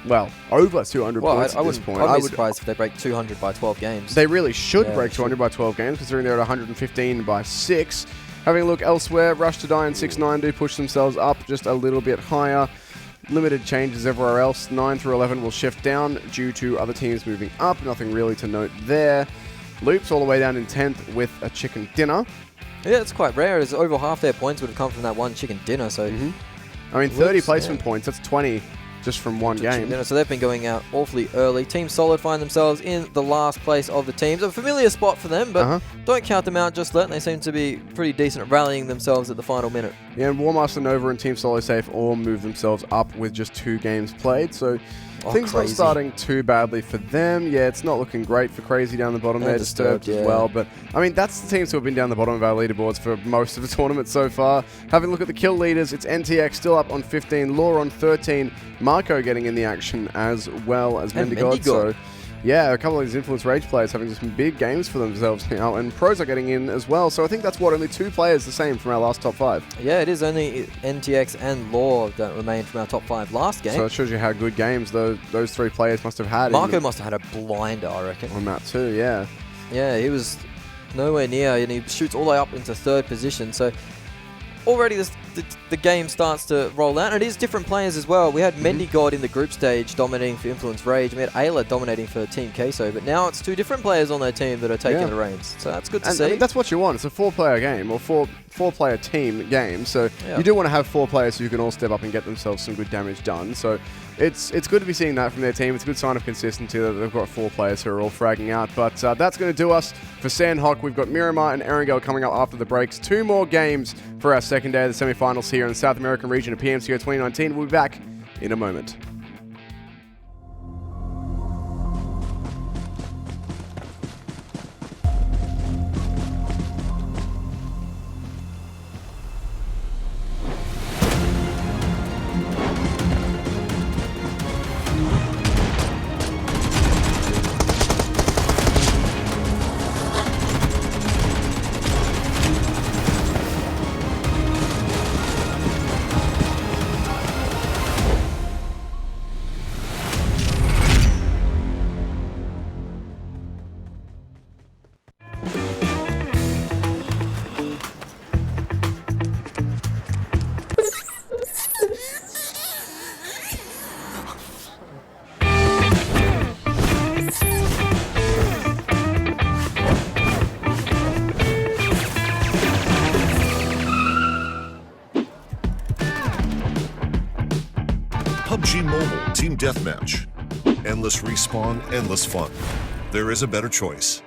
well, over 200 points at this point. I would be surprised if they break 200 by 12 games. They really should break 200 by 12 games, considering they're at 115 by 6. Having a look elsewhere, Rush to Die and 6-9 do push themselves up just a little bit higher. Limited changes everywhere else. 9 through 11 will shift down due to other teams moving up. Nothing really to note there. Loops all the way down in 10th with a chicken dinner. Yeah, it's quite rare, as over half their points would have come from that one chicken dinner. So, I mean, 30 placement points, that's 20 just from one game. Dinner, so they've been going out awfully early. Team Solid find themselves in the last place of the teams. A familiar spot for them, but don't count them out just yet. They seem to be pretty decent at rallying themselves at the final minute. Yeah, and WarMaster, Nova, and Team Solid Safe all move themselves up with just 2 games played, so things not starting too badly for them. Yeah, it's not looking great for Crazy down the bottom. They're disturbed as well. But, I mean, that's the teams who have been down the bottom of our leaderboards for most of the tournament so far. Having a look at the kill leaders, it's NTX still up on 15, Law on 13, Marco getting in the action as well as Mendigod. So, yeah, a couple of these Influence Rage players having some big games for themselves now, and pros are getting in as well. So I think that's only 2 players the same from our last top 5. Yeah, it is only NTX and Law that remain from our top 5 last game. So it shows you how good games those 3 players must have had. Marco must have had a blinder, I reckon. On that too, yeah. Yeah, he was nowhere near, and he shoots all the way up into 3rd position. So already the game starts to roll out, and it is different players as well. We had Mendigod in the group stage dominating for Influence Rage. We had Ayla dominating for Team Queso, but now it's 2 different players on their team that are taking the reins. So that's good to see. I mean, that's what you want. It's a 4-player game, or four-player team game. So you do want to have 4 players who can all step up and get themselves some good damage done. So it's good to be seeing that from their team. It's a good sign of consistency that they've got 4 players who are all fragging out. But that's going to do us for Sanhok. We've got Miramar and Erangel coming up after the breaks. 2 more games for our second day of the semifinals here in the South American region of PMCO 2019. We'll be back in a moment. PUBG Mobile Team Deathmatch. Endless respawn, endless fun. There is a better choice.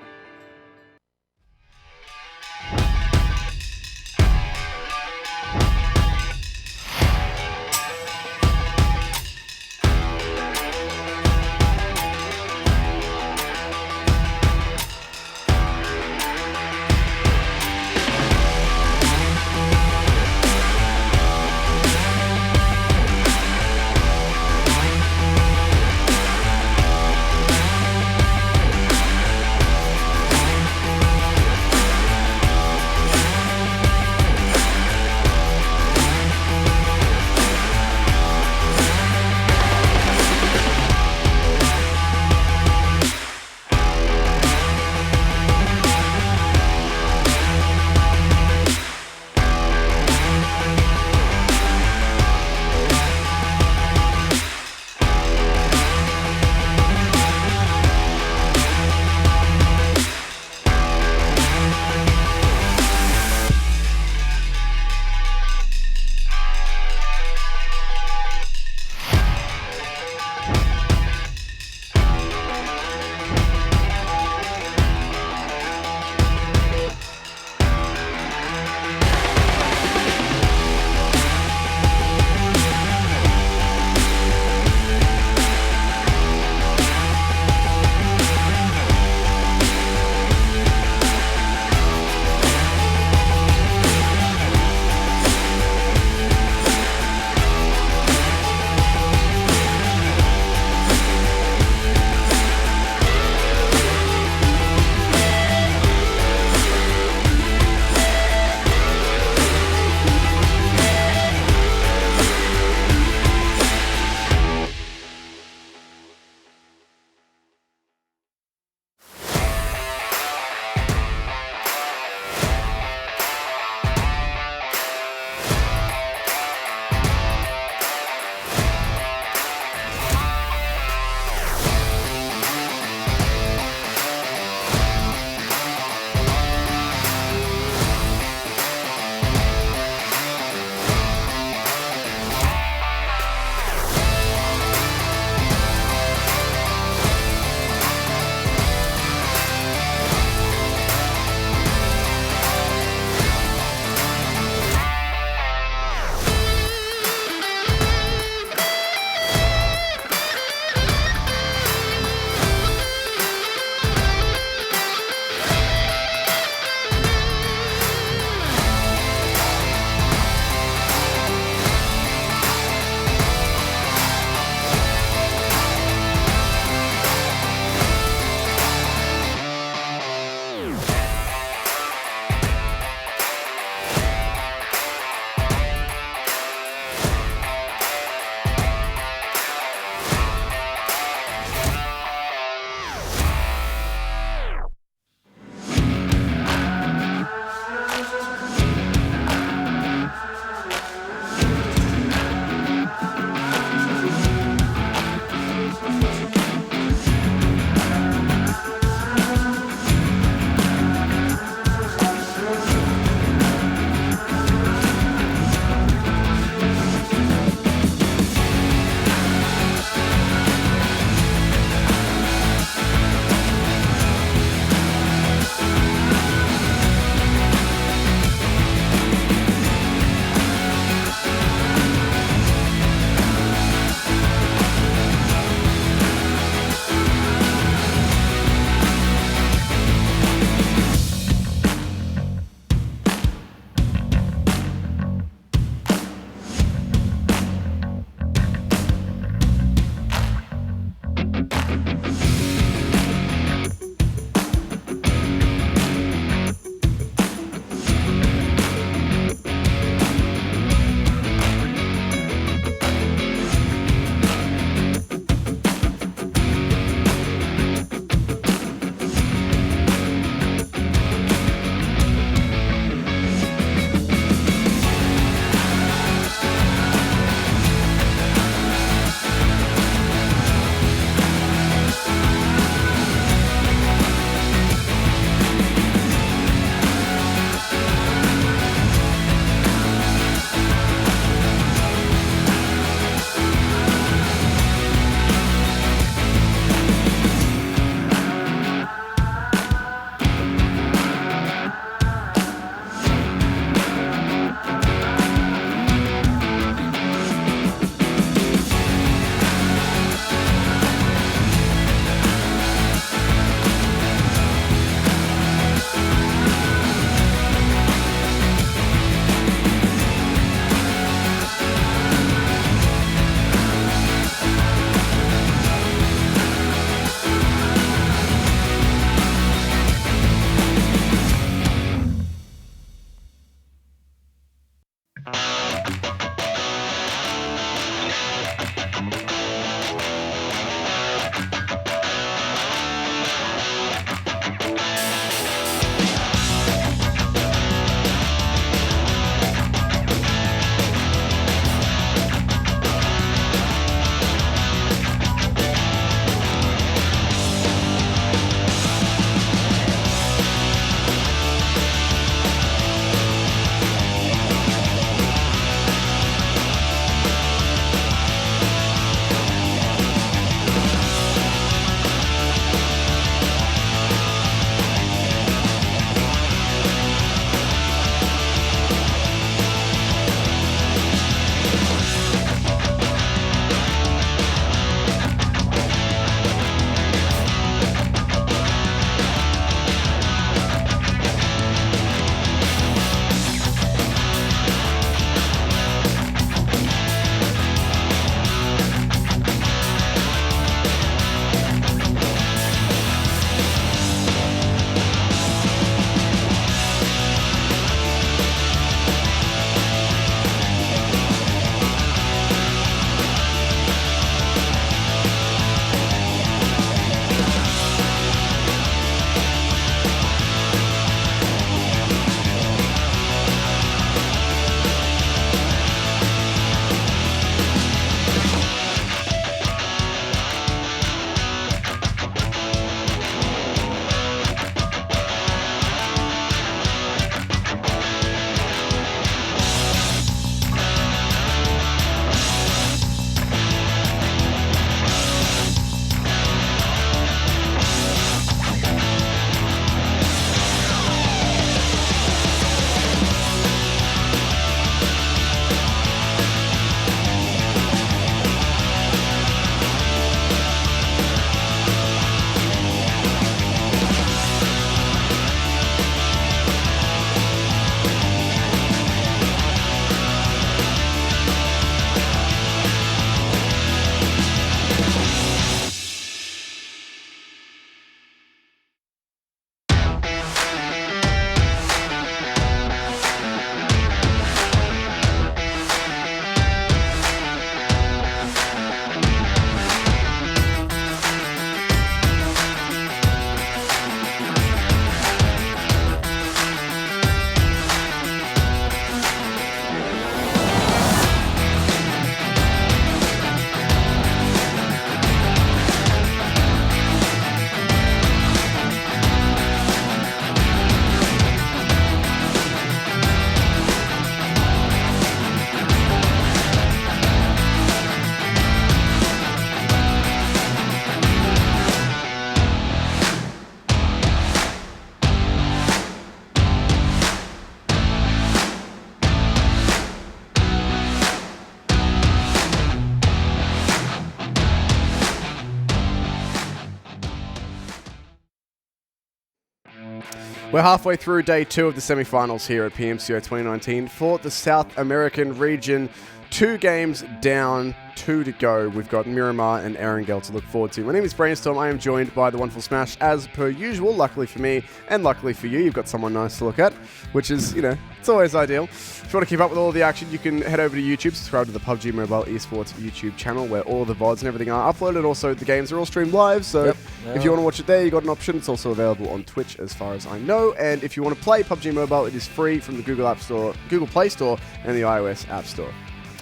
We're halfway through day 2 of the semifinals here at PMCO 2019 for the South American region. 2 games down, 2 to go. We've got Miramar and Erangel to look forward to. My name is Brainstorm. I am joined by the wonderful Smash as per usual. Luckily for me and luckily for you, you've got someone nice to look at, which is, you know, it's always ideal. If you want to keep up with all the action, you can head over to YouTube, subscribe to the PUBGMOBILE eSports YouTube channel where all the VODs and everything are uploaded. Also, the games are all streamed live, so if you want to watch it there, you've got an option. It's also available on Twitch as far as I know. And if you want to play PUBG Mobile, it is free from the Google Play Store and the iOS App Store.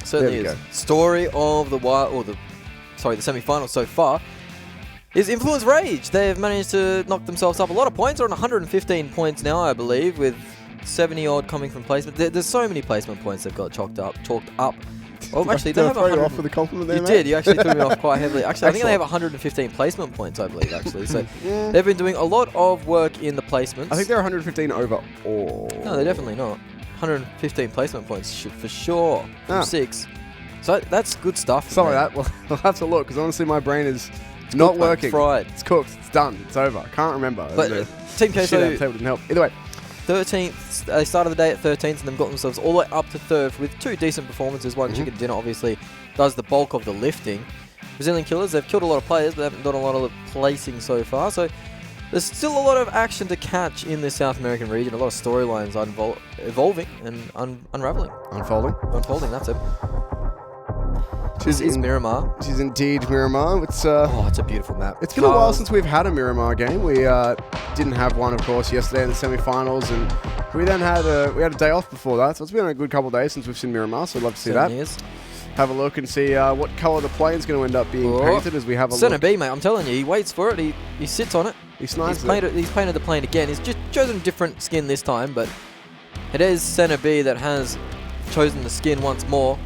Certainly is. Story of the the semi-final so far is Influence Rage. They've managed to knock themselves up a lot of points. They're on 115 points now, I believe, with 70 odd coming from placement. There's so many placement points they've got chalked up. Oh, actually, they have 100. Off with a compliment there, You mate? did. You actually threw me off quite heavily. Actually, I think they have Excellent. 115 placement points, I believe, actually. So they've been doing a lot of work in the placements. I think they're 115 overall. No, they're definitely not. 115 placement points for sure from 6. So that's good stuff. Something like that. Well, I'll have to look because honestly, my brain is not working. It's fried. It's cooked. It's done. It's over. I can't remember. But Team Shit, Queso, that table didn't help. Either way, 13th. They started the day at 13th and then got themselves all the way up to 3rd with 2 decent performances. One Chicken Dinner obviously does the bulk of the lifting. Brazilian Killers, they've killed a lot of players, but they haven't done a lot of placing so far. So there's still a lot of action to catch in the South American region. A lot of storylines evolving and unraveling. Unfolding, that's it. This is Miramar. This is indeed Miramar. It's it's a beautiful map. It's been a while since we've had a Miramar game. We didn't have one, of course, yesterday in the semi-finals, and we then had a day off before that. So it's been a good couple of days since we've seen Miramar. So I'd love to see that. Have a look and see what colour the plane's going to end up being painted as we have a look. Center B, mate. I'm telling you, he waits for it. He sits on it. He's painted the plane again. He's just chosen a different skin this time, but it is Center B that has chosen the skin once more.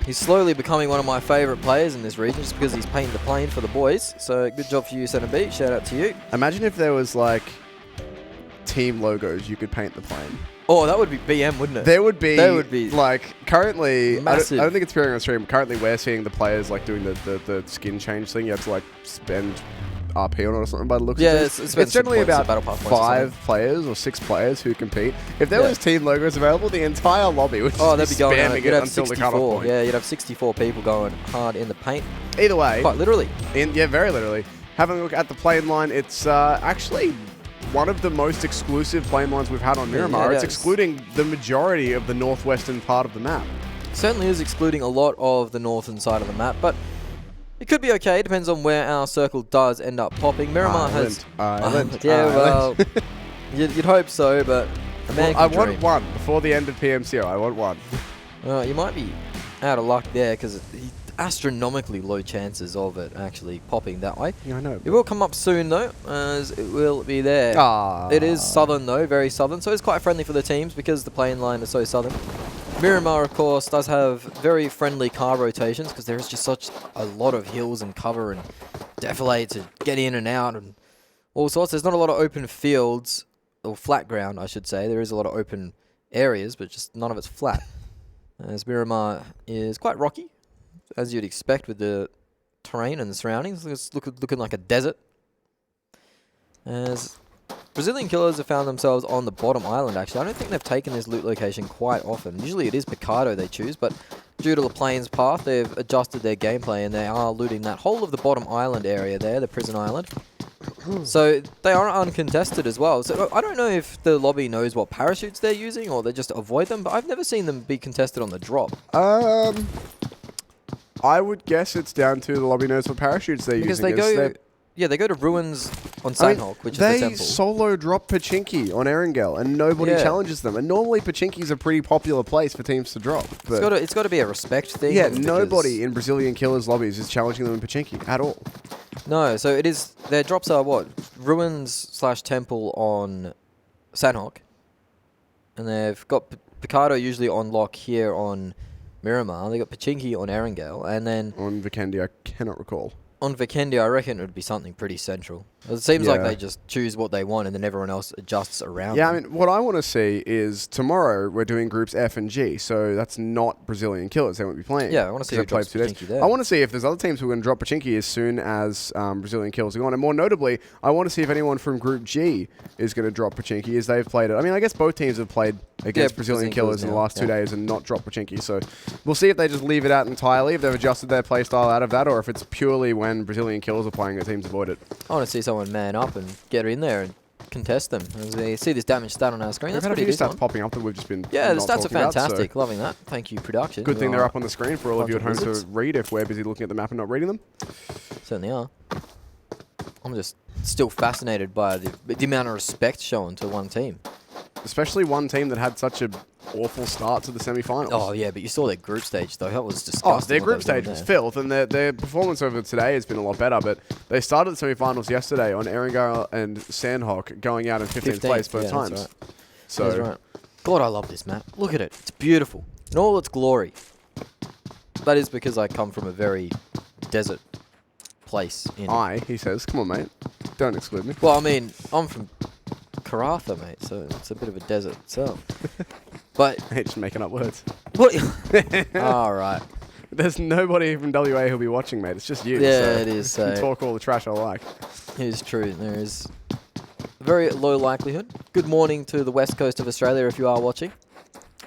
He's slowly becoming one of my favourite players in this region just because he's painted the plane for the boys. So good job for you, Center B. Shout out to you. Imagine if there was like team logos you could paint the plane. Oh, that would be BM, wouldn't it? There would be like currently. massive. I don't think it's appearing on stream. Currently, we're seeing the players like doing the skin change thing. You have to like spend RP on it or something by the looks of it. It's generally about 5 players or 6 players who compete. If there was team logos available, the entire lobby would just they'd be going spamming it until the cutoff point. Yeah, you'd have 64 people going hard in the paint. Either way. Quite literally. Very literally. Having a look at the plane line, it's actually one of the most exclusive plane lines we've had on Miramar. It's excluding the majority of the northwestern part of the map. Certainly is excluding a lot of the northern side of the map, but it could be okay. Depends on where our circle does end up popping. Miramar has... well, you'd hope so, but a man can dream. I want one before the end of PMCO. I want one. You might be out of luck there because astronomically low chances of it actually popping that way. Yeah, I know. It will come up soon though, as it will be there. It is southern though, very southern, so it's quite friendly for the teams because the plane line is so southern. Miramar, of course, does have very friendly car rotations because there is just such a lot of hills and cover and defilade to get in and out and all sorts. There's not a lot of open fields, or flat ground, I should say. There is a lot of open areas, but just none of it's flat. As Miramar is quite rocky, as you'd expect with the terrain and the surroundings. It's looking like a desert. As Brazilian Killers have found themselves on the bottom island, actually. I don't think they've taken this loot location quite often. Usually it is Picado they choose, but due to the plane's path, they've adjusted their gameplay and they are looting that whole of the bottom island area there, the prison island. So they are uncontested as well. So I don't know if the lobby knows what parachutes they're using or they just avoid them, but I've never seen them be contested on the drop. I would guess it's down to the lobby knows what parachutes they're using. They go to ruins on Sanhok, which is the temple. They solo drop Pachinki on Erangel, and nobody challenges them. And normally Pachinki's a pretty popular place for teams to drop. But it's got to be a respect thing. Yeah, nobody in Brazilian Killers lobbies is challenging them in Pachinki at all. No, so it is. Their drops are what? Ruins/temple on Sanhok, and they've got Picado usually on lock here on Miramar. They got Pachinki on Erangel, and then on Vikendi, I cannot recall. on Vikendi, I reckon it would be something pretty central. It seems like Yeah. they just choose what they want and then everyone else adjusts around Yeah, I them. mean, what I want to see is tomorrow we're doing groups F and G, so that's not Brazilian Killers. They won't be playing. Yeah, I wanna see who drops Pachinki there. I want to see if there's other teams who are going to drop Pachinki as soon as Brazilian Killers are gone. And more notably, I want to see if anyone from Group G is going to drop Pachinki as they've played it. I mean, I guess both teams have played against Brazilian Killers in the last 2 days and not dropped Pachinki. So we'll see if they just leave it out entirely, if they've adjusted their playstyle out of that, or if it's purely when Brazilian Killers are playing that teams avoid it. I want to see someone man up and get in there and contest them. As we see this damage stat on our screen, We've that's had a pretty few good. stats popping up that we've just been Yeah, the not stats are talking about, so fantastic. Loving that. Thank you, production. good thing You they're are up on the screen for all of you at home bunch of to wizards. read if we're busy looking at the map and not reading them. Certainly are. I'm just still fascinated by the amount of respect shown to one team. Especially one team that had such an awful start to the semi-finals. Oh, yeah, but you saw their group stage, though. That was disgusting. Oh, their what group they were stage doing was there. filth, and their performance over today has been a lot better, but they started the semi-finals yesterday on Erangel and Sanhok going out in 15th place both yeah, times. That's right. So, That's right. God, I love this map. Look at it. It's beautiful. In all its glory. That is because I come from a very desert place. he says, come on, mate. Don't exclude me. Well, I mean, I'm from Karatha, mate, so it's a bit of a desert itself. But... I hate just making up words. What? All right. There's nobody from WA who'll be watching, mate. It's just you. Yeah, so it is. you can talk all the trash I like. It is true. There is very low likelihood. Good morning to the west coast of Australia if you are watching.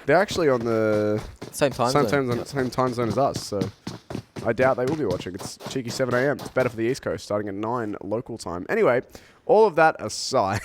They're actually on the Same time zone. same time zone as us, so I doubt they will be watching. It's cheeky 7 a.m. It's better for the East Coast, starting at 9 local time. Anyway, all of that aside,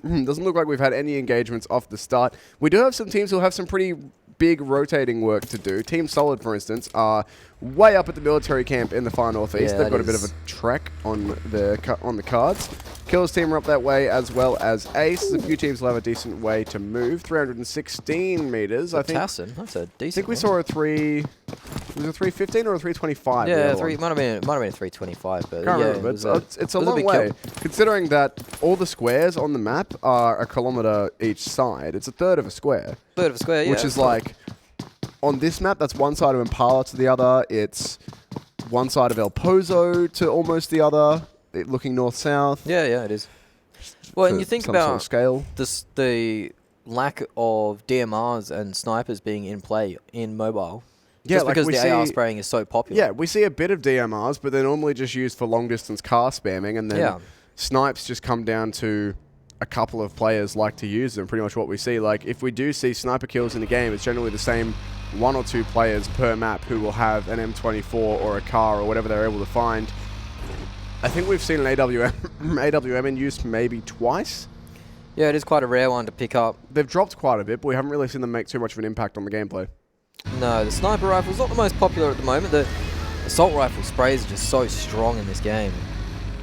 doesn't look like we've had any engagements off the start. We do have some teams who have some pretty big rotating work to do. Team Solid, for instance, are way up at the military camp in the far northeast. Yeah, They've got a bit of a trek on the cards. Killers team are up that way, as well as Ace. A few teams will have a decent way to move. 316 meters, I think. Tassin, that's a decent I think we one. saw a 3... Was it a 315 or a 325? Yeah, might have been a 325, but Can't yeah, remember, it was but it's a it was long big way. kill. Considering that all the squares on the map are a kilometer each side, it's a third of a square. Third of a square, yeah. Which is like, on this map, that's one side of Impala to the other. It's one side of El Pozo to almost the other, looking north-south. Yeah, it is. Well, and for you think some sort of about scale. the lack of DMRs and snipers being in play in mobile. Yeah, just like because we the AR see- spraying is so popular. Yeah, we see a bit of DMRs, but they're normally just used for long-distance car spamming, and then snipes just come down to a couple of players like to use them, pretty much what we see. Like, if we do see sniper kills in the game, it's generally the same 1 or 2 players per map who will have an M24 or a car or whatever they're able to find. I think we've seen an AWM in use maybe twice. Yeah, it is quite a rare one to pick up. They've dropped quite a bit, but we haven't really seen them make too much of an impact on the gameplay. No, the sniper rifle's not the most popular at the moment. The assault rifle sprays are just so strong in this game.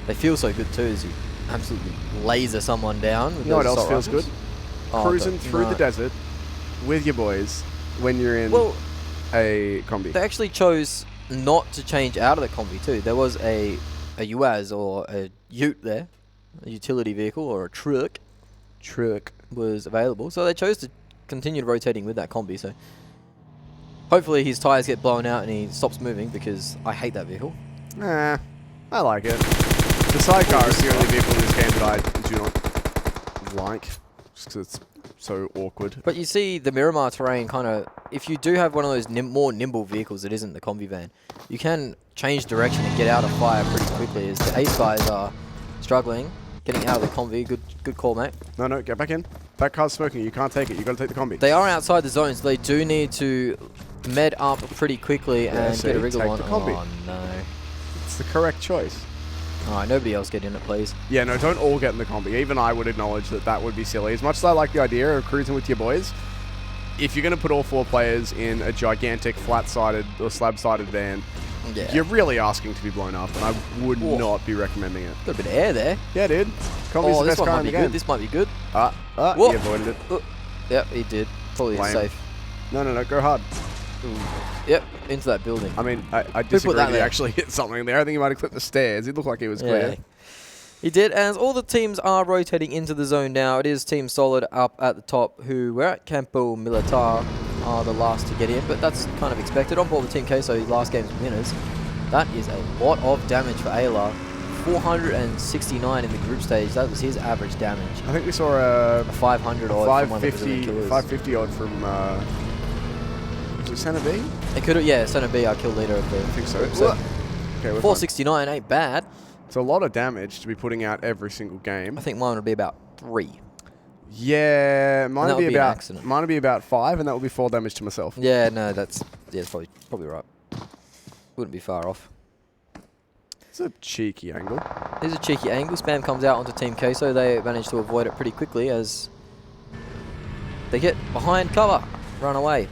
They feel so good too as you absolutely laser someone down. With You know what those else assault feels rifles. good? Cruising through the desert with your boys when you're in a combi. They actually chose not to change out of the combi too. There was a UAZ or a ute there, a utility vehicle or a truck was available. So they chose to continue rotating with that combi. So hopefully his tires get blown out and he stops moving, because I hate that vehicle. Nah, I like it. The sidecar is the only vehicle in this game that I do not like, just because it's so awkward. But you see the Miramar terrain kind of, if you do have one of those more nimble vehicles that isn't the combi van, you can change direction and get out of fire pretty quickly, as the Ace guys are struggling, getting out of the combi. Good call, mate. No, get back in. That car's smoking. You can't take it. You got to take the combi. They are outside the zone, so they do need to med up pretty quickly and see, get a wriggle take on. the combi. Oh, no. It's the correct choice. Alright, nobody else get in it, please. Yeah, no, don't all get in the combi. Even I would acknowledge that that would be silly. As much as I like the idea of cruising with your boys, if you're going to put all 4 players in a gigantic flat-sided or slab-sided van, you're really asking to be blown up, and I would not be recommending it. Got a bit of air there. Yeah, dude. Combi's the this best one car might in be the game. good. This might be good. He avoided it. Yep, he did. Probably Lame. safe. No, go hard. Yep, into that building. I mean, I put disagree that that he there? actually hit something there. I think he might have clipped the stairs. He looked like he was clear. Yeah. He did, as all the teams are rotating into the zone now. It is Team Solid up at the top, who were at Campo Militar, are the last to get in, but that's kind of expected. On board with Team Queso, last game's winners. That is a lot of damage for Ayla. 469 in the group stage. That was his average damage. I think we saw a 500 odd 550 odd from was it Center B? It could have, yeah, Center B, our kill leader of the I think so. group. So Okay, we're 469 fine. ain't bad. It's a lot of damage to be putting out every single game. I think mine would be about 3. Yeah, mine would be an about accident. 5, and that would be 4 damage to myself. Yeah, no, that's probably right. Wouldn't be far off. It's a cheeky angle. There's a cheeky angle. Spam comes out onto Team Queso. They manage to avoid it pretty quickly as they get behind cover. Run away.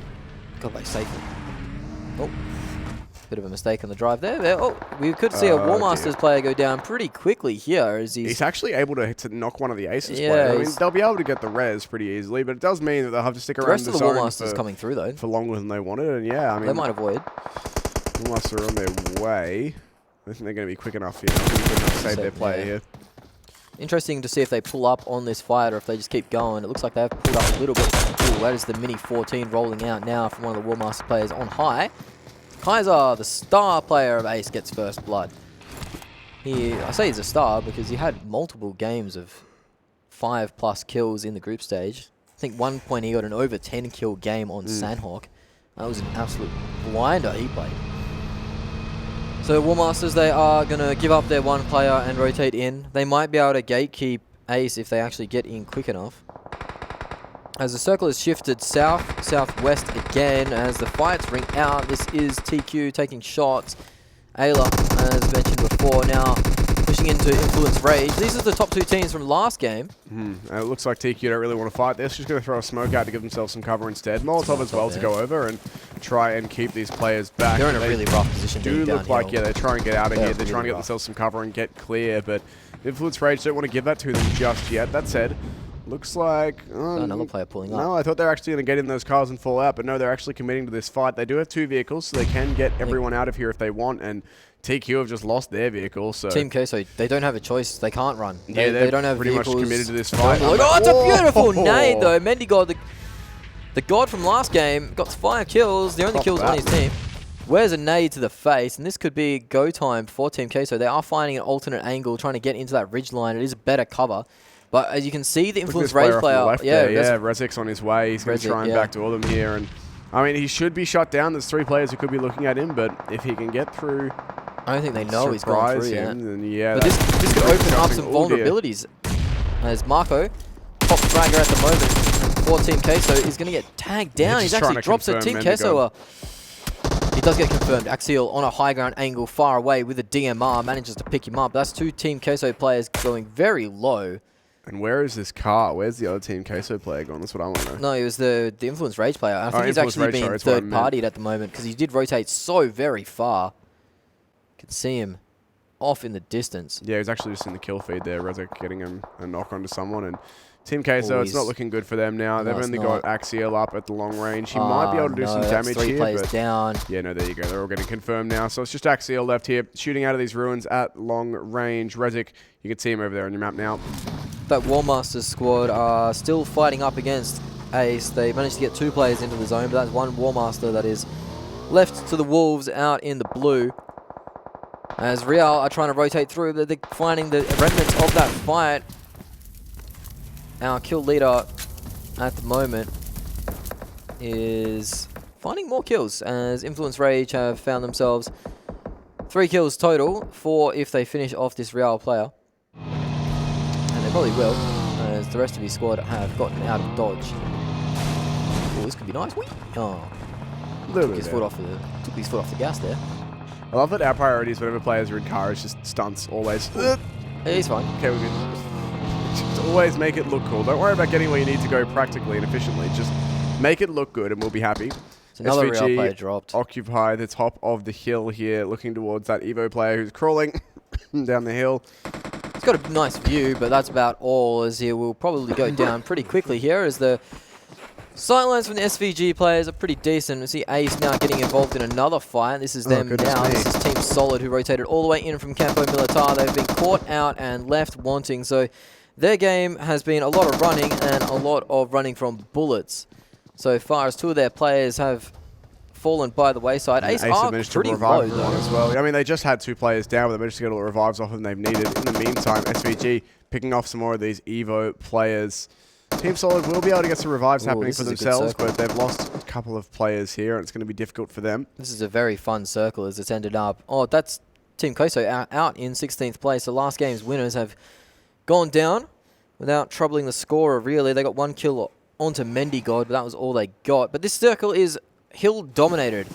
Got away safely. Oh, bit of a mistake on the drive there. Oh, we could see a WarMaster's player go down pretty quickly here as he's actually able to knock one of the aces. Yeah, players. I mean, they'll be able to get the res pretty easily, but it does mean that they'll have to stick the around rest the of the zone WarMaster's coming through though. for longer than they wanted. And yeah, I mean, They might avoid. WarMaster are on their way. I think they're going to be quick enough here. I think they're quick enough to save their player here. Interesting to see if they pull up on this fight or if they just keep going. It looks like they've pulled up a little bit. Ooh, that is the Mini 14 rolling out now from one of the WarMaster players on high. Kaiser, the star player of Ace, gets first blood. I say he's a star because he had multiple games of 5+ kills in the group stage. I think one point he got an over 10 kill game on Sanhok. That was an absolute blinder he played. So WarMasters, they are going to give up their one player and rotate in. They might be able to gatekeep Ace if they actually get in quick enough. As the circle is shifted south, southwest again as the fights ring out. This is TQ taking shots. Ayla, as mentioned before, now pushing into Influence Rage. These are the top 2 teams from last game. It looks like TQ don't really want to fight this. Just going to throw a smoke out to give themselves some cover instead. Molotov as well to go over and try and keep these players back. They're in a really rough position. Do look like, yeah, they're trying to get out of here. They're really trying to get themselves some cover and get clear, but Influence Rage don't want to give that to them just yet. That said, looks like another player pulling up. No, I thought they were actually going to get in those cars and fall out, but no, they're actually committing to this fight. They do have 2 vehicles, so they can get everyone out of here if they want, and TQ have just lost their vehicle, so... Team Queso, they don't have a choice. They can't run. Yeah, they don't have pretty vehicles. much committed to this fight. Oh, it's a beautiful nade, though. Mendigod, the god from last game, got 5 kills. The only kills on his team. Where's a nade to the face? And this could be go time for Team Queso. They are finding an alternate angle, trying to get into that ridge line. It is a better cover. But as you can see, the Influence Rage player... Rezik's on his way. He's going to try and backdoor them here. And I mean, he should be shut down. There's 3 players who could be looking at him, but if he can get through... I don't think they know he's gone through yet. But this could open up some vulnerabilities. As Marco, top fragger at the moment for Team Queso, is going to get tagged down. He's actually drops it. Team Queso... He does get confirmed. Axial on a high ground angle far away with a DMR, manages to pick him up. That's 2 Team Queso players going very low. And where is this car? Where's the other Team Queso player gone? That's what I want to know. No, it was the Influence Rage player. I think he's actually being third-partied at the moment because he did rotate so very far. You can see him off in the distance. Yeah, he's actually just in the kill feed there. Rezik getting him a knock onto someone. And Team Queso, it's not looking good for them now. They've only got Axial up at the long range. He might be able to do some damage here. 3 players down. Yeah, no, there you go. They're all getting confirmed now. So it's just Axial left here, shooting out of these ruins at long range. Rezik, you can see him over there on your map now. That WarMaster squad are still fighting up against Ace. They managed to get 2 players into the zone, but that's 1 WarMaster that is left to the Wolves out in the blue. As Real are trying to rotate through, but they're finding the remnants of that fight. Our kill leader at the moment is finding more kills as Influence Rage have found themselves 3 kills total, 4 if they finish off this Real player. And they probably will, as the rest of his squad have gotten out of dodge. Oh, this could be nice. Whee! Oh, took his foot off the gas there. I love that our priorities whenever players are in car is just stunts, always. Yeah, he's fine. Okay, we're good. Just always make it look cool. Don't worry about getting where you need to go practically and efficiently. Just make it look good and we'll be happy. It's another SvG Real player dropped. Occupy the top of the hill here, looking towards that EVO player who's crawling down the hill. He's got a nice view, but that's about all, as he will probably go down pretty quickly here as the sightlines from the SvG players are pretty decent. We see Ace now getting involved in another fight. This is them now. This is Team Solid, who rotated all the way in from Campo Militar. They've been caught out and left wanting. So their game has been a lot of running and a lot of running from bullets. So far as 2 of their players have fallen by the wayside. Ace are managed to pretty revive low, one though. as well. I mean, they just had 2 players down, but they managed to get all the revives off them they've needed. In the meantime, SvG picking off some more of these EVO players. Team Solid will be able to get some revives happening for themselves, but they've lost a couple of players here, and it's going to be difficult for them. This is a very fun circle as it's ended up. Oh, that's Team Queso out in 16th place. The last game's winners have gone down without troubling the scorer, really. They got 1 kill onto Mendigod, but that was all they got. But this circle is hill dominated,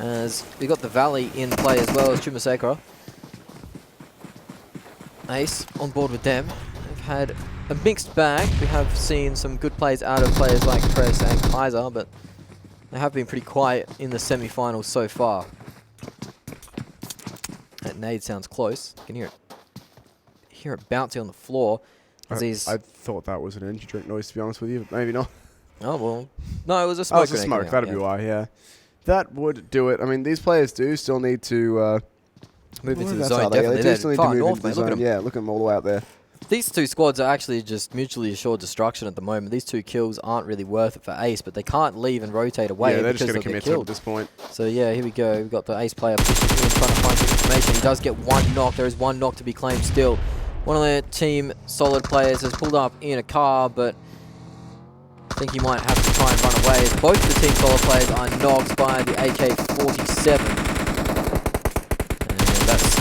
as we got the Valley in play as well as Chumasakura. Ace on board with them. They've had a mixed bag. We have seen some good plays out of players like Press and Kaiser, but they have been pretty quiet in the semi-finals so far. That nade sounds close. You can hear it bouncing on the floor. I thought that was an energy drink noise, to be honest with you, but maybe not. Oh, well. No, it was a smoke. Oh, it's a smoke. That'd be why, yeah. That would do it. I mean, these players do still need to move into the zone, definitely. They do still need to move into the Look zone. at them. Yeah, look at them all the way out there. These two squads are actually just mutually assured destruction at the moment. These 2 kills aren't really worth it for Ace, but they can't leave and rotate away Yeah, they're because just going to commit to it at this point. So yeah, here we go. We've got the Ace player pushing in, trying to find some information. He does get 1 knock. There is 1 knock to be claimed still. One of their Team Solid players has pulled up in a car, but I think he might have to try and run away, as both the Team Solid players are knocked by the AK-47.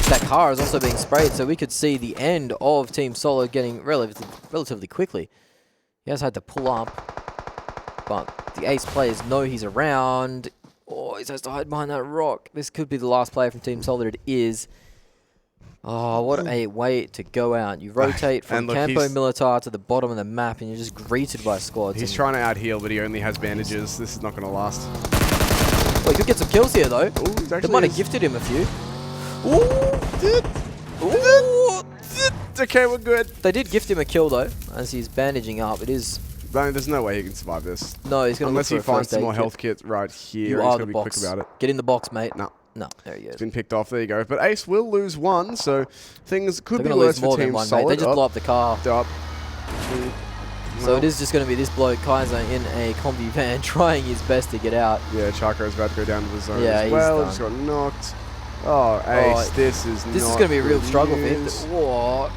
That car is also being sprayed, so we could see the end of Team Solid getting relatively quickly. He has had to pull up, but the Ace players know he's around. Oh, he has to hide behind that rock. This could be the last player from Team Solid. It is. Oh, what a way to go out. You rotate from Campo Militar to the bottom of the map, and you're just greeted by squads. He's trying to out-heal, but he only has bandages. This is not going to last. Well, he could get some kills here, though. They might have gifted him a few. Okay, we're good. They did gift him a kill, though, as he's bandaging up. It is... I mean, there's no way he can survive this. No, he's going to unless he finds some more health kits right here. You he's are going to be quick about it. Get in the box, mate. No. No, there he is. It's been picked off. There you go. But Ace will lose 1, so things could be worse for Team Solid. They just blow up the car. Up. So it is just going to be this bloke, Kaiser, in a combi van, trying his best to get out. Yeah, Chakra is about to go down to the zone yeah, as well. He's just got knocked. Oh, Ace, this is going to be a real struggle for him. Whoa.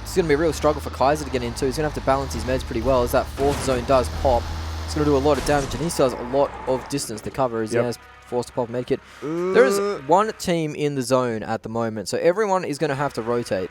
It's going to be a real struggle for Kaiser to get into. He's going to have to balance his meds pretty well as that 4th zone does pop. It's going to do a lot of damage, and he still has a lot of distance to cover as he has forced to pop a medkit. There is 1 team in the zone at the moment, so everyone is going to have to rotate.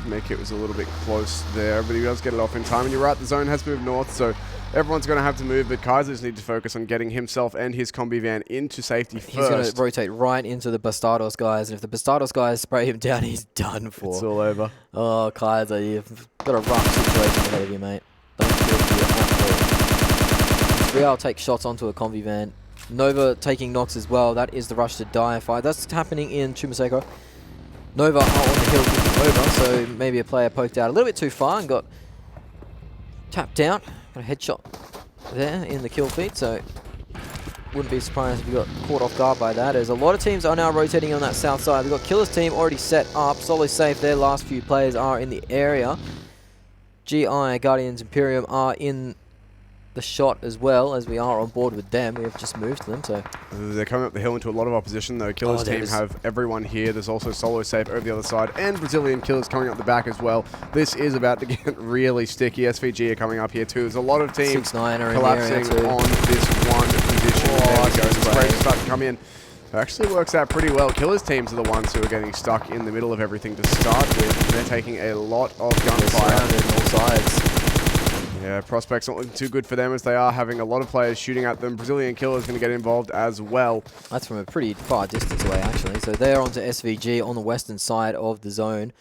Medkit was a little bit close there, but he does get it off in time. And you're right, the zone has moved north, so everyone's going to have to move, but Kaiser's need to focus on getting himself and his combi van into safety first. He's going to rotate right into the Bastardos guys, and if the Bastardos guys spray him down, he's done for. It's all over. Oh, Kaiser, you've got a rough situation ahead of you, mate. Don't feel for you at all. Real take shots onto a combi van. Nova taking knocks as well. That is the rush to die fight. That's happening in Chumasakura. Nova on the hill looking over, so maybe a player poked out a little bit too far and got tapped down. Got a headshot there in the kill feed, so wouldn't be surprised if you got caught off guard by that, as a lot of teams are now rotating on that south side. We've got Killer's team already set up. Solo safe, their last few players are in the area. GI, Guardians, Imperium are in the shot as well, as we are on board with them. We have just moved to them, so... They're coming up the hill into a lot of opposition, though. Killer's team have everyone here. There's also Solo safe over the other side, and Brazilian Killers coming up the back as well. This is about to get really sticky. SvG are coming up here, too. There's a lot of teams collapsing on this one position. There we go. The sprays start to come in. It actually works out pretty well. Killer's teams are the ones who are getting stuck in the middle of everything to start with. They're taking a lot of gunfire on all sides. Yeah, prospects not looking too good for them, as they are having a lot of players shooting at them. Brazilian Killer's going to get involved as well. That's from a pretty far distance away, actually. So they're onto SvG on the western side of the zone.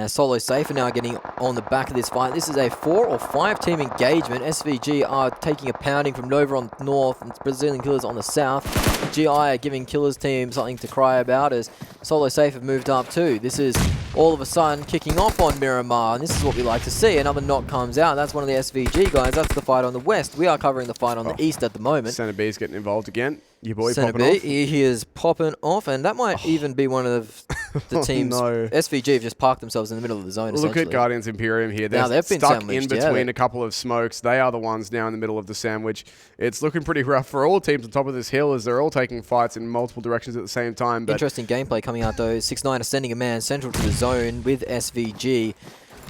Solo safe are now getting on the back of this fight. This is a 4 or 5 team engagement. SvG are taking a pounding from Nova on north and Brazilian Killers on the south. GI are giving Killers team something to cry about, as Solo safe have moved up too. This is all of a sudden kicking off on Miramar, and this is what we like to see. Another knock comes out. That's one of the SvG guys. That's the fight on the west. We are covering the fight on the east at the moment. Center B's getting involved again. Your boy Center popping B, off. he is popping off, and that might even be one of the teams. No. SvG have just parked themselves in the middle of the zone, Look at essentially. Guardians Imperium here. They're Now they've been stuck in sandwiched, between a couple of smokes. They are the ones now in the middle of the sandwich. It's looking pretty rough for all teams on top of this hill as they're all taking fights in multiple directions at the same time. But Interesting gameplay coming out, though. 6ix9ine are sending a man central to the zone with SvG.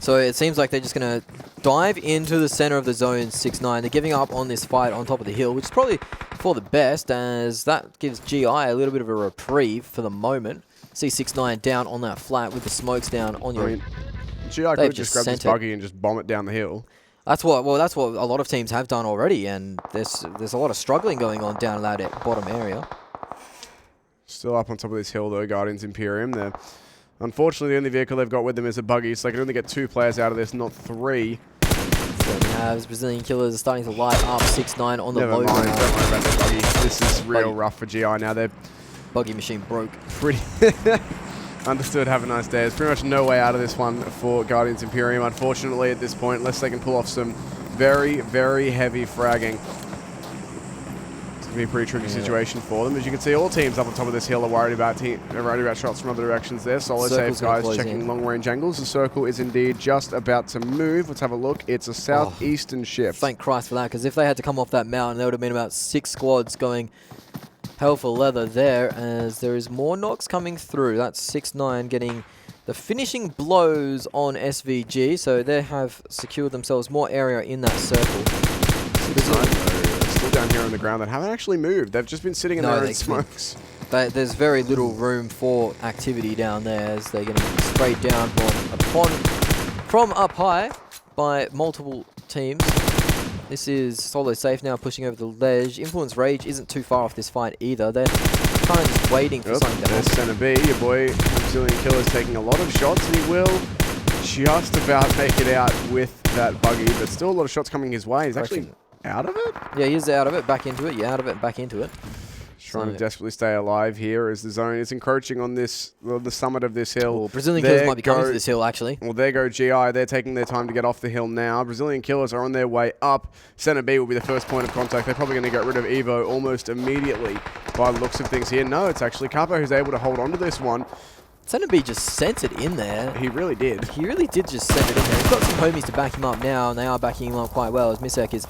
So it seems like they're just going to dive into the center of the zone, 6ix9ine. They're giving up on this fight on top of the hill, which is probably for the best, as that gives GI a little bit of a reprieve for the moment. See 6ix9ine down on that flat with the smokes down on your... GI could just grab this buggy and just bomb it down the hill. That's what a lot of teams have done already, and there's a lot of struggling going on down that bottom area. Still up on top of this hill, though, Guardians Imperium. They're unfortunately, the only vehicle they've got with them is a buggy, so they can only get 2 players out of this, not 3. So we have Brazilian Killers starting to light up 6ix9ine on the Never low mind, ground. don't worry about the buggy. This is real rough for GI now. They're Buggy machine broke. pretty... Understood, have a nice day. There's pretty much no way out of this one for Guardians Imperium, unfortunately, at this point, unless they can pull off some very, very heavy fragging. It's going to be a pretty tricky situation for them. As you can see, all teams up on top of this hill are worried about shots from other directions there. Solo safe guys checking long-range angles. The circle is indeed just about to move. Let's have a look. It's a southeastern shift. Thank Christ for that, because if they had to come off that mountain, there would have been about 6 squads going hell for leather there, as there is more knocks coming through. That's 6ix9ine getting the finishing blows on SvG, so they have secured themselves more area in that circle. Still down here on the ground that haven't actually moved. They've just been sitting in their own smokes. There's very little room for activity down there, as they're getting sprayed down from up high by multiple teams. This is Solo Safe now pushing over the ledge. Influence Rage isn't too far off this fight either. They're kind of just waiting for something to happen. There's Center B. Your boy Brazilian Killer's taking a lot of shots, and he will just about make it out with that buggy, but still a lot of shots coming his way. He's actually out of it? Yeah, he's out of it, back into it. Yeah, out of it, back into it. Trying to desperately stay alive here as the zone is encroaching on this, the summit of this hill. Well, Brazilian Killers might be coming to this hill, actually. Well, there go GI. They're taking their time to get off the hill now. Brazilian Killers are on their way up. Center B will be the first point of contact. They're probably going to get rid of EVO almost immediately by the looks of things here. No, it's actually Capo who's able to hold on to this one. Center B just sent it in there. He really did. He really did just send it in there. He's got some homies to back him up now, and they are backing him up quite well, as Misek is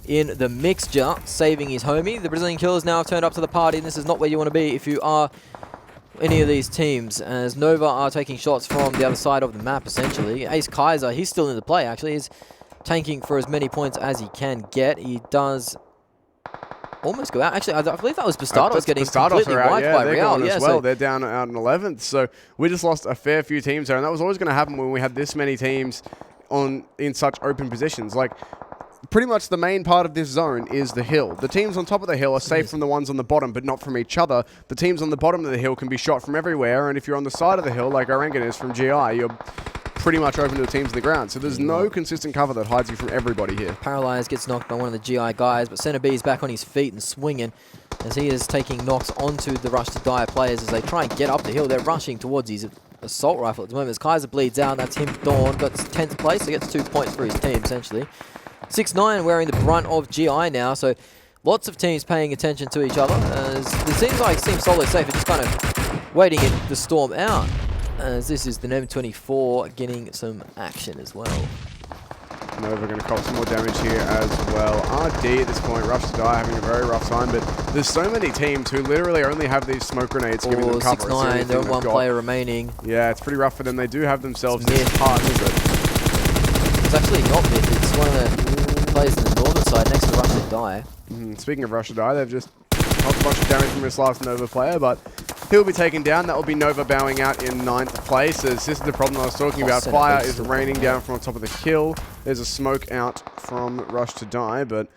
in the mixture, saving his homie. The Brazilian Killers now have turned up to the party, and this is not where you want to be if you are any of these teams, as Nova are taking shots from the other side of the map, essentially. Ace Kaiser, he's still in the play, actually. He's tanking for as many points as he can get. He does almost go out. Actually, I believe that was Bastados getting completely wiped by Real. Yeah, as well. They're down out in 11th, so we just lost a fair few teams there, and that was always going to happen when we had this many teams in such open positions. Like, pretty much the main part of this zone is the hill. The teams on top of the hill are safe from the ones on the bottom, but not from each other. The teams on the bottom of the hill can be shot from everywhere, and if you're on the side of the hill, like Erangel is from GI, you're pretty much open to the teams on the ground. So there's no consistent cover that hides you from everybody here. Paralyzed gets knocked by one of the GI guys, but Center B is back on his feet and swinging, as he is taking knocks onto the Rush to Die players as they try and get up the hill. They're rushing towards his assault rifle at the moment. As Kaiser bleeds out, that's him. Dawn got 10th place, so he gets 2 points for his team, essentially. 6ix9ine wearing the brunt of GI now, so lots of teams paying attention to each other. As it seems like Team Solo Safe are just kind of waiting the storm out, as this is the M24 getting some action as well. Nova going to cop some more damage here as well. RD at this point, Rush to Die, having a very rough time, but there's so many teams who literally only have these smoke grenades giving them cover. 6ix9ine, they're one player remaining. Yeah, it's pretty rough for them. They do have themselves this hard, It's actually not Myth, it's one of the players in the northern side next to Rush to Die. Speaking of Rush to Die, they've just helped a bunch of damage from this last Nova player, but he'll be taken down. That will be Nova bowing out in 9th place, as this is the problem I was talking about. Fire is raining down from on top of the hill. There's a smoke out from Rush to Die, but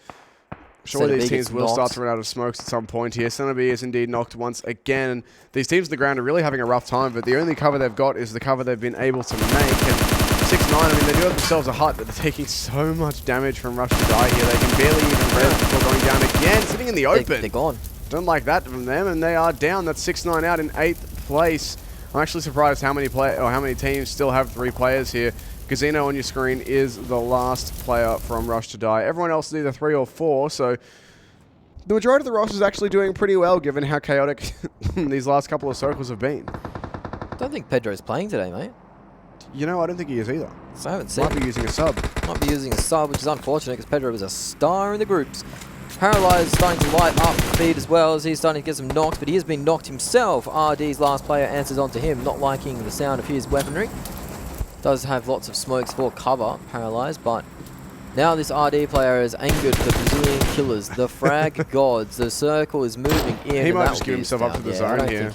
surely these teams will start to run out of smokes at some point here. Center B is indeed knocked once again. These teams on the ground are really having a rough time, but the only cover they've got is the cover they've been able to make. And 6ix9ine, I mean, they do have themselves a hut, but they're taking so much damage from Rush to Die here. They can barely even res before going down again, sitting in the open. They're gone. Don't like that from them, and they are down. That's 6ix9ine out in 8th place. I'm actually surprised how many teams still have 3 players here. Casino on your screen is the last player from Rush to Die. Everyone else is either 3 or 4, so the majority of the roster is actually doing pretty well given how chaotic these last couple of circles have been. I don't think Pedro's playing today, mate. You know, I don't think he is either. So I haven't seen Might be using a sub. Might be using a sub, which is unfortunate because Pedro was a star in the groups. Paralyzed starting to light up feed as well as he's starting to get some knocks, but he has been knocked himself. RD's last player answers on to him, not liking the sound of his weaponry. Does have lots of smokes for cover, Paralyzed, but now this RD player has angered the Brazilian killers, the frag gods. The circle is moving in. He might just give himself up to the zone here.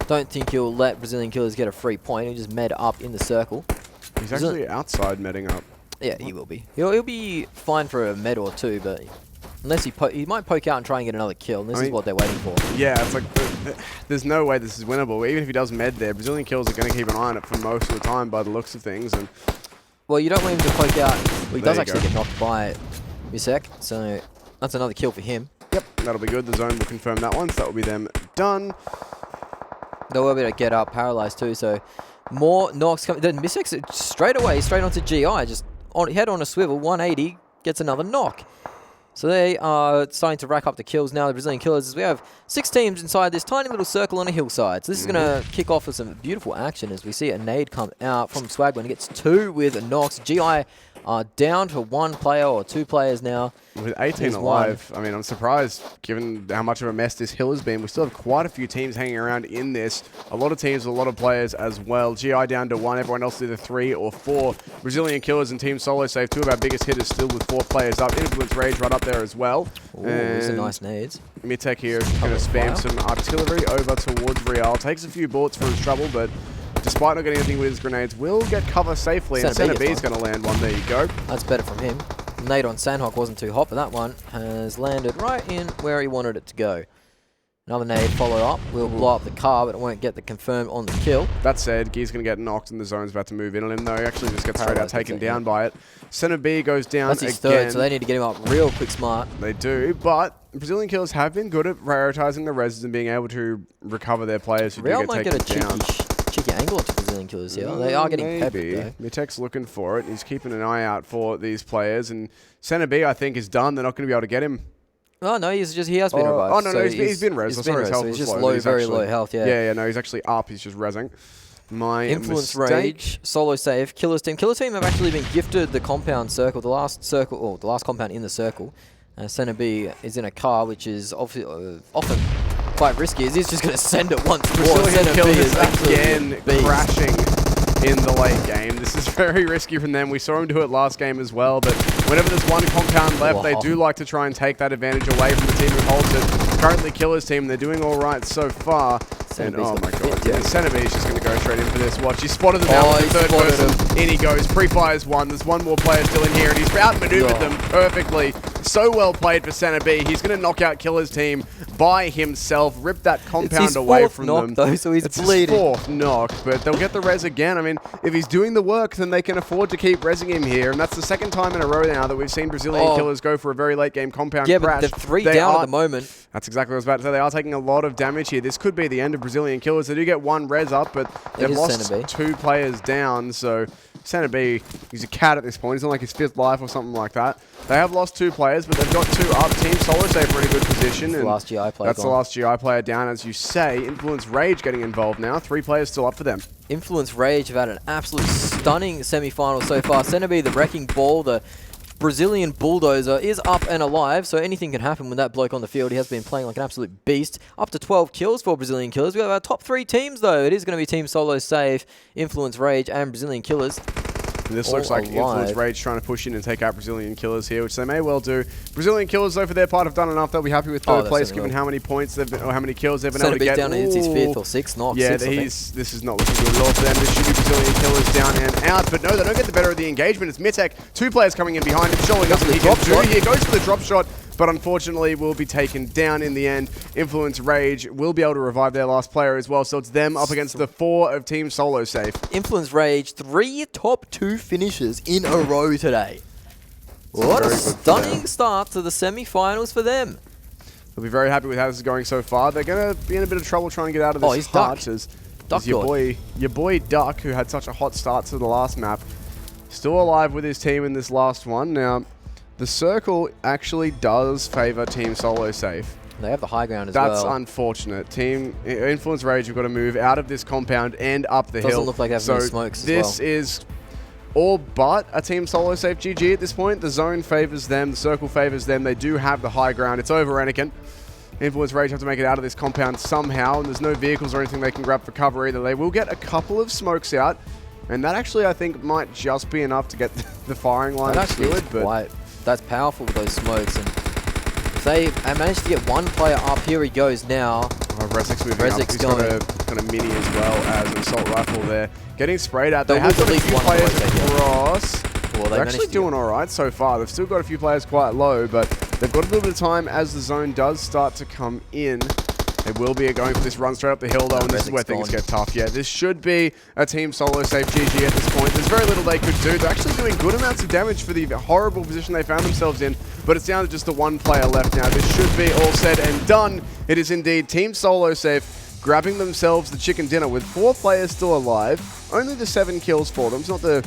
Don't think he'll let Brazilian killers get a free point. He'll just med up in the circle. He's actually outside medding up. Yeah, he will be. He'll be fine for a med or two, but unless he might poke out and try and get another kill. And this is what they're waiting for. Yeah, it's like there's no way this is winnable. Even if he does med there, Brazilian kills are going to keep an eye on it for most of the time by the looks of things. And well, you don't want him to poke out. Well, he does actually go. get knocked by Misek, so that's another kill for him. Yep, that'll be good. The zone will confirm that one, so that will be them done. They'll be able to get up, Paralyzed too, so more knocks coming. Then Misek straight onto GI, just head on a swivel, 180, gets another knock. So they are starting to rack up the kills now, the Brazilian killers, as we have 6 teams inside this tiny little circle on a hillside. So this is going to kick off with some beautiful action as we see a nade come out from Swag when he gets 2 with knocks. GI are down to 1 player or 2 players now. With 18 alive, I mean, I'm surprised given how much of a mess this hill has been. We still have quite a few teams hanging around in this. A lot of teams, a lot of players as well. GI down to 1, everyone else either 3 or 4. Brazilian killers and Team Solo Save, 2 of our biggest hitters still with 4 players up. Influence Rage right up there as well. Ooh, these are nice nades. Mitek here is going to spam some artillery over towards Real. Takes a few bullets for his trouble, but despite not getting anything with his grenades, will get cover safely. And Center B is going to land one. There you go. That's better from him. Nade on Sanhok wasn't too hot, but that one has landed right in where he wanted it to go. Another nade follow up. Will blow up the car, but it won't get the confirm on the kill. That said, Gee's going to get knocked and the zone's about to move in on him, though. He actually just gets straight out taken down by it. Center B goes down That's his again. third, so they need to get him up real quick smart. They do, but Brazilian killers have been good at prioritizing the reses and being able to recover their players who Real do might get get taken a down. cheeky angle onto Brazilian killers here. They are getting peppered, though. Mitek's looking for it. He's keeping an eye out for these players, and Center B, I think, is done. They're not going to be able to get him. Oh, no, he has been revived. Oh, no, so he's been res. He's Sorry, his health so he's was just low. low, very low health, yeah. Yeah, no, he's actually up. He's just rezzing. My Influence mistake. Rage, Solo Save, Killer's team. Killer's team have actually been gifted the compound circle, the last compound in the circle. Center B is in a car, which is often quite risky. He's just going to send it once more. Brazilian Center B killers is again crashing in the late game. This is very risky from them. We saw him do it last game as well, but whenever there's one compound left, they do like to try and take that advantage away from the team who holds it. Currently, Killer's team, they're doing all right so far. And, oh my god, yeah, Center B is just going to go straight in for this. Watch, he spotted them out with the third person. In he goes, pre-fires one. There's one more player still in here, and he's outmaneuvered them perfectly. So well played for Center B. He's going to knock out Killer's team by himself, rip that compound away from them. Though, so he's bleeding. His 4th knock, but they'll get the res again. I mean, if he's doing the work, then they can afford to keep resing him here, and that's the 2nd time in a row now that we've seen Brazilian killers go for a very late game compound crash. Yeah, but they're 3 down at the moment. That's exactly what I was about to say. They are taking a lot of damage here. This could be the end of Brazilian killers. They do get 1 res up, but they've lost 2 players down, so Center B, he's a cat at this point. He's not like his 5th life or something like that. They have lost 2 players, but they've got 2 up. Team Solo Save are in a good position. That's the last GI player. That's the last GI player down, as you say. Influence Rage getting involved now. 3 players still up for them. Influence Rage have had an absolute stunning semi-final so far. Center B, the wrecking ball, the Brazilian bulldozer is up and alive, so anything can happen with that bloke on the field. He has been playing like an absolute beast. Up to 12 kills for Brazilian killers. We have our top 3 teams, though. It is going to be Team Solo Save, Influence Rage, and Brazilian killers. And this looks like Influence Rage trying to push in and take out Brazilian killers here, which they may well do. Brazilian killers, though, for their part, have done enough. They'll be happy with 3rd place, given how many points they've been, or how many kills they've been able to get. Down, it's his 5th or 6th knock. Yeah, this is not looking good at all for them. This should be Brazilian killers down and out, but no, they don't get the better of the engagement. It's Mitek, 2 players coming in behind him. Surely nothing he can do here. Goes for the drop shot, but unfortunately will be taken down in the end. Influence Rage will be able to revive their last player as well, so it's them up against the 4 of Team Solo Safe. Influence Rage, 3 top 2 finishes in a row today. What a stunning start to the semi-finals for them. They'll be very happy with how this is going so far. They're going to be in a bit of trouble trying to get out of this hutch as your boy Duck, who had such a hot start to the last map, still alive with his team in this last one. Now, The circle actually does favor Team Solo Safe. They have the high ground as well. That's unfortunate. Team Influence Rage, we've got to move out of this compound and up the hill. Doesn't look like they have any smokes as well. This is all but a Team Solo Safe GG at this point. The zone favors them. The circle favors them. They do have the high ground. It's over Anakin. Influence Rage have to make it out of this compound somehow, and there's no vehicles or anything they can grab for cover either. They will get a couple of smokes out, and that actually, I think, might just be enough to get the firing line secured. But that's powerful with those smokes. And if they manage to get one player up, here he goes now. Oh, Rezek's moving up. He's got a mini as well as an assault rifle there. Getting sprayed at. They have got a few players across. Well, they're actually doing all right so far. They've still got a few players quite low, but they've got a little bit of time as the zone does start to come in. It will be going for this run straight up the hill, though, and this is where things get tough. Yeah, this should be a Team Solo Safe GG at this point. There's very little they could do. They're actually doing good amounts of damage for the horrible position they found themselves in, but it's down to just the one player left now. This should be all said and done. It is indeed Team Solo Safe grabbing themselves the chicken dinner with 4 players still alive. Only the 7 kills for them. It's not the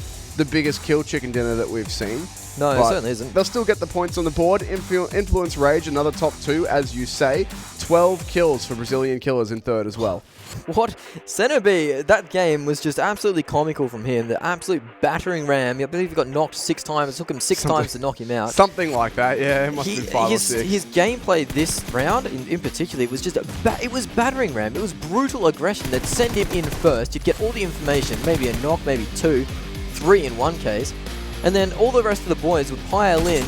biggest kill chicken dinner that we've seen. No, it certainly isn't. They'll still get the points on the board. Influence Rage, another top 2, as you say. 12 kills for Brazilian Killers in third as well. What? Centerby, that game was just absolutely comical from him. The absolute battering ram. I believe he got knocked 6 times. It took him 6 times to knock him out. Something like that, yeah. It must have been 5 or 6. His gameplay this round, in particular, it was just it was battering ram. It was brutal aggression that sent him in first. You'd get all the information, maybe a knock, maybe 2, 3 in one case. And then all the rest of the boys would pile in,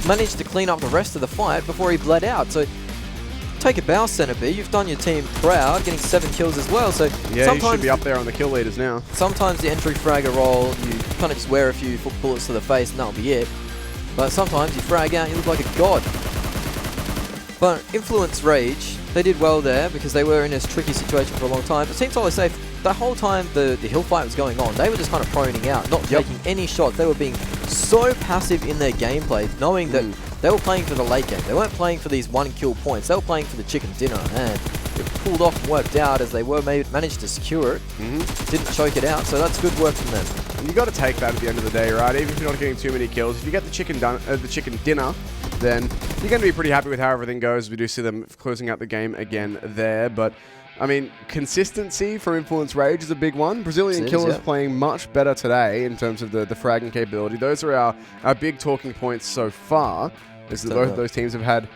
manage to clean up the rest of the fight before he bled out. So take a bow, Centerby. You've done your team proud, getting 7 kills as well. So yeah, you should be up there on the kill leaders now. Sometimes the entry fragger roll, you kind of just wear a few bullets to the face and that'll be it. But sometimes you frag out, you look like a god. But Influence Rage, they did well there because they were in this tricky situation for a long time. But Team Solo Safe, the whole time the hill fight was going on, they were just kind of proning out, not taking any shots. They were being so passive in their gameplay, knowing that they were playing for the late game. They weren't playing for these 1 kill points. They were playing for the chicken dinner, and it pulled off and worked out as they were managed to secure it. Didn't choke it out, so that's good work from them. And you got to take that at the end of the day, right? Even if you're not getting too many kills, if you get the chicken dinner, then you're going to be pretty happy with how everything goes. We do see them closing out the game again there, but I mean, consistency for Influence Rage is a big one. Brazilian Killers playing much better today in terms of the fragging capability. Those are our big talking points so far. Both of those teams have had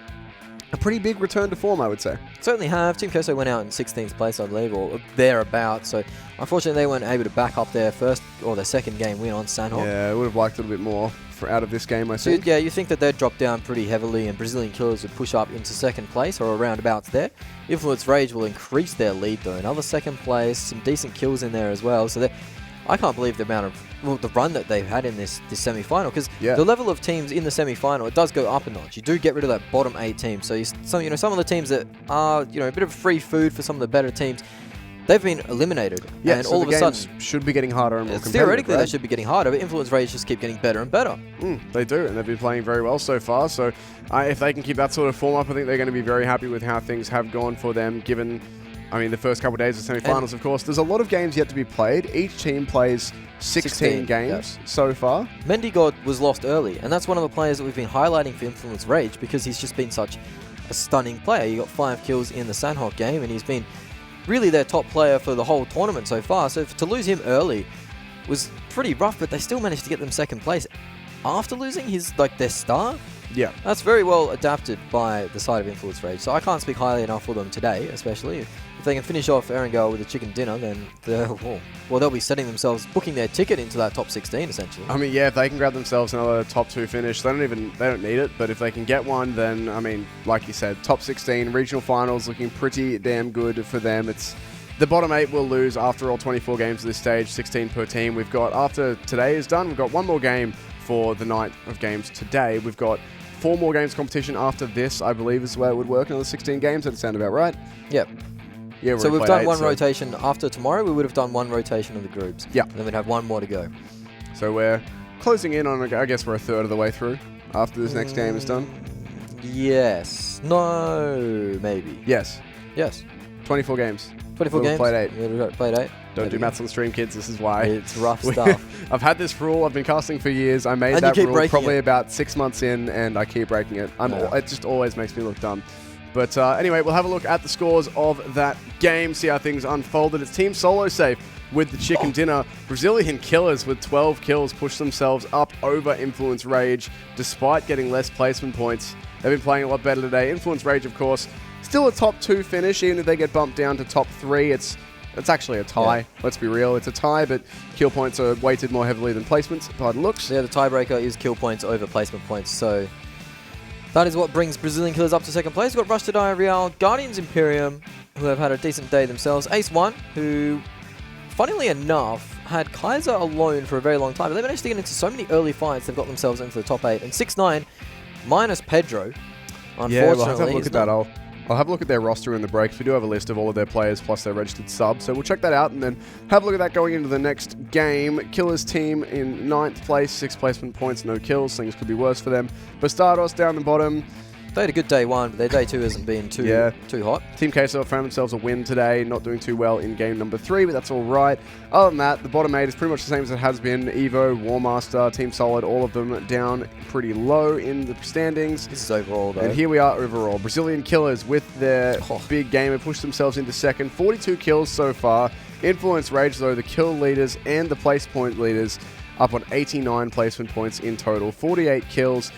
a pretty big return to form, I would say. Certainly have. Team Queso went out in 16th place, I believe, or thereabouts. So unfortunately, they weren't able to back up their first or their second game win on Sanhok. Yeah, I would have liked a little bit more out of this game, I think. So, yeah, you think that they'd drop down pretty heavily and Brazilian Killers would push up into second place or around abouts there. Influence Rage will increase their lead, though. Another second place, some decent kills in there as well. So I can't believe the amount of the run that they've had in this semi-final, because the level of teams in the semi-final, it does go up a notch. You do get rid of that bottom 8 teams. So some of the teams that are a bit of free food for some of the better teams, they've been eliminated. Yeah, and so all of a sudden should be getting harder and more competitive. Theoretically, they should be getting harder, but Influence Rage just keep getting better and better. They do, and they've been playing very well so far. So if they can keep that sort of form up, I think they're going to be very happy with how things have gone for them, given, I mean, the first couple of days of semi-finals, of course. There's a lot of games yet to be played. Each team plays 16 games so far. Mendigod was lost early, and that's one of the players that we've been highlighting for Influence Rage because he's just been such a stunning player. He got 5 kills in the Sanhok game, and he's been really their top player for the whole tournament so far. So to lose him early was pretty rough, but they still managed to get them second place after losing their star. Yeah. That's very well adapted by the side of Influence Rage. So I can't speak highly enough for them today, especially. If they can finish off Erangel with a chicken dinner, then they'll be setting themselves, booking their ticket into that top 16, essentially. I mean, yeah, if they can grab themselves another top 2 finish, they don't need it, but if they can get one, then, I mean, like you said, top 16, regional finals looking pretty damn good for them. It's the bottom 8 will lose after all 24 games at this stage, 16 per team. We've got, after today is done, we've got 1 more game for the night of games today. We've got 4 more games competition after this, I believe is the way it would work. Another 16 games, that sound about right? Yep. Yeah, so we've done 1 rotation. After tomorrow, we would have done 1 rotation of the groups. Yeah. And then we'd have 1 more to go. So we're closing in on, I guess we're a third of the way through after this next game is done. Yes. No, maybe. Yes. Yes. 24 games. 24 games? Played 8. Yeah, we've played 8. Don't do maths on stream, kids. This is why. It's rough stuff. I've had this rule. I've been casting for years. I made And that you keep rule breaking probably it. about 6 months in, and I keep breaking it. It just always makes me look dumb. But anyway, we'll have a look at the scores of that game, see how things unfolded. It's Team Solo Safe with the chicken dinner. Brazilian Killers with 12 kills push themselves up over Influence Rage despite getting less placement points. They've been playing a lot better today. Influence Rage, of course, still a top 2 finish. Even if they get bumped down to top 3, it's actually a tie. Let's be real. It's a tie, but kill points are weighted more heavily than placements by the looks. Yeah, the tiebreaker is kill points over placement points. So that is what brings Brazilian Killers up to second place. We've got Rush to Die Real, Guardians Imperium, who have had a decent day themselves. Ace1, who, funnily enough, had Kaiser alone for a very long time. But they managed to get into so many early fights, they've got themselves into the top 8. And 6-9, minus Pedro. Unfortunately, Yeah, we'll have to have a look at that. I'll have a look at their roster in the breaks. We do have a list of all of their players plus their registered subs, so we'll check that out and then have a look at that going into the next game. Killers team in 9th place, 6 placement points, no kills. Things could be worse for them. Bastardos down the bottom. They had a good day 1, but their day 2 hasn't been too hot. Team Queso found themselves a win today, not doing too well in game number 3, but that's all right. Other than that, the bottom 8 is pretty much the same as it has been. EVO, WarMaster, Team Solid, all of them down pretty low in the standings. This is overall, though. And here we are overall. Brazilian Killers with their big game have pushed themselves into second. 42 kills so far. Influence Rage, though, the kill leaders and the place point leaders up on 89 placement points in total. 48 kills.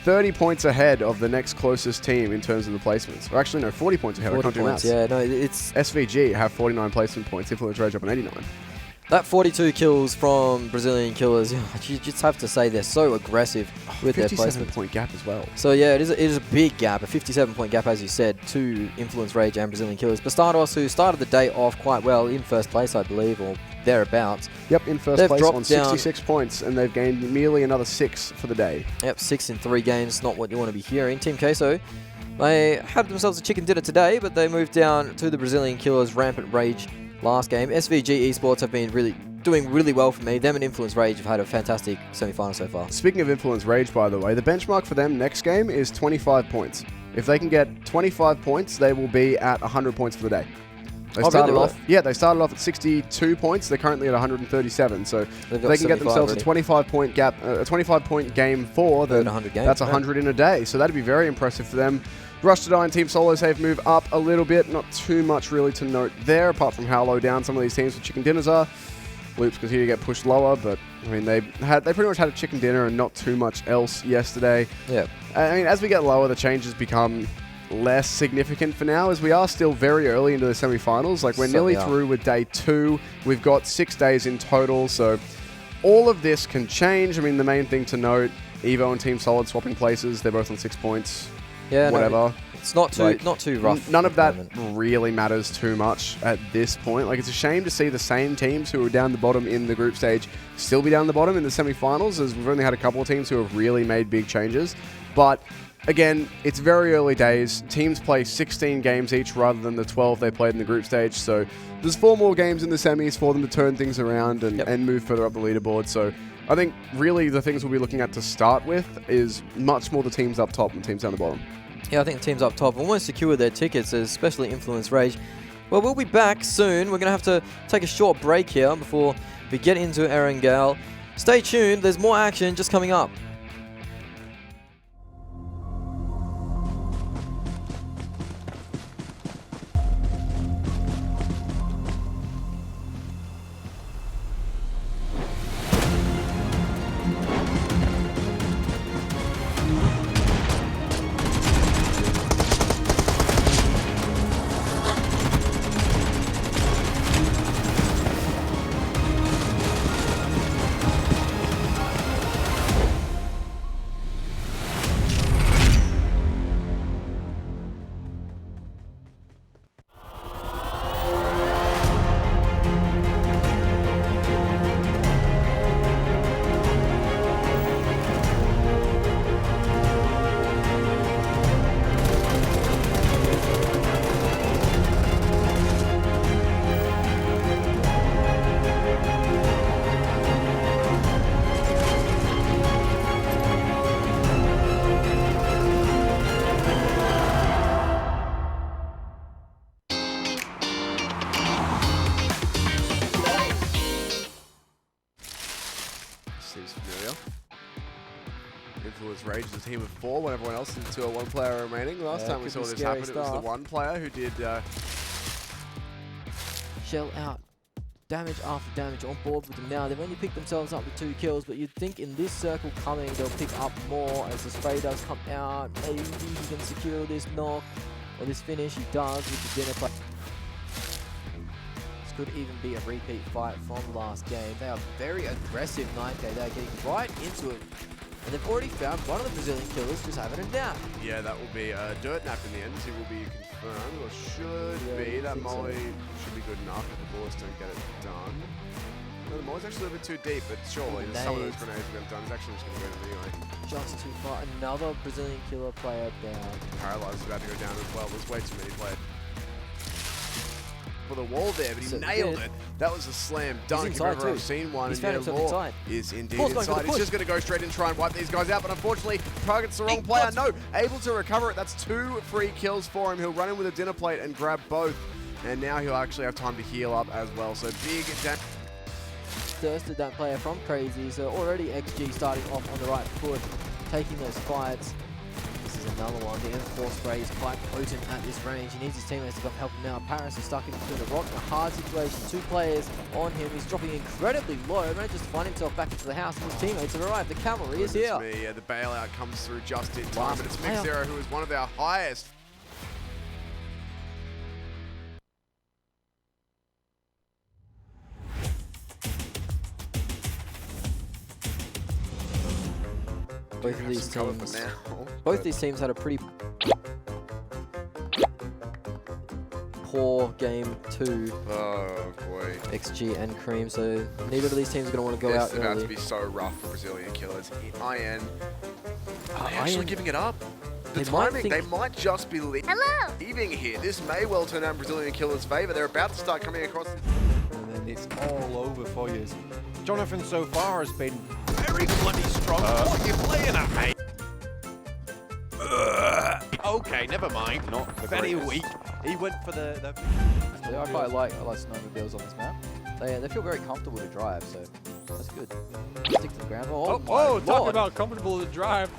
30 points ahead of the next closest team in terms of the placements. Or actually, no, 40 points ahead. 40 I can't do points, maths. yeah. No, it's SvG have 49 placement points. Influence Rage up on 89. that 42 kills from Brazilian Killers. You just have to say they're so aggressive with their placement. 57-point gap as well. So yeah, it is a big gap, a 57-point gap, as you said, to Influence Rage and Brazilian Killers. Bastardos, who started the day off quite well in first place, I believe, or thereabouts. Yep, in first They've place dropped on 66 points, and they've gained merely another 6 for the day. Yep, 6 in 3 games, not what you want to be hearing. Team Queso, they had themselves a chicken dinner today, but they moved down to the Brazilian Killers' Rampant Rage last game. SvG Esports have been doing really well for me. Them and Influence Rage have had a fantastic semi-final so far. Speaking of Influence Rage, by the way, the benchmark for them next game is 25 points. If they can get 25 points, they will be at 100 points for the day. They started off at 62 points. They're currently at 137. So if they can get themselves a 25-point gap, a 25-point game for, then that's 100 in a day. So that'd be very impressive for them. Rush to Die and Team Solo Safe move up a little bit. Not too much really to note there, apart from how low down some of these teams with chicken dinners are. Loops continue to get pushed lower, but I mean they pretty much had a chicken dinner and not too much else yesterday. Yeah. I mean, as we get lower, the changes become less significant for now, as we are still very early into the semifinals. Like, we're nearly through with day 2. We've got 6 days in total, so all of this can change. I mean, the main thing to note, EVO and Team Solid swapping places. They're both on 6 points. Yeah, whatever. No, it's not too rough. None of that really matters too much at this point. Like, it's a shame to see the same teams who are down the bottom in the group stage still be down the bottom in the semifinals, as we've only had a couple of teams who have really made big changes. But again, it's very early days. Teams play 16 games each rather than the 12 they played in the group stage. So there's 4 more games in the semis for them to turn things around and move further up the leaderboard. So I think really the things we'll be looking at to start with is much more the teams up top than teams down the bottom. Yeah, I think the teams up top almost secured their tickets, especially Influence Rage. Well, we'll be back soon. We're going to have to take a short break here before we get into Erangel. Stay tuned. There's more action just coming up. team of 4 when everyone else is 2 or 1 player remaining. Last time we saw this happen, it was the 1 player who did... Shell out. Damage after damage on board with them now. They've only picked themselves up with 2 kills, but you'd think in this circle coming, they'll pick up more as the spray does come out. Maybe he can secure this knock, or this finish. He does with the dinner play. This could even be a repeat fight from last game. They are very aggressive 9K. They're getting right into it. And they've already found one of the Brazilian killers just having a nap. Yeah, that will be a dirt nap in the end. He will be confirmed, or should be. That molly should be good enough if the bullets don't get it done. No, the molly's actually a bit too deep, but surely some of those grenades have been done. He's actually just going to go to them anyway. Just too far. Another Brazilian killer player down. Paralyze is about to go down as well. There's way too many players. For the wall there, but he nailed it. That was a slam dunk. If ever I've seen one, He's and found Law is indeed inside. He's just going to go straight and try and wipe these guys out, but unfortunately, targets the wrong player. No, able to recover it. That's 2 free kills for him. He'll run in with a dinner plate and grab both, and now he'll actually have time to heal up as well. So big damage. Thirsted that player from Crazy, so already XG starting off on the right foot, taking those fights. This is another one. The M4 spray is quite potent at this range. He needs his teammates to come help him out. Paris is stuck in between a rock and a hard situation. 2 players on him. He's dropping incredibly low. Manages to find himself back into the house, and his teammates have arrived. The cavalry is here. Yeah, the bailout comes through just in time, but it's Mixzero who is one of our highest. Both these teams had a pretty poor game 2. Oh boy. XG and Cream, so neither of these teams are going to want to go out early. It's about to be so rough for Brazilian killers. IN, are they actually giving it up? The timing, they might just be leaving here. This may well turn out in Brazilian killers' favor. They're about to start coming across. And then it's all over for you. Jonathan so far has been very bloody strong. What are you playing at, mate? Okay, never mind. Not very weak. He went for the Yeah, I quite like snowmobiles on this map. They feel very comfortable to drive, so that's good. Stick to the ground. Oh, talk about comfortable to drive.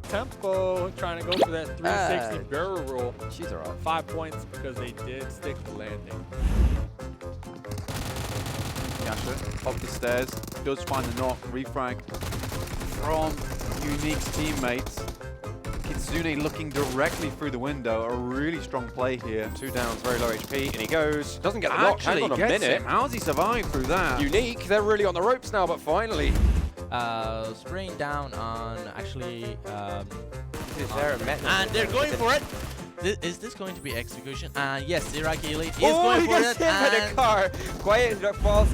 Tempo trying to go for that 360 barrel roll. She's alright. 5 points because they did stick the landing. Yasha up the stairs, does find the knock, refrag from Unique's teammates. Kitsune looking directly through the window, a really strong play here. 2 downs, very low HP, and he goes. Doesn't get the knock, hang on a minute. How's he survived through that? Unique, they're really on the ropes now, but finally. Spraying down on actually... and they're going for it! Is this going to be execution? Yes, Iraqi Elite is going for it. And a car. Quiet falls.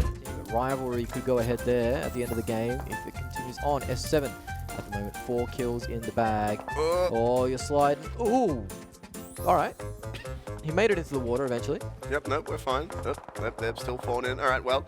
Rivalry could go ahead there at the end of the game if it continues on. S7 at the moment, 4 kills in the bag. Oh, you're sliding. Ooh. All right. He made it into the water eventually. Yep, nope, we're fine. Nope, they've still fallen in. All right, well.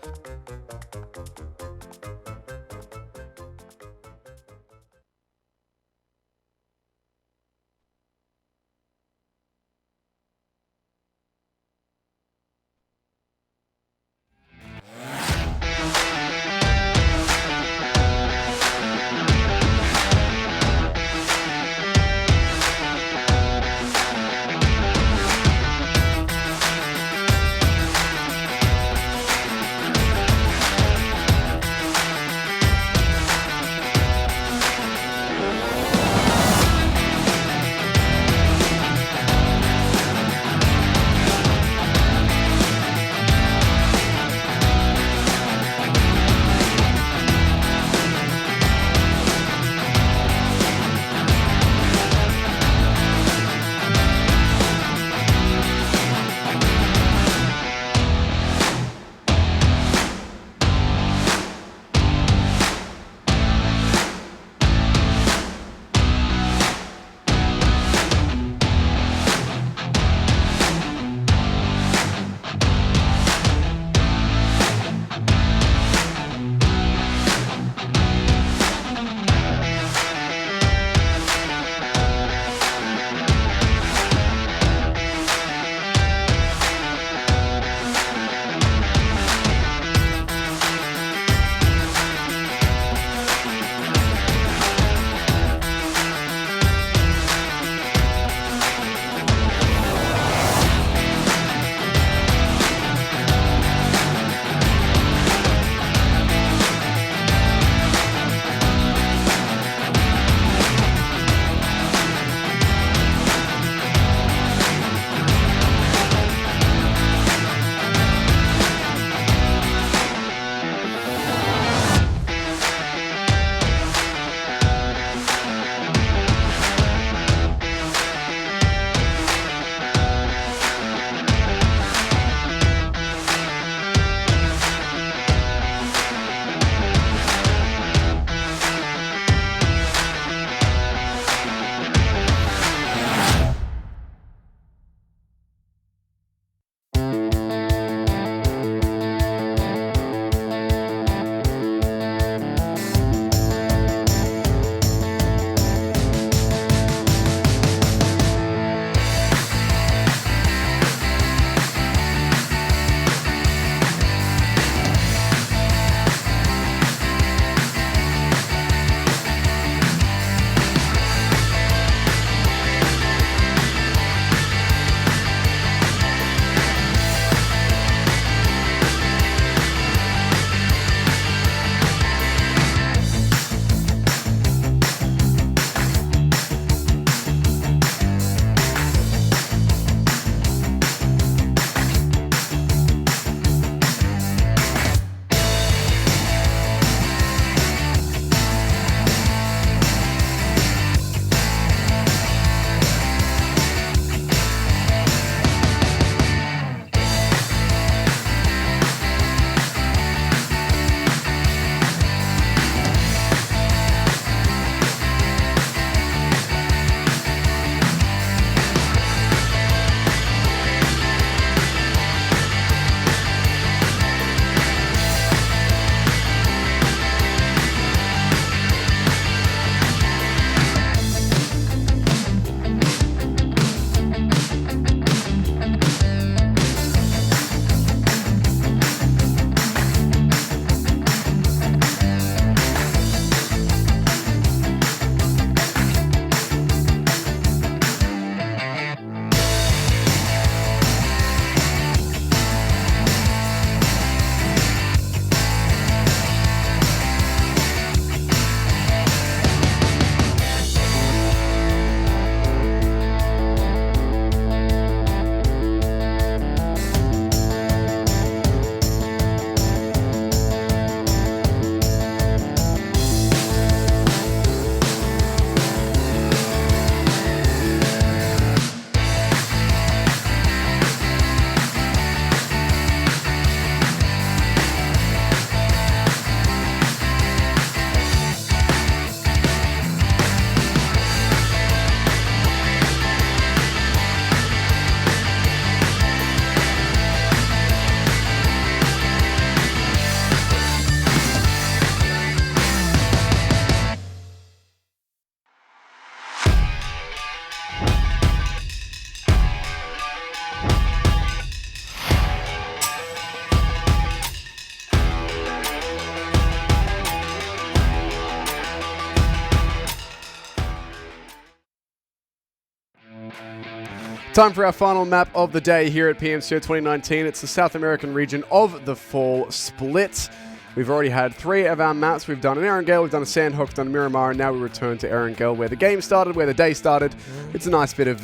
Time for our final map of the day here at PMCO 2019. It's the South American region of the Fall Split. We've already had 3 of our maps. We've done an Erangel, we've done a Sanhok, we've done a Miramar, and now we return to Erangel, where the game started, where the day started. It's a nice bit of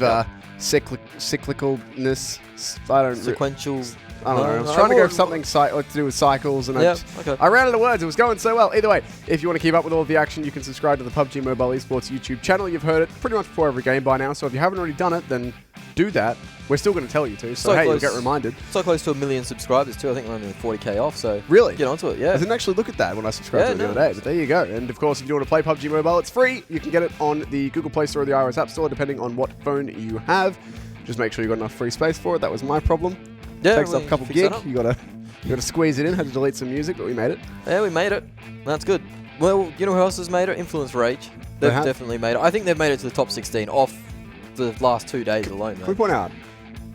cyclicalness. Sequential. I don't know. I was trying to go for something to do with cycles, and I ran out of words. It was going so well. Either way, if you want to keep up with all of the action, you can subscribe to the PUBG Mobile Esports YouTube channel. You've heard it pretty much before every game by now, so if you haven't already done it, then do that. We're still going to tell you to, so hey, you'll get reminded. So close to 1 million subscribers too. I think we're only 40k off, so really get onto it. Yeah, I didn't actually look at that when I subscribed to it the other day, but there you go. And of course, if you want to play PUBG Mobile, it's free. You can get it on the Google Play Store or the iOS App Store, depending on what phone you have. Just make sure you've got enough free space for it. That was my problem. Yeah, takes up a couple gig. You gotta squeeze it in. Had to delete some music, but we made it. Yeah, we made it. That's good. Well, you know who else has made it? Influence Rage. They've definitely made it. I think they've made it to the top 16 off the last 2 days alone. Can we point out?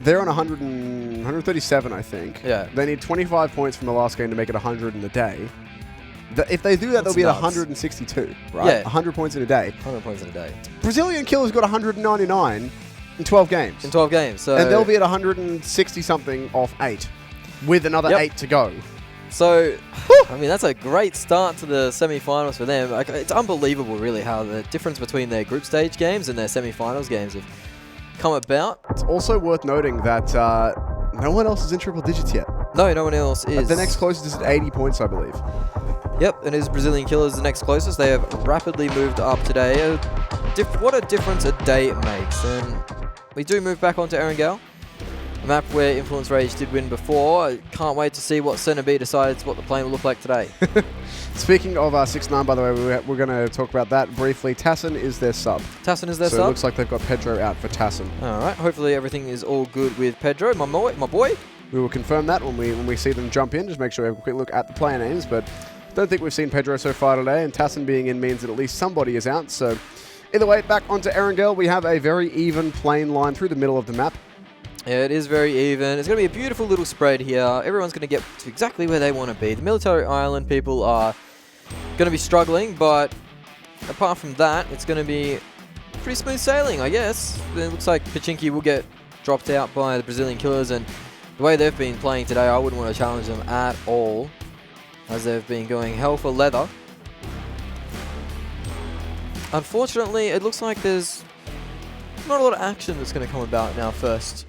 They're on 137, I think. Yeah. They need 25 points from the last game to make it 100 in a day. If they do that, they'll be at 162, right? Yeah. 100 points in a day. 100 points in a day. Brazilian Killer's got 199 in 12 games. In 12 games. So and they'll be at 160-something off 8, with another 8 to go. So, I mean, that's a great start to the semi-finals for them. Like, it's unbelievable, really, how the difference between their group stage games and their semi-finals games have come about. It's also worth noting that no one else is in triple digits yet. No, no one else is. The next closest is at 80 points, I believe. Yep, and it is Brazilian Killers the next closest. They have rapidly moved up today. What a difference a day makes. And we do move back onto Erangel, a map where Influence Rage did win before. I can't wait to see what Center B decides what the plane will look like today. Speaking of 6ix9ine, by the way, we're going to talk about that briefly. Tassin is their sub. Tassin is their sub? So it looks like they've got Pedro out for Tassin. All right. Hopefully everything is all good with Pedro, my boy. We will confirm that when we see them jump in. Just make sure we have a quick look at the player names. But don't think we've seen Pedro so far today. And Tassin being in means that at least somebody is out. So either way, back onto Erangel. We have a very even plane line through the middle of the map. Yeah, it is very even. It's going to be a beautiful little spread here. Everyone's going to get to exactly where they want to be. The military island people are going to be struggling, but apart from that, it's going to be pretty smooth sailing, I guess. It looks like Pachinki will get dropped out by the Brazilian Killers, and the way they've been playing today, I wouldn't want to challenge them at all, as they've been going hell for leather. Unfortunately, it looks like there's not a lot of action that's going to come about in our first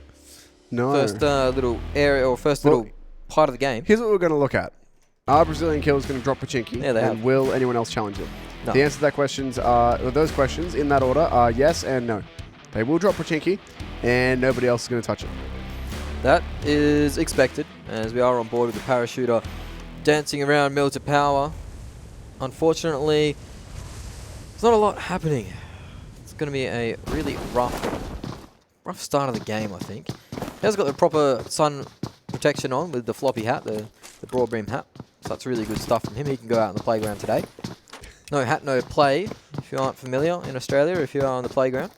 little area, or first little part of the game. Here's what we're going to look at. Are Brazilian Killers going to drop Pachinki? Yeah, they have. And will anyone else challenge it? No. The answer to those questions in that order are yes and no. They will drop Pachinki, and nobody else is going to touch it. That is expected, as we are on board with the parachuter dancing around mill to power. Unfortunately, there's not a lot happening. It's going to be a really rough start of the game, I think. He has got the proper sun protection on with the floppy hat, the broad brim hat. So that's really good stuff from him. He can go out on the playground today. No hat, no play, if you aren't familiar in Australia, if you are on the playground.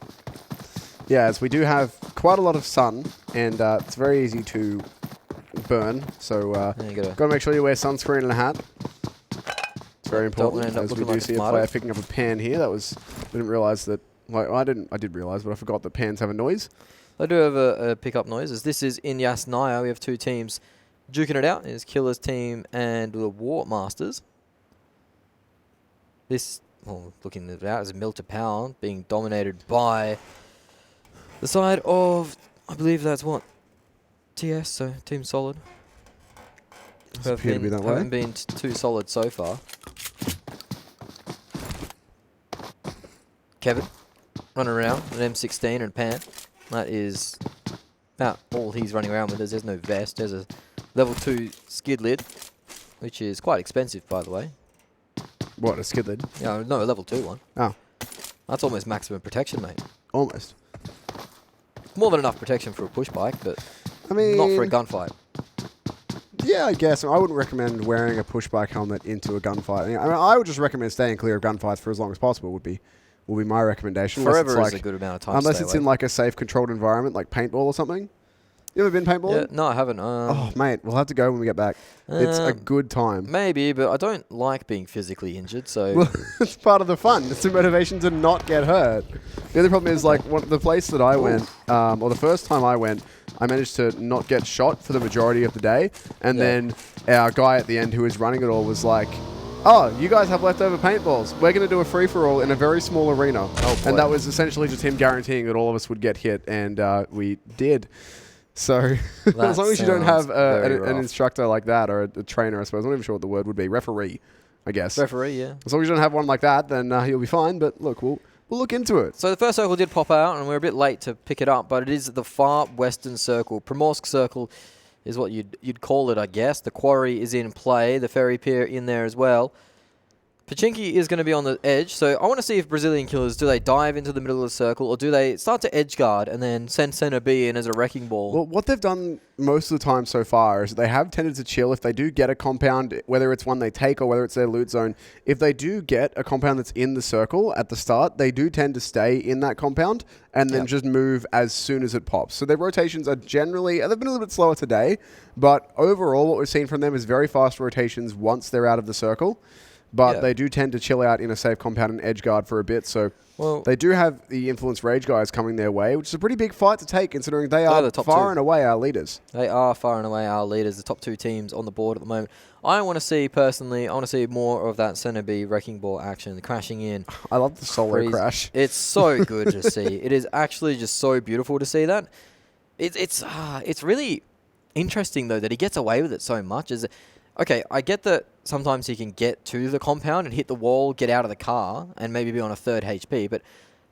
Yeah, as we do have quite a lot of sun, and it's very easy to burn. So got to make sure you wear sunscreen and a hat. It's very important, as we do see a player picking up a pan here. I didn't realise that. Well, I did realise, but I forgot that pans have a noise. They do have a pickup noise, as this is in Yasnaya. We have two teams duking it out. It's Killer's team and the WarMasters. This, looking at it out, is Mill to Power being dominated by the side of, I believe that's what? TS, so Team Solid. Haven't been too solid so far. Kevin running around with an M16 and a pan. That is about all he's running around with. There's no vest. There's a level 2 skid lid, which is quite expensive, by the way. What, a skid lid? No, a level 2 one. Oh. That's almost maximum protection, mate. Almost. More than enough protection for a push bike, but I mean, not for a gunfight. Yeah, I guess. I wouldn't recommend wearing a push bike helmet into a gunfight. I mean, I would just recommend staying clear of gunfights for as long as possible would be my recommendation. Forever is a good amount of time. Unless it's in like a safe, controlled environment like paintball or something. You ever been paintballing? Yeah, no, I haven't. Oh, mate, we'll have to go when we get back. It's a good time. Maybe, but I don't like being physically injured, so... Well, it's part of the fun. It's the motivation to not get hurt. The other problem is, like, the place that I went, or the first time I went, I managed to not get shot for the majority of the day. And then our guy at the end who was running it all was like, oh, you guys have leftover paintballs. We're going to do a free-for-all in a very small arena. And that was essentially just him guaranteeing that all of us would get hit, and we did. So as long as you don't have an instructor like that, or a trainer, I suppose. I'm not even sure what the word would be. Referee, I guess. Referee, yeah. As long as you don't have one like that, then you'll be fine. But look, we'll look into it. So the first circle did pop out, and we're a bit late to pick it up, but it is the far western circle. Primorsk circle is what you'd call it, I guess. The quarry is in play. The ferry pier in there as well. Pachinki is going to be on the edge, so I want to see if Brazilian Killers, do they dive into the middle of the circle, or do they start to edge guard and then send Center B in as a wrecking ball? Well, what they've done most of the time so far is they have tended to chill. If they do get a compound, whether it's one they take or whether it's their loot zone, if they do get a compound that's in the circle at the start, they do tend to stay in that compound and then just move as soon as it pops. So their rotations are generally, they've been a little bit slower today, but overall what we've seen from them is very fast rotations once they're out of the circle. But they do tend to chill out in a safe compound and edge guard for a bit. So they do have the Influence Rage guys coming their way, which is a pretty big fight to take considering they are far and away our leaders. They are far and away our leaders, the top two teams on the board at the moment. I want to see, personally, more of that Center B wrecking ball action, crashing in. I love the solo crash. It's so good to see. It is actually just so beautiful to see that. It's really interesting, though, that he gets away with it so much. Okay, I get that sometimes he can get to the compound and hit the wall, get out of the car, and maybe be on a third HP, but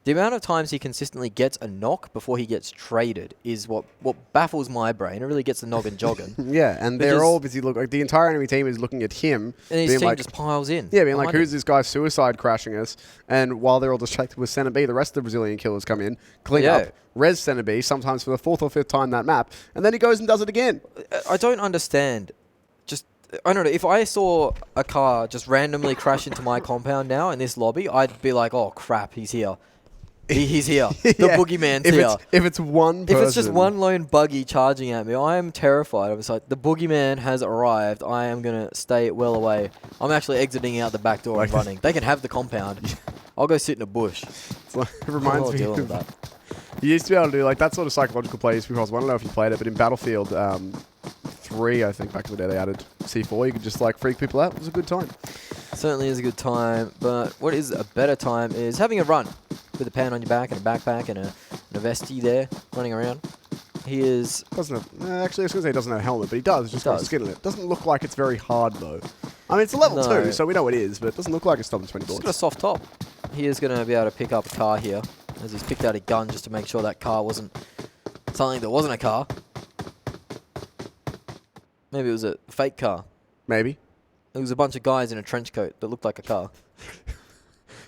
the amount of times he consistently gets a knock before he gets traded is what baffles my brain. It really gets the noggin jogging. Yeah, and they're all busy like the entire enemy team is looking at him. And his team just piles in. Yeah, being like, who's this guy suicide crashing us? And while they're all distracted with Center B, the rest of the Brazilian killers come in, clean up, res Center B, sometimes for the 4th or 5th time that map, and then he goes and does it again. I don't understand. I don't know, if I saw a car just randomly crash into my compound now in this lobby, I'd be like, oh crap, he's here. He's here. The boogeyman's here. If it's one person. If it's just one lone buggy charging at me, I am terrified. I was like, the boogeyman has arrived. I am going to stay well away. I'm actually exiting out the back door and running. They can have the compound. I'll go sit in a bush. It reminds me of that. You used to be able to do like that sort of psychological play. I don't know if you played it, but in Battlefield 3, I think back in the day they added C4. You could just like freak people out. It was a good time. Certainly is a good time, but what is a better time is having a run with a pen on your back and a backpack and a vestie there running around. He is... Actually, I was going to say he doesn't have a helmet, but he does. Just got skin in it. Doesn't look like it's very hard, though. I mean, it's a level 2, so we know it is, but it doesn't look like it's stopping 20 bullets. It's got a soft top. He is going to be able to pick up a car here, as he's picked out a gun just to make sure that car wasn't something that wasn't a car. Maybe it was a fake car. Maybe. It was a bunch of guys in a trench coat that looked like a car.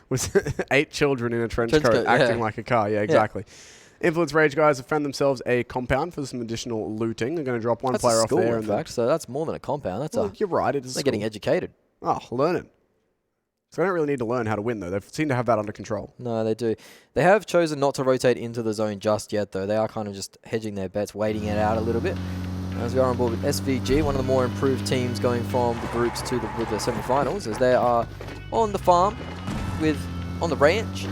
Was 8 children in a trench coat acting like a car. Yeah, exactly. Yeah. Influence Rage guys have found themselves a compound for some additional looting. They're going to drop one player off there. In fact, so that's more than a compound. That's you're right. It is. They're getting educated. Oh, learning. So they don't really need to learn how to win, though. They seem to have that under control. No, they do. They have chosen not to rotate into the zone just yet, though. They are kind of just hedging their bets, waiting it out a little bit. As we are on board with SvG, one of the more improved teams going from the groups to the semifinals, as they are on the farm on the ranch,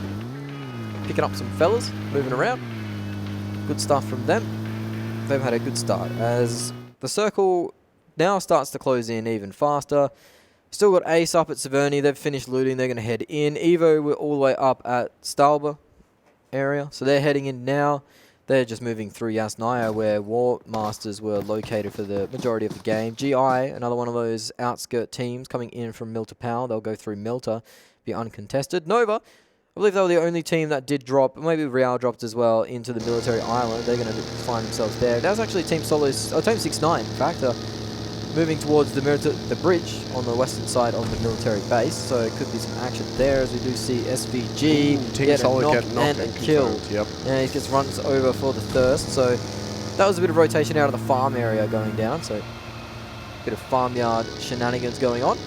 picking up some fellas, moving around. Good stuff from them. They've had a good start as the circle now starts to close in even faster. Still got Ace up at Severny. They've finished looting. They're going to head in. EVO, we're all the way up at Stalba area, so they're heading in now. They're just moving through Yasnaya, where WarMasters were located for the majority of the game. GI, another one of those outskirt teams coming in from Milta Power. They'll go through Milta, be uncontested. Nova, I believe they were the only team that did drop, maybe Real dropped as well, into the military island. They're going to find themselves there. That was actually Team 6-9, in fact, moving towards the bridge on the western side of the military base. So it could be some action there, as we do see SvG get a knock and a kill. Yep. And he gets runs over for the thirst. So that was a bit of rotation out of the farm area going down. So a bit of farmyard shenanigans going on.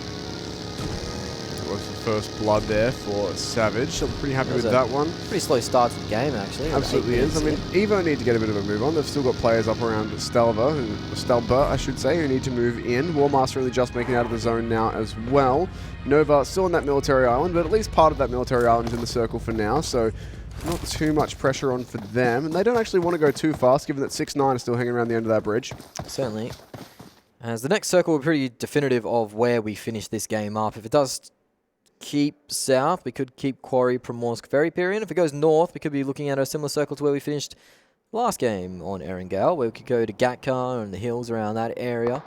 Well, was the first blood there for SvG. So I'm pretty happy with a that one. Pretty slow start to the game, actually. Absolutely is. I mean, EVO need to get a bit of a move on. They've still got players up around Stelba, I should say, who need to move in. WarMaster really just making out of the zone now as well. Nova still on that military island, but at least part of that military island is in the circle for now, so not too much pressure on for them. And they don't actually want to go too fast, given that 6-9 is still hanging around the end of that bridge. Certainly. As the next circle will be pretty definitive of where we finish this game up. If it does keep south, we could keep Quarry, Primorsk, Ferry Pier. If it goes north, we could be looking at a similar circle to where we finished last game on Erangel, where we could go to Gatka and the hills around that area.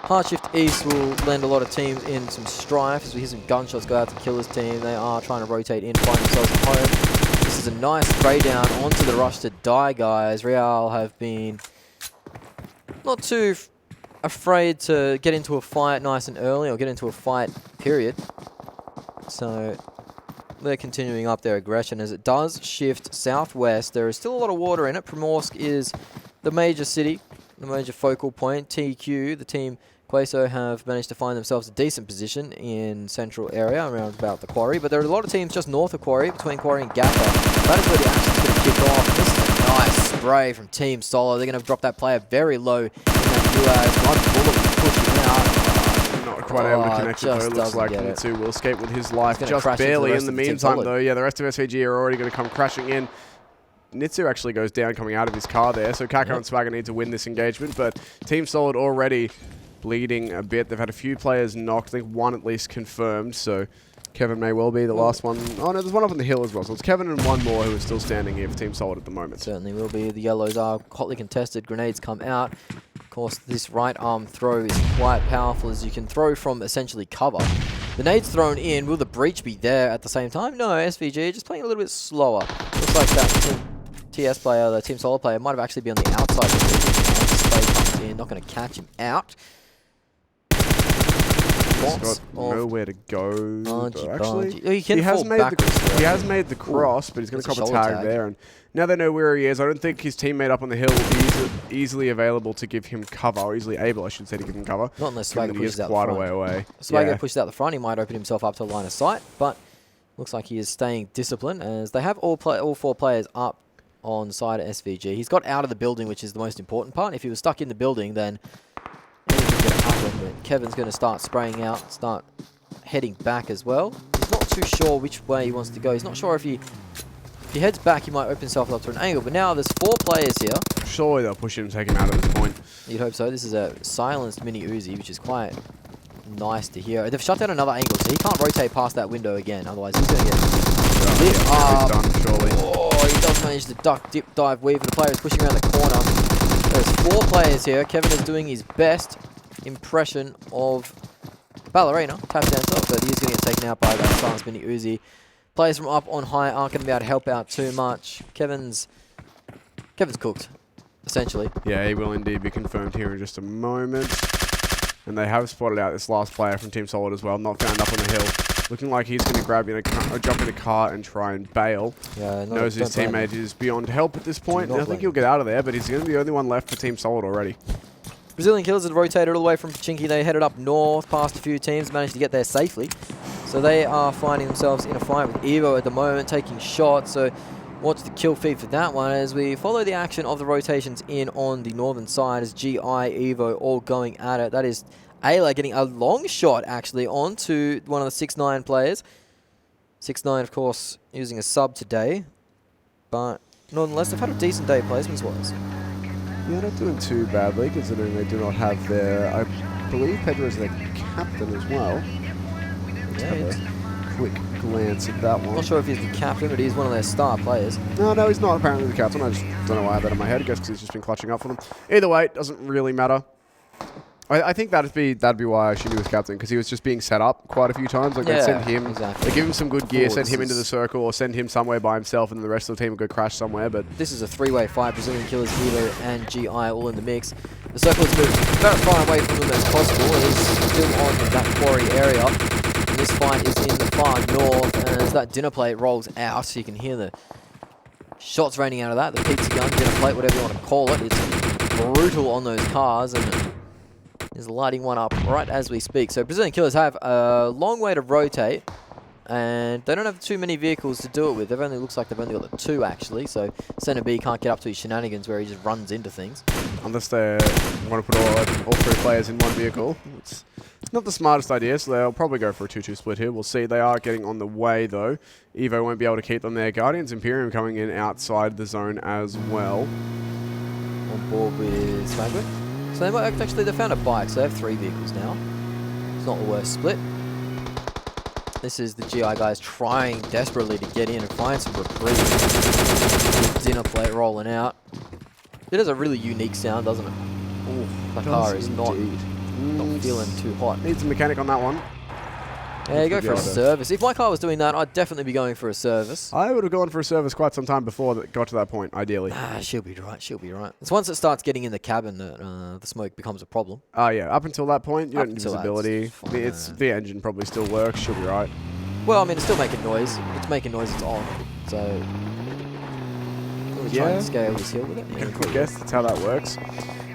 Hard shift east will lend a lot of teams in some strife as we hear some gunshots go out to Killer's team. They are trying to rotate in, find themselves at home. This is a nice spray down onto the rush to die, guys. Real have been not too afraid to get into a fight nice and early, or get into a fight, period. So they're continuing up their aggression as it does shift southwest. There is still a lot of water in it. Primorsk is the major city, the major focal point. TQ, the team Queso, have managed to find themselves a decent position in central area around about the Quarry, but there are a lot of teams just north of Quarry, between Quarry and Gappa. That is where the action's going to kick off. This is a nice spray from Team Solo. They're going to drop that player very low in that UAS. One bullet will push him out. Not quite able to connect it though. Looks like Nitsu will escape with his life just barely. In the meantime though, yeah, the rest of SvG are already going to come crashing in. Nitsu actually goes down coming out of his car there, so Kako and Swagger need to win this engagement, but Team Solid already bleeding a bit. They've had a few players knocked, I think one at least confirmed, so Kevin may well be the last one. Oh no, there's one up on the hill as well, so it's Kevin and one more who are still standing here for Team Solid at the moment. Certainly will be. The yellows are hotly contested. Grenades come out. Of course, this right arm throw is quite powerful as you can throw from essentially cover. The nade's thrown in. Will the breach be there at the same time? No, SvG just playing a little bit slower. Looks like that TS player, the Team Solid player, might have actually been on the outside of the breach. Spray comes in, not going to catch him out. He's got nowhere to go. Actually, he has made the cross, but he's going to cop a tag there. And now they know where he is. I don't think his teammate up on the hill will be easily available to give him cover, or easily able, I should say, to give him cover. Not unless Swagger pushes out the front. Quite a way away. Swagger pushes out the front, he might open himself up to line of sight, but looks like he is staying disciplined as they have all four players up on side of SvG. He's got out of the building, which is the most important part. If he was stuck in the building, then anything's going to happen. But Kevin's going to start spraying out, start heading back as well. He's not too sure which way he wants to go. He's not sure if he heads back, he might open himself up to an angle. But now there's 4 players here. Surely they'll push him and take him out at this point. You'd hope so. This is a silenced mini Uzi, which is quite nice to hear. They've shut down another angle, so he can't rotate past that window again. Otherwise, he's going to get lit up. He's done, surely. Oh, he does manage to duck, dip, dive, weave, and the player is pushing around the corner. There's 4 players here. Kevin is doing his best impression of Ballerina, tap dancer, but he's going to get taken out by that silenced mini Uzi. Players from up on high aren't going to be able to help out too much. Kevin's cooked, essentially. Yeah, he will indeed be confirmed here in just a moment. And they have spotted out this last player from Team Solid as well, not found up on the hill. Looking like he's going to grab in jump in a car and try and bail. Yeah, knows his teammate is beyond help at this point. I think he'll get out of there, but he's going to be the only one left for Team Solid already. Brazilian Killers have rotated all the way from Pachinki. They headed up north past a few teams, managed to get there safely. So they are finding themselves in a fight with EVO at the moment, taking shots. So watch the kill feed for that one as we follow the action of the rotations in on the northern side as GI, EVO all going at it. That is Ayla getting a long shot actually onto one of the 6-9 players. 6-9, of course, using a sub today. But nonetheless, they've had a decent day placements-wise. Yeah, not doing too badly considering they do not have their, I believe Pedro is their captain as well. Let's have a quick glance at that one. I'm not sure if he's the captain, but he's one of their star players. No, he's not apparently the captain. I just don't know why I had that in my head. I guess because he's just been clutching up for them. Either way, it doesn't really matter. I think that'd be why Shinny was captain, because he was just being set up quite a few times. Like, they'd send him, they give him some good gear, send him into the circle, or send him somewhere by himself, and the rest of the team would go crash somewhere. But this is a 3-way fight. Brazilian Killers, EVO, and GI all in the mix. The circle is moved very far away from them as possible. It is still on that Quarry area. And this fight is in the far north, and as that dinner plate rolls out, so you can hear the shots raining out of that. The pizza gun, dinner plate, whatever you want to call it. It's brutal on those cars, and is lighting one up right as we speak. So Brazilian Killers have a long way to rotate, and they don't have too many vehicles to do it with. Looks like they've only got the 2 actually. So Center B can't get up to his shenanigans where he just runs into things. Unless they want to put all 3 players in one vehicle. It's not the smartest idea, so they'll probably go for a 2-2 split here. We'll see. They are getting on the way, though. EVO won't be able to keep them there. Guardians Imperium coming in outside the zone as well. On board with Swagwood. So they might actually, they found a bike, so they have 3 vehicles now. It's not the worst split. This is the GI guys trying desperately to get in and find some reprieve. With dinner plate rolling out. It has a really unique sound, doesn't it? Ooh, that car is not feeling too hot. Needs a mechanic on that one. Yeah, you go for a service. If my car was doing that, I'd definitely be going for a service. I would have gone for a service quite some time before it got to that point, ideally. She'll be right, she'll be right. It's once it starts getting in the cabin that the smoke becomes a problem. Oh, yeah. Up until that point, you don't need visibility. The engine probably still works. She'll be right. Well, I mean, it's still making noise. It's making noise, it's on. So, try and scale this hill with it. Yeah, I guess that's how that works.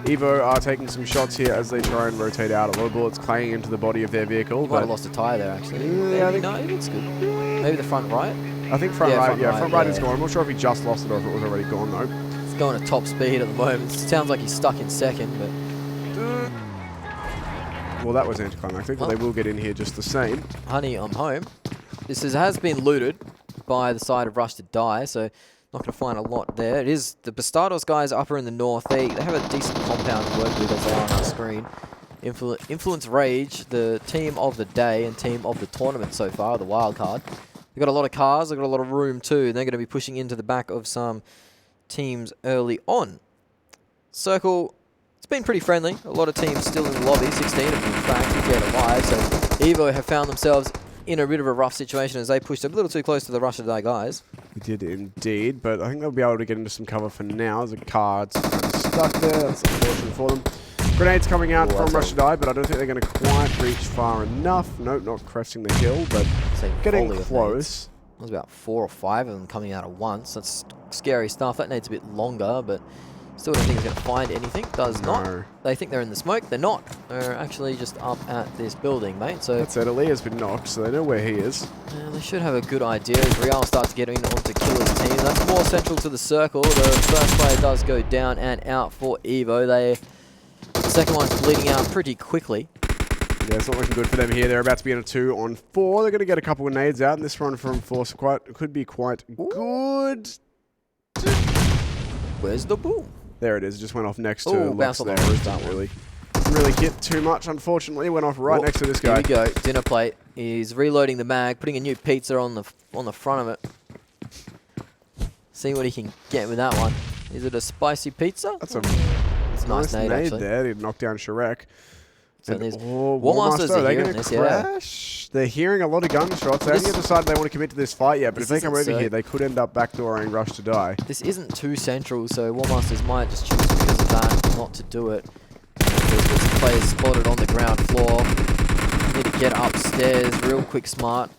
EVO are taking some shots here as they try and rotate out. A lot of bullets clanging into the body of their vehicle. Might have lost a tyre there, actually. Yeah, no, it looks good. Maybe the front right? I think front right is gone. I'm not sure if he just lost it or if it was already gone, though. It's going at top speed at the moment. It sounds like he's stuck in second, but... Well, that was anticlimactic, but they will get in here just the same. Honey, I'm home. This has been looted by the side of Rush to Die, so not going to find a lot there. It is the Bastardos guys up in the north. They have a decent compound to work with as they are on our screen. Influence Rage, the team of the day and team of the tournament so far, the wild card. They've got a lot of cars, they've got a lot of room too, and they're going to be pushing into the back of some teams early on. Circle, it's been pretty friendly. A lot of teams still in the lobby, 16 of them in fact, if they're alive. So EVO have found themselves in a bit of a rough situation as they pushed a little too close to the Rush to Die guys. We did indeed, but I think they'll be able to get into some cover for now. There's a car stuck there. That's unfortunate for them. Grenades coming out from Rush to Die, but I don't think they're going to quite reach far enough. Nope, not cresting the hill, but getting close. There's about 4 or 5 of them coming out at once. That's scary stuff. That needs a bit longer, but still don't think it's going to find anything. Does not. They think they're in the smoke. They're not. They're actually just up at this building, mate. So that's it. Ali has been knocked, so they know where he is. They should have a good idea as Real starts getting onto Killer's team. That's more central to the circle. The first player does go down and out for EVO. The second one's bleeding out pretty quickly. Yeah, it's not looking good for them here. They're about to be in a 2-on-4. They're going to get a couple of nades out, and this run from Force could be quite good. Where's the boom? There it is. It just went off next to Lux there. Didn't really hit too much, unfortunately. It went off right next to this guy. Here we go. Dinner plate. He's reloading the mag, putting a new pizza on the front of it. See what he can get with that one. Is it a spicy pizza? That's a nice nade actually. There. He knocked down Shrek. So there's WarMasters are they going to crash? They're hearing a lot of gunshots. They haven't decided they want to commit to this fight yet, but if they come over here, they could end up backdooring Rush to Die. This isn't too central, so WarMasters might just choose because of that not to do it. There's players spotted on the ground floor. Need to get upstairs real quick smart.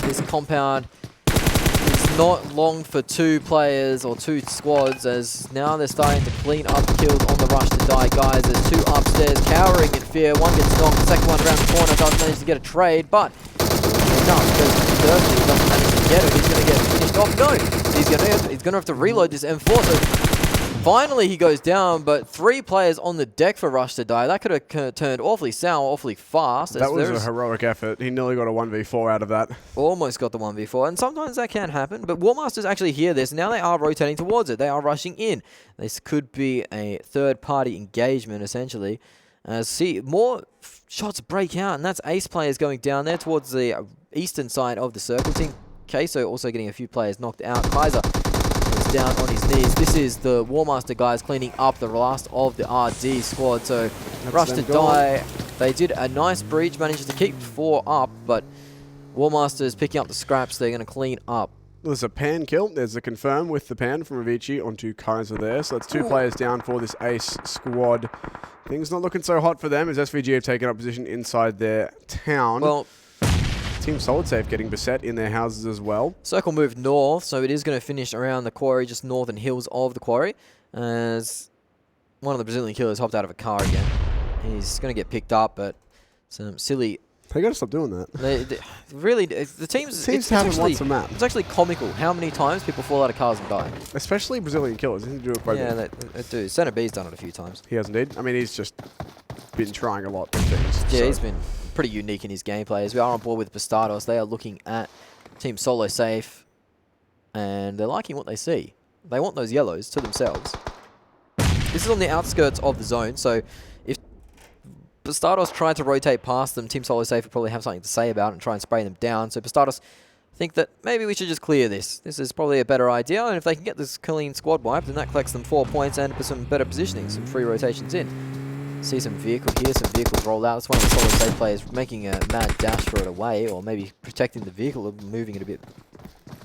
This compound is not long for 2 players or 2 squads, as now they're starting to clean up kills on the Rush to Die guys. There's 2 upstairs cowering in fear. One gets knocked, the second one around the corner does manage to get a trade, but enough because Thirsty doesn't manage to get it. He's going to get finished off. No! He's going to have to reload this M4, so finally he goes down, but 3 players on the deck for Rush to Die. That could have turned awfully sour, awfully fast. That was a heroic effort. He nearly got a 1v4 out of that. Almost got the 1v4, and sometimes that can happen, but WarMasters actually hear this. Now they are rotating towards it. They are rushing in. This could be a third-party engagement, essentially. See, more shots break out, and that's ace players going down there towards the eastern side of the circle. Team Queso also getting a few players knocked out. Kaiser is down on his knees. This is the WarMaster guys cleaning up the last of the RD squad. So Rush to Die, they did a nice breach, managed to keep 4 up, but WarMaster is picking up the scraps. They're going to clean up. There's a pan kill. There's a confirm with the pan from Avicii onto Kaiser there. So that's 2 players down for this ace squad. Things not looking so hot for them as SvG have taken up position inside their town. Well, Team Solid Safe getting beset in their houses as well. Circle moved north, so it is going to finish around the quarry, just northern hills of the quarry, as one of the Brazilian killers hopped out of a car again. He's going to get picked up, but some silly... They got to stop doing that. They really, the teams haven't won some map. It's actually comical how many times people fall out of cars and die. Especially Brazilian killers. They do it quite a bit. Yeah, they do. Center B's done it a few times. He has indeed. I mean, he's just been trying a lot of things. Yeah, so. he's been pretty unique in his gameplay. As we are on board with Bastardos, they are looking at Team Solo Safe, and they're liking what they see. They want those yellows to themselves. This is on the outskirts of the zone, so if Bastardos tried to rotate past them, Team Solo Safe would probably have something to say about it and try and spray them down. So Bastardos think that maybe we should just clear this. This is probably a better idea, and if they can get this clean squad wipe, then that collects them 4 points and put some better positioning, some free rotations in. See some vehicle here, some vehicles roll out. That's one of the Solo Safe players making a mad dash for it away, or maybe protecting the vehicle or moving it a bit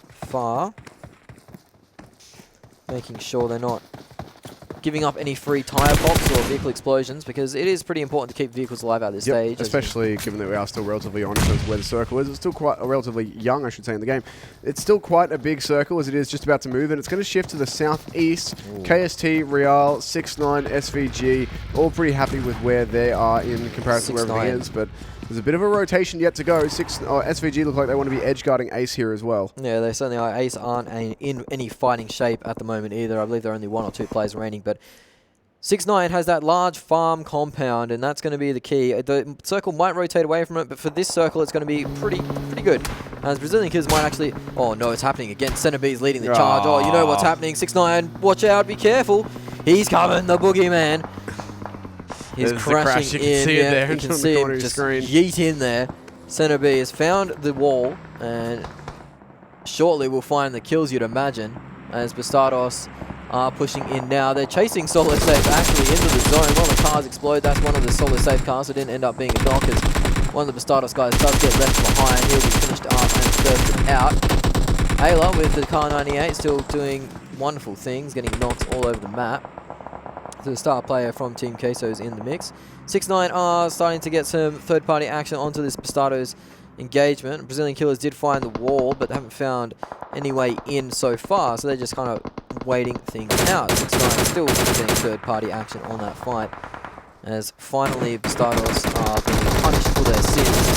far. Making sure they're not giving up any free tyre pops or vehicle explosions, because it is pretty important to keep vehicles alive at this stage. Especially given that we are still relatively on in terms of where the circle is. It's still quite relatively young, I should say, in the game. It's still quite a big circle as it is just about to move, and it's going to shift to the southeast. Ooh. KST, Real, 6ix9ine, SvG, all pretty happy with where they are in comparison to where everything is, but there's a bit of a rotation yet to go. SvG look like they want to be edge guarding Ace here as well. Yeah, they certainly are. Ace aren't in any fighting shape at the moment either. I believe there are only 1 or 2 players remaining, but 6ix9ine has that large farm compound, and that's going to be the key. The circle might rotate away from it, but for this circle, it's going to be pretty good. As Brazilian Killers might actually... Oh, no, it's happening again. Center B is leading the charge. Oh, you know what's happening. 6ix9ine, watch out, be careful. He's coming, the boogeyman. He's crashing in. You can see him just yeet in there. Center B has found the wall, and shortly we'll find the kills, you'd imagine, as Bastardos are pushing in now. They're chasing Solo Safe actually into the zone. One of the cars explode. That's one of the Solo Safe cars. It didn't end up being a knock, as one of the Bastardos guys does get left behind. He'll be finished up and thirsted out. Ayla with the car 98 still doing wonderful things, getting knocked all over the map. The star player from Team Queso is in the mix. 6ix9ine are starting to get some third-party action onto this Bastardos engagement. Brazilian Killers did find the wall, but haven't found any way in so far, so they're just kind of waiting things out. 6ix9ine still getting third-party action on that fight, as finally Bastardos are being punished for their sins.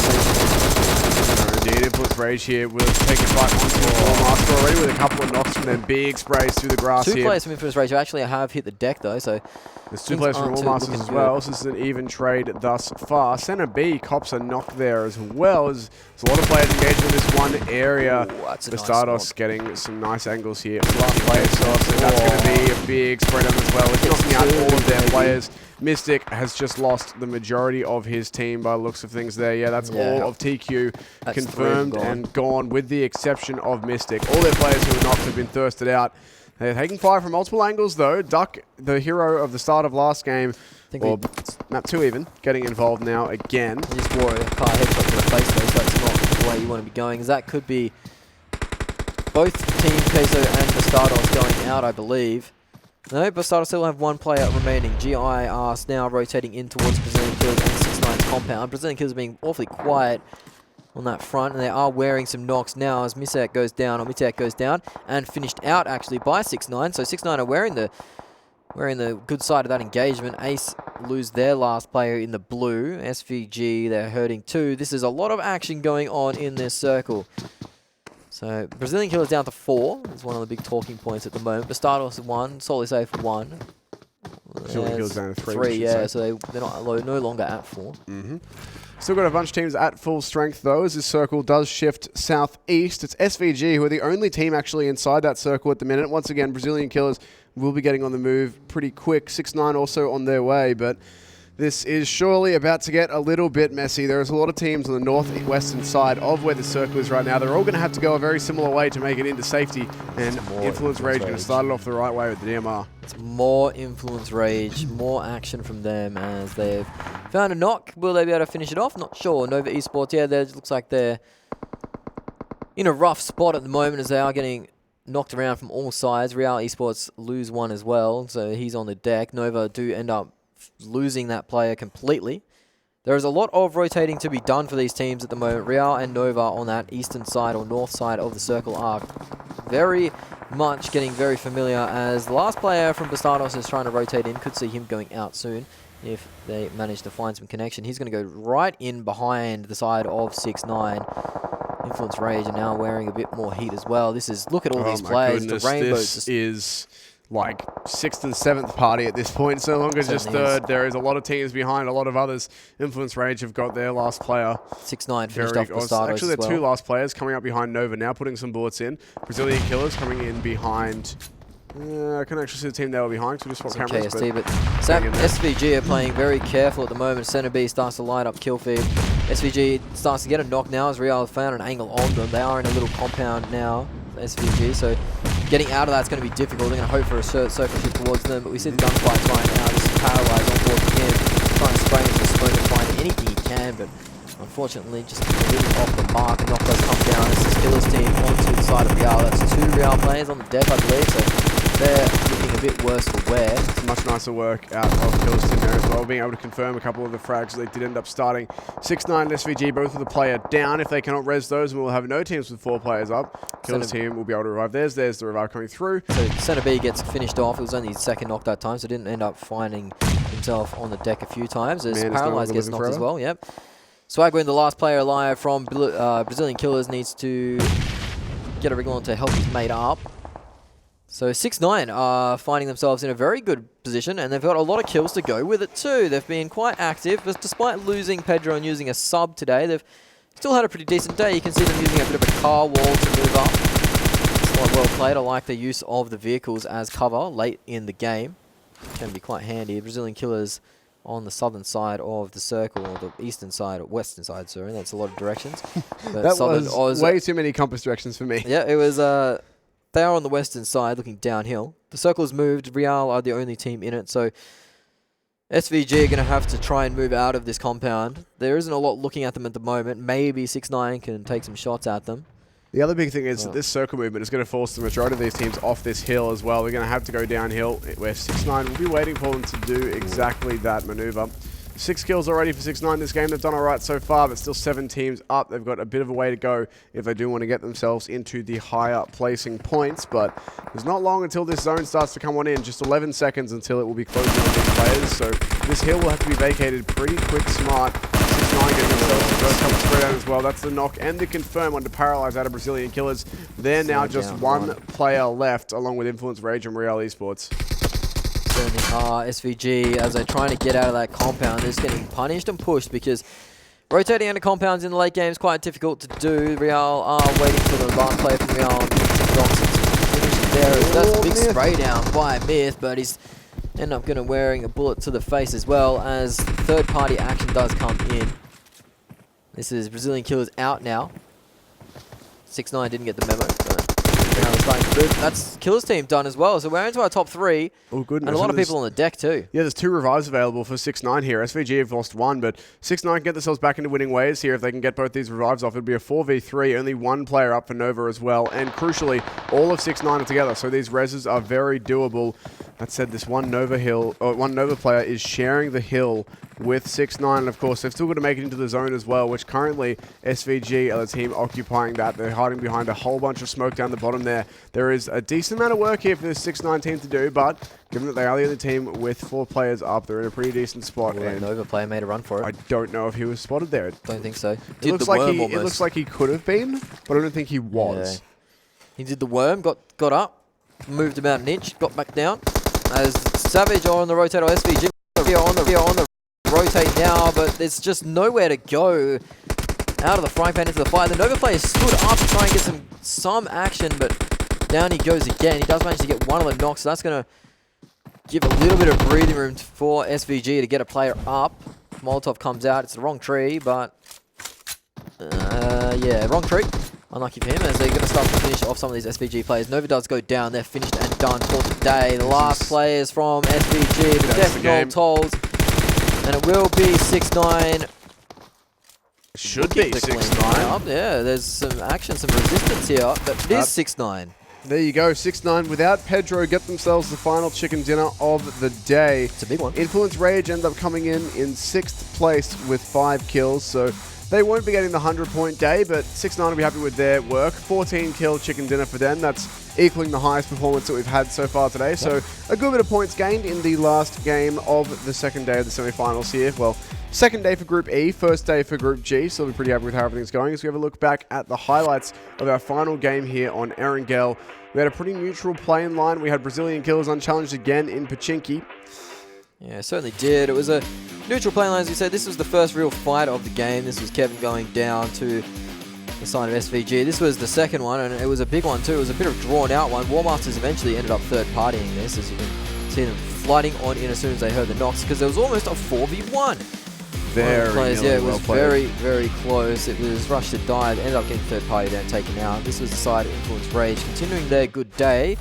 Indeed, Influence Rage here will take it back onto WarMaster already with a couple of knocks from them big sprays through the grass here. 2 players from Influence Rage who actually have hit the deck though, so there's 2 players from WarMasters as well, so this is an even trade thus far. Center B cops a knock there as well. There's a lot of players engaged in this one area. Bastardos nice getting some nice angles here. Last player sauce, and that's going to be a big spread on as well. It's knocking out all of their players. Mystic has just lost the majority of his team by the looks of things there. Yeah, that's all of TQ confirmed and gone, with the exception of Mystic. All their players who were knocked have been thirsted out. They're taking fire from multiple angles though. Duck, the hero of the start of last game, or map 2 even, getting involved now again. He just wore a car headshot to the face though, so that's not the way you want to be going, as that could be both Team Queso and Bastardos going out, I believe. No, Bastardos still have 1 player remaining. GI are now rotating in towards Brazilian Killers and 6ix9ine's compound. Brazilian Killers being awfully quiet on that front, and they are wearing some knocks now as Mitiak goes down, and finished out actually by 6ix9ine. So 6ix9ine are wearing the good side of that engagement. Ace lose their last player in the blue. SvG, they're hurting too. This is a lot of action going on in this circle. So Brazilian Killers down to 4. That's one of the big talking points at the moment. Bastardos 1, Solo Safe 1. Brazilian Killers down to 3. 3, yeah, so they're no longer at 4. Still got a bunch of teams at full strength though, as this circle does shift southeast. It's SvG who are the only team actually inside that circle at the minute. Once again, Brazilian Killers will be getting on the move pretty quick. 6ix9ine also on their way, but this is surely about to get a little bit messy. There's a lot of teams on the northwestern side of where the circle is right now. They're all going to have to go a very similar way to make it into safety, and Influence Rage going to start it off the right way with the DMR. It's more Influence Rage, more action from them as they've found a knock. Will they be able to finish it off? Not sure. Nova Esports, yeah, it looks like they're in a rough spot at the moment as they are getting knocked around from all sides. Real Esports lose 1 as well, so he's on the deck. Nova do end up losing that player completely. There is a lot of rotating to be done for these teams at the moment. Real and Nova on that eastern side or north side of the circle are very much getting very familiar, as the last player from Bastardos is trying to rotate in. Could see him going out soon. if they manage to find some connection. He's going to go right in behind the side of 6ix9ine. Influence Rage are now wearing a bit more heat as well. This is, look at all these players. Goodness, the Rainbows. this is like 6th and 7th party at this point. So longer just third. There is a lot of teams behind, a lot of others. Influence Rage have got their last player. 6ix9ine finished off the starters. Actually, they're two last players coming up behind Nova now, putting some bullets in. Brazilian Killers coming in behind. I can actually see the team they were behind, so we just swap cameras. KST, but SvG are playing very careful at the moment. Center B starts to light up kill feed. SvG starts to get a knock now as Real have found an angle on them. They are in a little compound now, SvG, so getting out of that's going to be difficult. They're going to hope for a circle shoot towards them, but we see the gunfights right now. This is Paralyzed on board for him, trying to spray into the smoke and find anything he can, but unfortunately just a little off the mark. A knock does come down. It's this Killers team onto the side of Real. That's 2 Real players on the deck, I believe, so they're looking a bit worse for wear. It's much nicer work out of Killers team there as well, being able to confirm a couple of the frags they did end up starting. 6ix9ine and SvG, both with a player down. If they cannot res those, we'll have no teams with 4 players up. Killers team will be able to revive theirs. There's the revive coming through. So Center B gets finished off. It was only his second knock that time, so didn't end up finding himself on the deck a few times. As Paralyzed gets knocked as well, yep. Swagwin, the last player alive from Brazilian Killers, needs to get a wriggle on to help his mate up. So 6ix9ine are finding themselves in a very good position, and they've got a lot of kills to go with it too. They've been quite active, but despite losing Pedro and using a sub today, they've still had a pretty decent day. You can see them using a bit of a car wall to move up. It's quite well played. I like the use of the vehicles as cover late in the game. Can be quite handy. Brazilian Killers on the southern side of the circle, or the eastern side, or western side, sorry. That's a lot of directions. But that was way too many compass directions for me. Yeah, it was... They are on the western side, looking downhill. The circle's moved. Real are the only team in it, so SvG are going to have to try and move out of this compound. There isn't a lot looking at them at the moment. Maybe 6ix9ine can take some shots at them. The other big thing is that this circle movement is going to force the majority of these teams off this hill as well. They're going to have to go downhill, where 6ix9ine will be waiting for them to do exactly that maneuver. 6 kills already for 6ix9ine this game. They've done all right so far, but still 7 teams up. They've got a bit of a way to go if they do want to get themselves into the higher placing points, but there's not long until this zone starts to come on in. Just 11 seconds until it will be closing on these players, so this hill will have to be vacated pretty quick smart. 6ix9ine getting themselves the first couple spread out as well. That's the knock and the confirm on to Paralyze out of Brazilian Killers. They're now just one player left, along with Influence Rage and EVO E-SPORTS. SvG, as they're trying to get out of that compound, is getting punished and pushed because rotating under compounds in the late game is quite difficult to do. Real are waiting for the last player from Real to finish there. That's a big spray down by Myth, but he's end up going to wearing a bullet to the face as well, as third-party action does come in. This is Brazilian Killers out now. 6ix9ine didn't get the memo. That's Killers team done as well, so we're into our top 3. Oh, goodness. And a lot of people on the deck too. Yeah, there's 2 revives available for 6ix9ine here. SvG have lost 1, but 6ix9ine can get themselves back into winning ways here if they can get both these revives off. It'll be a 4v3, only 1 player up for Nova as well, and crucially, all of 6ix9ine are together, so these reses are very doable. That said, this one Nova player is sharing the hill with 6ix9ine, and of course, they've still got to make it into the zone as well, which currently SvG are the team occupying that. They're hiding behind a whole bunch of smoke down the bottom there. There is a decent amount of work here for this 6ix9ine team to do, but given that they are the other team with 4 players up, they're in a pretty decent spot. Ooh, and Nova player made a run for it. I don't know if he was spotted there. Don't think so. It looks like he could have been, but I don't think he was. Yeah. He did the worm, got up, moved about an inch, got back down. As Savage on the rotate, or SvG on the rotate now, but there's just nowhere to go out of the frying pan into the fire. The Nova player stood up to try and get some action, but down he goes again. He does manage to get one of the knocks, so that's going to give a little bit of breathing room for SvG to get a player up. Molotov comes out. It's the wrong tree, but yeah, wrong tree. Unlucky for him, as they're going to start to finish off some of these SvG players. Nova does go down. They're finished and done for today. The last players from SvG. The death knell tolls. And it will be 6ix9ine. Should be 6ix9ine. Yeah, there's some action, some resistance here. But it is 6ix9ine. There you go, 6ix9ine without Pedro get themselves the final chicken dinner of the day. It's a big one. Influence Rage end up coming in 6th place with 5 kills, so They won't be getting the 100-point day, but 6ix9ine will be happy with their work. 14 kill chicken dinner for them. That's equaling the highest performance that we've had so far today. So a good bit of points gained in the last game of the second day of the semi-finals here. Well, second day for Group E, first day for Group G. So we'll be pretty happy with how everything's going. As we have a look back at the highlights of our final game here on Erangel, we had a pretty neutral play in line. We had Brazilian killers unchallenged again in Pachinki. Yeah, it certainly did. It was a neutral play line, as you said. This was the first real fight of the game. This was Kevin going down to the side of SvG. This was the second one, and it was a big one too. It was a bit of a drawn-out one. WarMasters eventually ended up third-partying this, as you can see them flooding on in as soon as they heard the knocks, because there was almost a 4v1. Very it was very, very close. It was Rush to die. They ended up getting third party there and taken out. This was the side of Influence Rage, continuing their good day.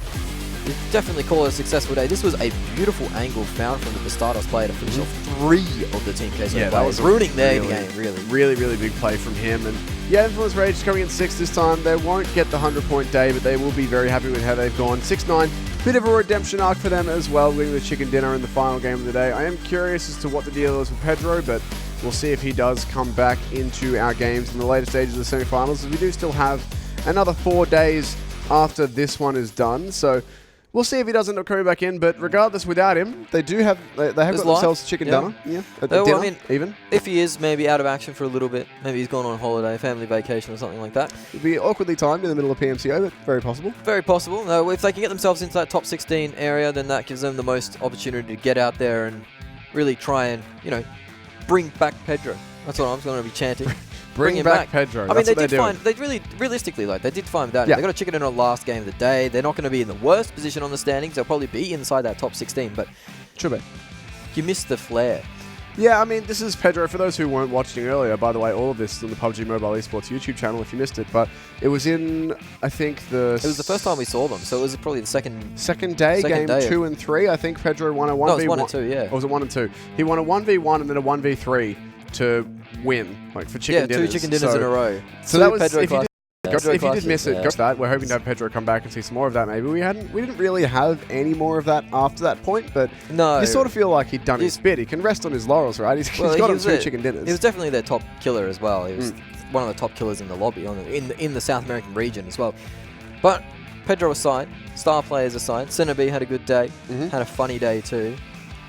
You definitely call it a successful day. This was a beautiful angle found from the Bastardos player to finish off 3 of the Team Queso players, that was ruining their game, really. Really big play from him. And yeah, Influence Rage is coming in 6th this time. They won't get the 100-point day, but they will be very happy with how they've gone. 6ix9ine, bit of a redemption arc for them as well, winning the chicken dinner in the final game of the day. I am curious as to what the deal is with Pedro, but we'll see if he does come back into our games in the later stages of the semi-finals, as we do still have another 4 days after this one is done. So we'll see if he does end up coming back in, but regardless, without him, they have got themselves chicken dinner. Yeah, at the dinner, even. If he is maybe out of action for a little bit, maybe he's gone on holiday, family vacation or something like that. It'd be awkwardly timed in the middle of PMCO, but very possible. Very possible. If they can get themselves into that top 16 area, then that gives them the most opportunity to get out there and really try and, bring back Pedro. That's what I'm going to be chanting. Bring him back Pedro. I mean, they did fine without him. They got a chicken dinner last game of the day. They're not going to be in the worst position on the standings. They'll probably be inside that top 16, but you missed the flair. Yeah, I mean, this is Pedro. For those who weren't watching earlier, by the way, all of this is on the PUBGMOBILE eSports YouTube channel if you missed it, but it was in, I think, It was the first time we saw them, so it was probably the second day, game 2 and 3. I think Pedro won a 1v1. No, it was 1 and 2, yeah. Or was it 1 and 2? He won a 1v1 and then a 1v3 to win, for chicken dinners. 2 chicken dinners in a row. So that was, if you did miss it, go to that. We're hoping to have Pedro come back and see some more of that maybe. We didn't really have any more of that after that point, but you sort of feel like he'd done his bit. He can rest on his laurels, right? He's got him 2 chicken dinners. He was definitely their top killer as well. He was one of the top killers in the lobby, in the South American region as well. But Pedro aside, star players aside, SvG had a good day, had a funny day too.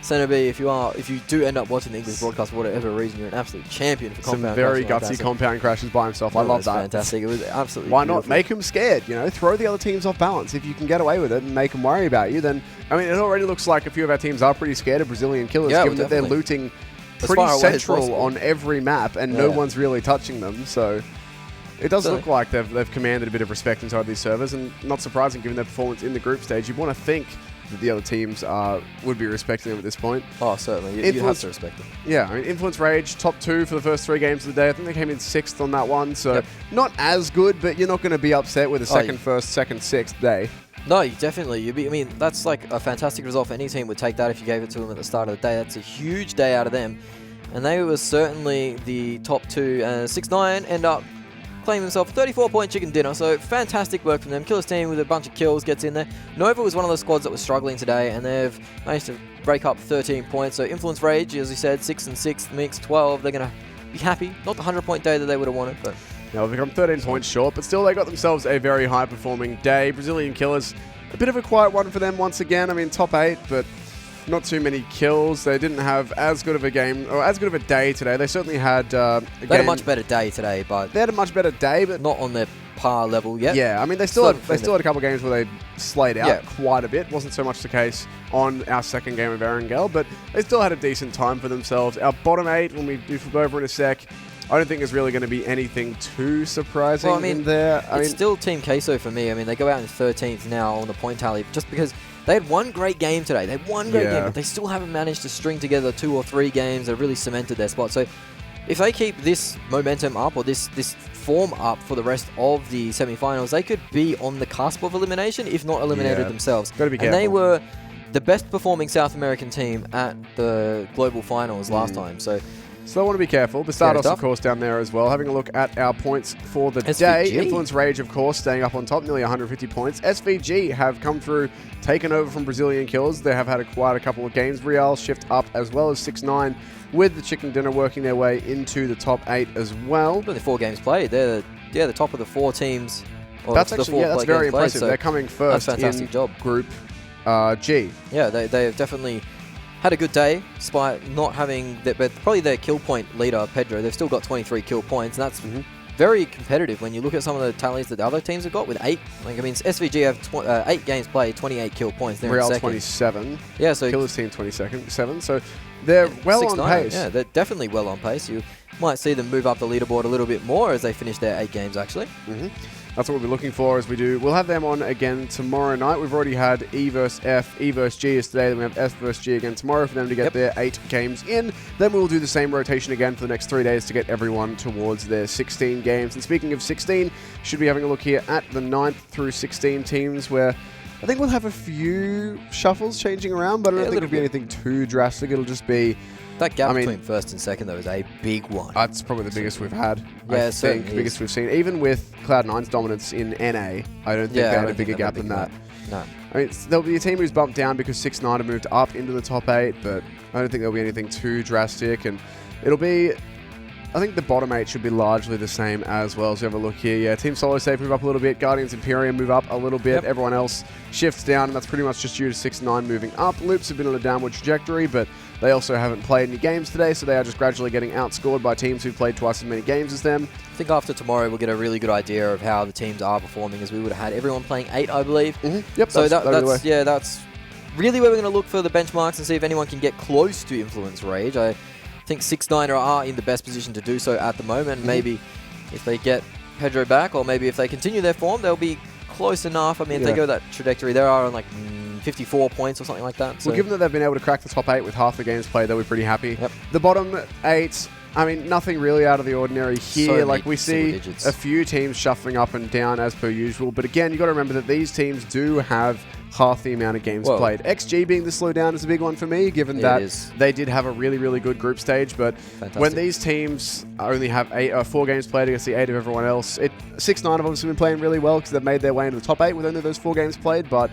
SvG, if you do end up watching the English broadcast for whatever reason, you're an absolute champion for compound. Some very gutsy compound crashes by himself. I love that. Fantastic. It was absolutely Why beautiful. not make him scared? Throw the other teams off balance. If you can get away with it and make them worry about you, then it already looks like a few of our teams are pretty scared of Brazilian killers, given that they're looting pretty central on every map and no one's really touching them. So it does look like they've commanded a bit of respect inside these servers, and not surprising given their performance in the group stage. You'd want to think that the other teams would be respecting them at this point. Oh, certainly. You have to respect them. Yeah, Influence Rage, top 2 for the first 3 games of the day. I think they came in 6th on that one, so not as good, but you're not going to be upset with a second, 6th day. No, definitely. That's like a fantastic result for any team would take that if you gave it to them at the start of the day. That's a huge day out of them. And they were certainly the top 2. 6ix9ine end up claiming himself a 34-point chicken dinner, so fantastic work from them. Killers team with a bunch of kills gets in there. Nova was one of the squads that was struggling today, and they've managed to break up 13 points. So Influence Rage, as you said, 6 and 6, mix 12. They're going to be happy. Not the 100-point day that they would have wanted, but they've become 13 points short, but still they got themselves a very high-performing day. Brazilian killers, a bit of a quiet one for them once again. Top 8, but not too many kills. They didn't have as good of a game, or as good of a day today. They certainly had they had a much better day today, but they had a much better day, but not on their par level yet. Yeah, they still had a couple of games where they slayed out quite a bit. Wasn't so much the case on our second game of Erangel, but they still had a decent time for themselves. Our bottom 8, when we do flip over in a sec, I don't think there's really going to be anything too surprising in there. It's still Team Queso for me. They go out in 13th now on the point tally, just because they had one great game today. They had one great game, but they still haven't managed to string together 2 or 3 games that really cemented their spot. So if they keep this momentum up, or this form up for the rest of the semi-finals, they could be on the cusp of elimination, if not eliminated themselves. Gotta be careful. And they were the best performing South American team at the global finals last time. So So I want to be careful. Bastardos, tough. of course, down there as well. Having a look at our points for the SvG. day. Influence Rage, of course, staying up on top, nearly 150 points. SvG have come through, taken over from Brazilian Kills. They have had quite a couple of games. Real shift up as well as 6-9, with the Chicken Dinner working their way into the top 8 as well. Only 4 games played. They're the top of the 4 teams. That's actually, that's very impressive. So they're coming first fantastic in job. Group G. Yeah, they have definitely had a good day, despite not having but probably their kill point leader, Pedro. They've still got 23 kill points, and that's very competitive when you look at some of the tallies that the other teams have got with 8. Like, I mean, SvG have 8 games played, 28 kill points. They're Real in second. 27. Yeah, so Killer's team 7. So they're well on pace. Yeah, they're definitely well on pace. You might see them move up the leaderboard a little bit more as they finish their 8 games, actually. That's what we'll be looking for as we do. We'll have them on again tomorrow night. We've already had E versus F, E versus G yesterday. Then we have F versus G again tomorrow for them to get their 8 games in. Then we'll do the same rotation again for the next 3 days to get everyone towards their 16 games. And speaking of 16, should be having a look here at the 9th through 16 teams where I think we'll have a few shuffles changing around, but I don't think it'll be anything too drastic. It'll just be... That gap between first and second, though, is a big one. That's probably the biggest we've had. Yeah, I think the biggest we've seen. Even with Cloud9's dominance in NA, I don't think they had a bigger gap than that. No. I mean, there'll be a team who's bumped down because 6-9 have moved up into the top 8, but I don't think there'll be anything too drastic. And it'll be... I think the bottom 8 should be largely the same as well. So have a look here. Yeah, Team Solo Safe move up a little bit. Guardians Imperium move up a little bit. Everyone else shifts down, and that's pretty much just due to 6-9 moving up. Loops have been on a downward trajectory, but they also haven't played any games today, so they are just gradually getting outscored by teams who've played twice as many games as them. I think after tomorrow we'll get a really good idea of how the teams are performing, as we would have had everyone playing 8, I believe. Yep. So that's really where we're going to look for the benchmarks and see if anyone can get close to Influence Rage. I think 6-9 are in the best position to do so at the moment. Maybe if they get Pedro back, or maybe if they continue their form, they'll be close enough. I mean, if they go that trajectory, they are on like 54 points or something like that. So Well, given that they've been able to crack the top 8 with half the games played, they'll be pretty happy. The bottom 8, I mean, nothing really out of the ordinary here. Like, we see a few teams shuffling up and down as per usual. But again, you've got to remember that these teams do have half the amount of games played. XG being the slowdown is a big one for me, given that they did have a really, really good group stage. But when these teams only have 4 games played against the 8 of everyone else, 6-9 have obviously been playing really well because they've made their way into the top 8 with only those 4 games played. But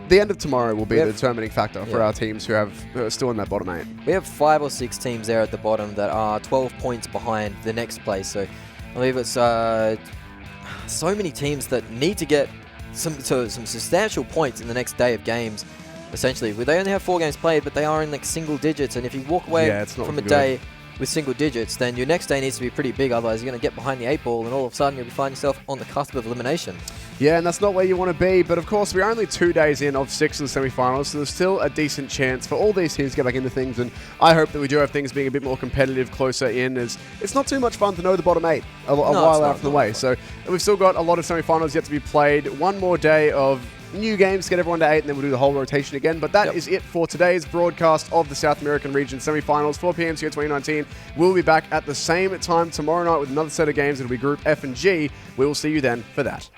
the end of tomorrow will be the determining factor for our teams who are still in that bottom 8. We have 5 or 6 teams there at the bottom that are 12 points behind the next place. So I believe it's so many teams that need to get some substantial points in the next day of games. Essentially, they only have 4 games played, but they are in like single digits. And if you walk away from a day with single digits, then your next day needs to be pretty big. Otherwise, you're going to get behind the 8 ball, and all of a sudden, you'll find yourself on the cusp of elimination. Yeah, and that's not where you want to be. But of course, we're only 2 days in of 6 of the semifinals, so there's still a decent chance for all these teams to get back into things. And I hope that we do have things being a bit more competitive closer in, as it's not too much fun to know the bottom 8 a while out of the way. So we've still got a lot of semifinals yet to be played. One more day of new games to get everyone to 8, and then we'll do the whole rotation again. But that is it for today's broadcast of the South American Region Semifinals for PMCO 2019. We'll be back at the same time tomorrow night with another set of games. It'll be Group F and G. We will see you then for that.